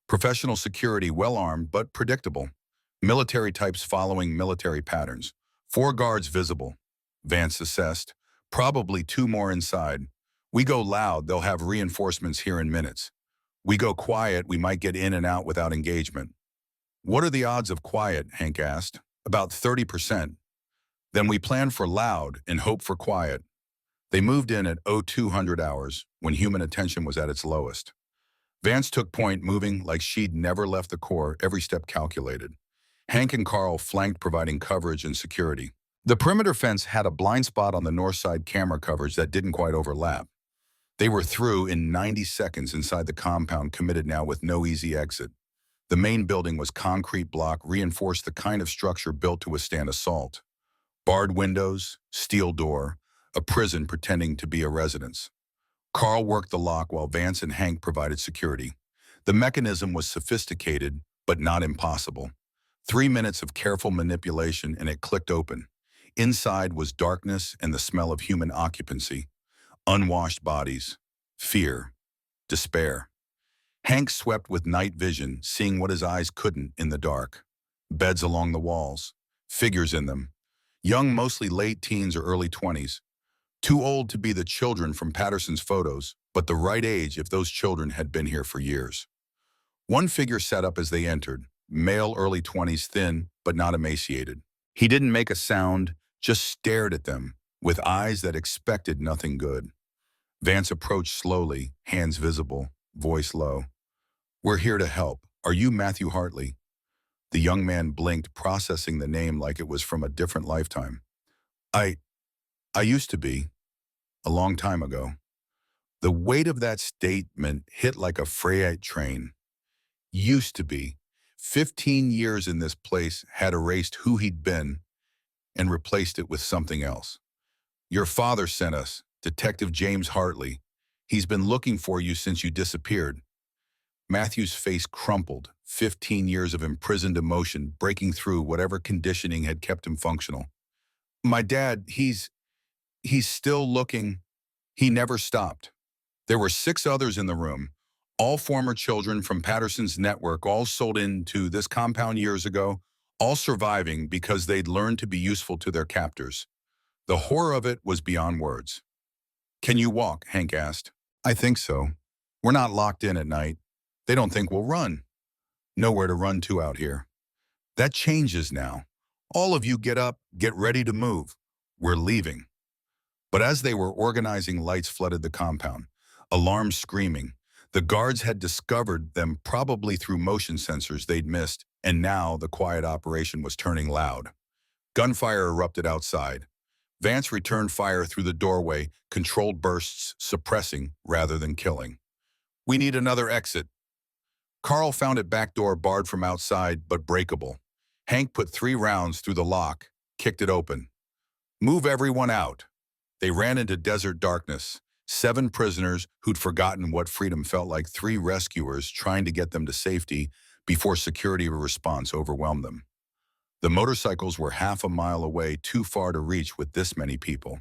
Professional security, well-armed but predictable. Military types following military patterns. 4 guards visible. Vance assessed. Probably 2 more inside. We go loud, they'll have reinforcements here in minutes. We go quiet, we might get in and out without engagement. What are the odds of quiet? Hank asked. About 30%. Then we plan for loud and hope for quiet. They moved in at 0200 hours, when human attention was at its lowest. Vance took point, moving like she'd never left the Corps, every step calculated. Hank and Carl flanked, providing coverage and security. The perimeter fence had a blind spot on the north side, camera coverage that didn't quite overlap. They were through in 90 seconds inside the compound, committed now with no easy exit. The main building was concrete block, reinforced, the kind of structure built to withstand assault. Barred windows, steel door, a prison pretending to be a residence. Carl worked the lock while Vance and Hank provided security. The mechanism was sophisticated, but not impossible. 3 minutes of careful manipulation and it clicked open. Inside was darkness and the smell of human occupancy. Unwashed bodies, fear, despair. Hank swept with night vision, seeing what his eyes couldn't in the dark. Beds along the walls, figures in them. Young, mostly late teens or early 20s. Too old to be the children from Patterson's photos, but the right age if those children had been here for years. One figure sat up as they entered, male, early 20s, thin, but not emaciated. He didn't make a sound, just stared at them, with eyes that expected nothing good. Vance approached slowly, hands visible, voice low. We're here to help. Are you Matthew Hartley? The young man blinked, processing the name like it was from a different lifetime. I used to be. a long time ago. The weight of that statement hit like a freight train. Used to be. 15 years in this place had erased who he'd been and replaced it with something else. Your father sent us, Detective James Hartley. He's been looking for you since you disappeared. Matthew's face crumpled, 15 years of imprisoned emotion breaking through whatever conditioning had kept him functional. My dad, he's still looking. He never stopped. There were 6 others in the room, all former children from Patterson's network, all sold into this compound years ago, all surviving because they'd learned to be useful to their captors. The horror of it was beyond words. Can you walk? Hank asked. I think so. We're not locked in at night. They don't think we'll run. Nowhere to run to out here. That changes now. All of you get up, get ready to move. We're leaving. But as they were organizing, lights flooded the compound. Alarms screaming. The guards had discovered them probably through motion sensors they'd missed, and now the quiet operation was turning loud. Gunfire erupted outside. Vance returned fire through the doorway, controlled bursts, suppressing rather than killing. We need another exit. Carl found it back door barred from outside, but breakable. Hank put 3 rounds through the lock, kicked it open. Move everyone out. They ran into desert darkness. 7 prisoners who'd forgotten what freedom felt like, 3 rescuers trying to get them to safety before security response overwhelmed them. The motorcycles were half a mile away, too far to reach with this many people.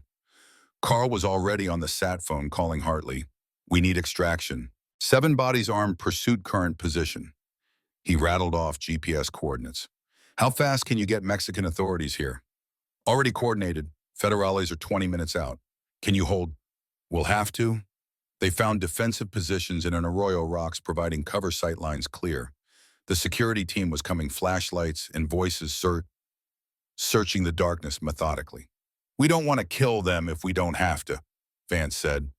Carl was already on the sat phone calling Hartley. We need extraction. 7 bodies armed, pursuit current position. He rattled off GPS coordinates. How fast can you get Mexican authorities here? Already coordinated. Federales are 20 minutes out. Can you hold? We'll have to. They found defensive positions in an arroyo rocks providing cover sightlines clear. The security team was coming, flashlights and voices searching the darkness methodically. We don't want to kill them if we don't have to, Vance said.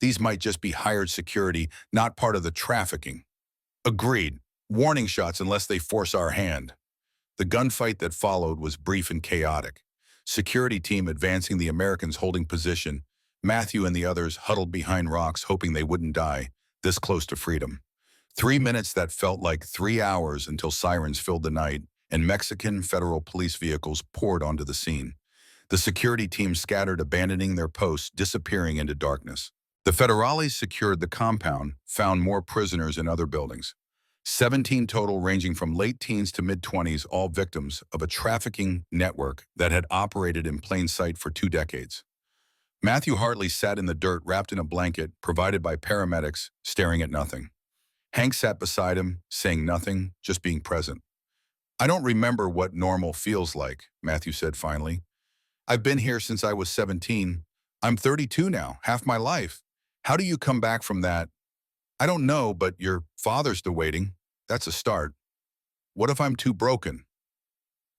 These might just be hired security, not part of the trafficking. Agreed. Warning shots unless they force our hand. The gunfight that followed was brief and chaotic. Security team advancing, the Americans holding position. Matthew and the others huddled behind rocks, hoping they wouldn't die, this close to freedom. 3 minutes that felt like 3 hours until sirens filled the night and Mexican federal police vehicles poured onto the scene. The security team scattered, abandoning their posts, disappearing into darkness. The federales secured the compound, found more prisoners in other buildings. 17 total, ranging from late teens to mid-20s, all victims of a trafficking network that had operated in plain sight for 2 decades. Matthew Hartley sat in the dirt, wrapped in a blanket provided by paramedics, staring at nothing. Hank sat beside him, saying nothing, just being present. I don't remember what normal feels like, Matthew said finally. I've been here since I was 17. I'm 32 now, half my life. How do you come back from that? I don't know, but your father's still waiting. That's a start. What if I'm too broken?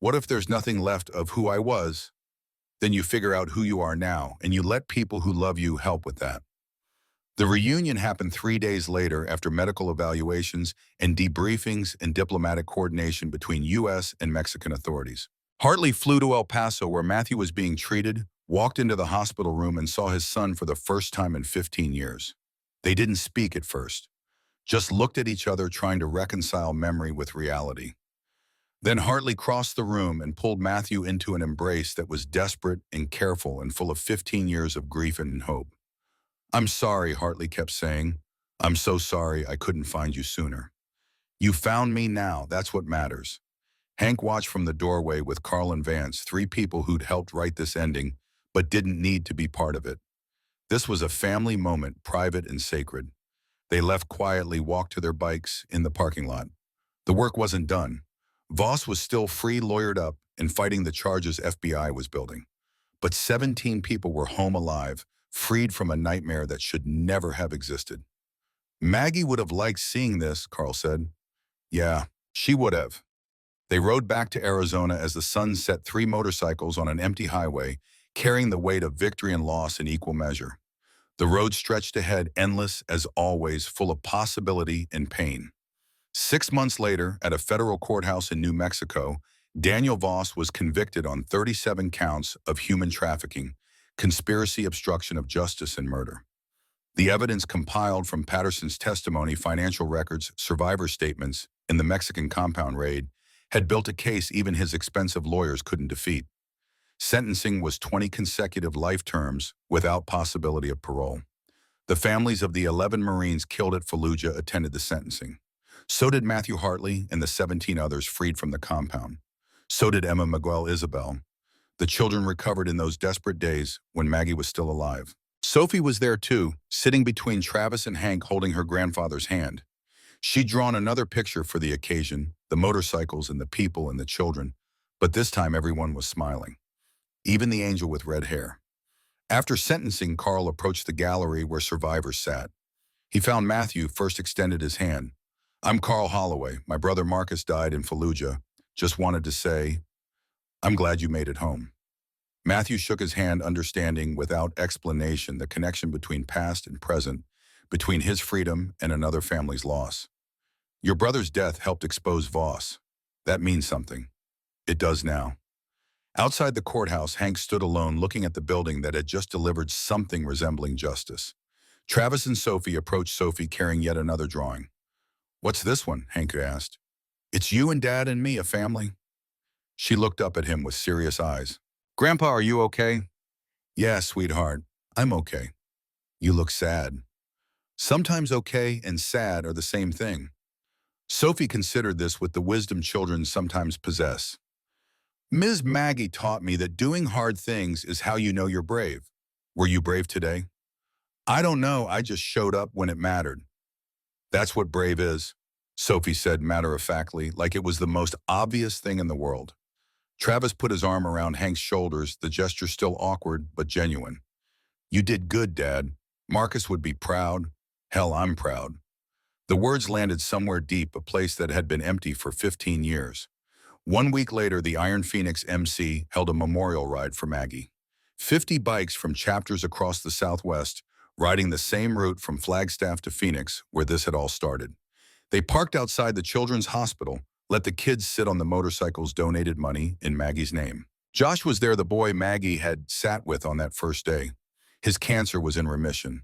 What if there's nothing left of who I was? Then you figure out who you are now, and you let people who love you help with that. The reunion happened 3 days later after medical evaluations and debriefings and diplomatic coordination between U.S. and Mexican authorities. Hartley flew to El Paso, where Matthew was being treated, walked into the hospital room and saw his son for the first time in 15 years. They didn't speak at first, just looked at each other, trying to reconcile memory with reality. Then Hartley crossed the room and pulled Matthew into an embrace that was desperate and careful and full of 15 years of grief and hope. I'm sorry, Hartley kept saying. I'm so sorry I couldn't find you sooner. You found me now, that's what matters. Hank watched from the doorway with Carl and Vance, 3 people who'd helped write this ending, but didn't need to be part of it. This was a family moment, private and sacred. They left quietly, walked to their bikes in the parking lot. The work wasn't done. Voss was still free, lawyered up, and fighting the charges FBI was building. But 17 people were home alive, freed from a nightmare that should never have existed. Maggie would have liked seeing this, Carl said. Yeah, she would have. They rode back to Arizona as the sun set, 3 motorcycles on an empty highway, carrying the weight of victory and loss in equal measure. The road stretched ahead, endless as always, full of possibility and pain. 6 months later, at a federal courthouse in New Mexico, Daniel Voss was convicted on 37 counts of human trafficking, conspiracy, obstruction of justice, and murder. The evidence compiled from Patterson's testimony, financial records, survivor statements, in the Mexican compound raid had built a case even his expensive lawyers couldn't defeat. Sentencing was 20 consecutive life terms without possibility of parole. The families of the 11 Marines killed at Fallujah attended the sentencing. So did Matthew Hartley and the 17 others freed from the compound. So did Emma Miguel Isabel. The children recovered in those desperate days when Maggie was still alive. Sophie was there too, sitting between Travis and Hank holding her grandfather's hand. She'd drawn another picture for the occasion, the motorcycles and the people and the children, but this time everyone was smiling, even the angel with red hair. After sentencing, Carl approached the gallery where survivors sat. He found Matthew, first extended his hand. "I'm Carl Holloway. My brother Marcus died in Fallujah. Just wanted to say, I'm glad you made it home." Matthew shook his hand, understanding without explanation the connection between past and present, between his freedom and another family's loss. "Your brother's death helped expose Voss. That means something." "It does now." Outside the courthouse, Hank stood alone, looking at the building that had just delivered something resembling justice. Travis and Sophie approached Sophie carrying yet another drawing. "What's this one?" Hank asked. "It's you and Dad and me, a family." She looked up at him with serious eyes. "Grandpa, are you okay?" "Yeah, sweetheart, I'm okay." "You look sad." Sometimes okay and sad are the same thing. Sophie considered this with the wisdom children sometimes possess. "Ms. Maggie taught me that doing hard things is how you know you're brave. Were you brave today?" "I don't know, I just showed up when it mattered." "That's what brave is," Sophie said matter-of-factly, like it was the most obvious thing in the world. Travis put his arm around Hank's shoulders, the gesture still awkward but genuine. "You did good, Dad. Marcus would be proud. Hell, I'm proud." The words landed somewhere deep, a place that had been empty for 15 years. 1 week later, the Iron Phoenix MC held a memorial ride for Maggie. 50 bikes from chapters across the Southwest, riding the same route from Flagstaff to Phoenix, where this had all started. They parked outside the Children's Hospital, let the kids sit on the motorcycles, donated money in Maggie's name. Josh was there, the boy Maggie had sat with on that first day. His cancer was in remission.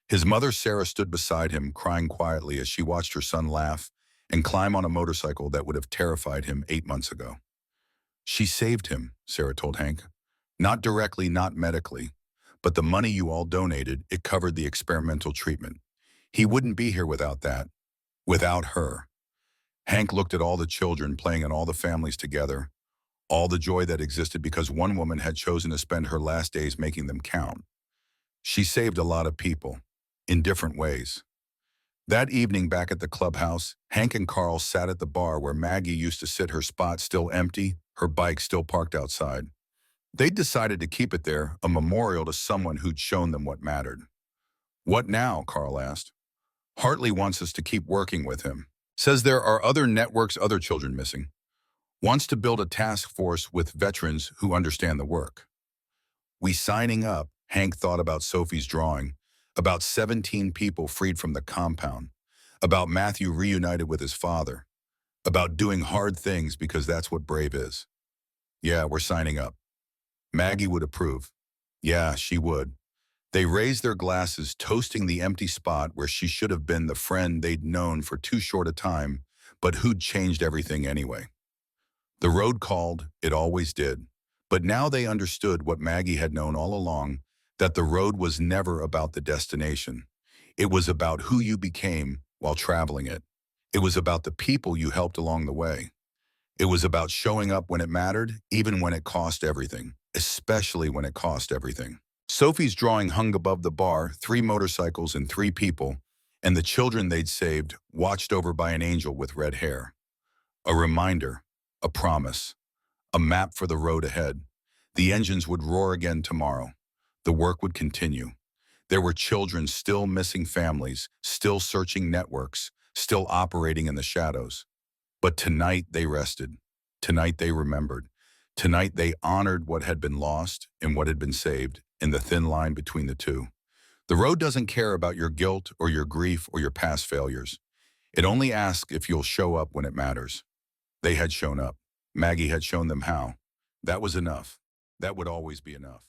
His mother, Sarah, stood beside him, crying quietly as she watched her son laugh and climb on a motorcycle that would have terrified him 8 months ago. "She saved him," Sarah told Hank. "Not directly, not medically, but the money you all donated, it covered the experimental treatment. He wouldn't be here without that. Without her." Hank looked at all the children playing and all the families together, all the joy that existed because one woman had chosen to spend her last days making them count. She saved a lot of people, in different ways. That evening back at the clubhouse, Hank and Carl sat at the bar where Maggie used to sit, her spot still empty, her bike still parked outside. They'd decided to keep it there, a memorial to someone who'd shown them what mattered. "What now?" Carl asked. "Hartley wants us to keep working with him. Says there are other networks, other children missing. Wants to build a task force with veterans who understand the work." "We signing up?" Hank thought about Sophie's drawing, about 17 people freed from the compound, about Matthew reunited with his father, about doing hard things because that's what brave is. "Yeah, we're signing up." Maggie would approve. Yeah, she would. They raised their glasses, toasting the empty spot where she should have been the friend they'd known for too short a time, but who'd changed everything anyway. The road called, it always did. But now they understood what Maggie had known all along, that the road was never about the destination. It was about who you became while traveling it. It was about the people you helped along the way. It was about showing up when it mattered, even when it cost everything, especially when it cost everything. Sophie's drawing hung above the bar, 3 motorcycles and 3 people, and the children they'd saved, watched over by an angel with red hair. A reminder, a promise, a map for the road ahead. The engines would roar again tomorrow. The work would continue. There were children still missing, families, still searching networks, still operating in the shadows. But tonight they rested. Tonight they remembered. Tonight they honored what had been lost and what had been saved, in the thin line between the two. The road doesn't care about your guilt or your grief or your past failures. It only asks if you'll show up when it matters. They had shown up. Maggie had shown them how. That was enough. That would always be enough.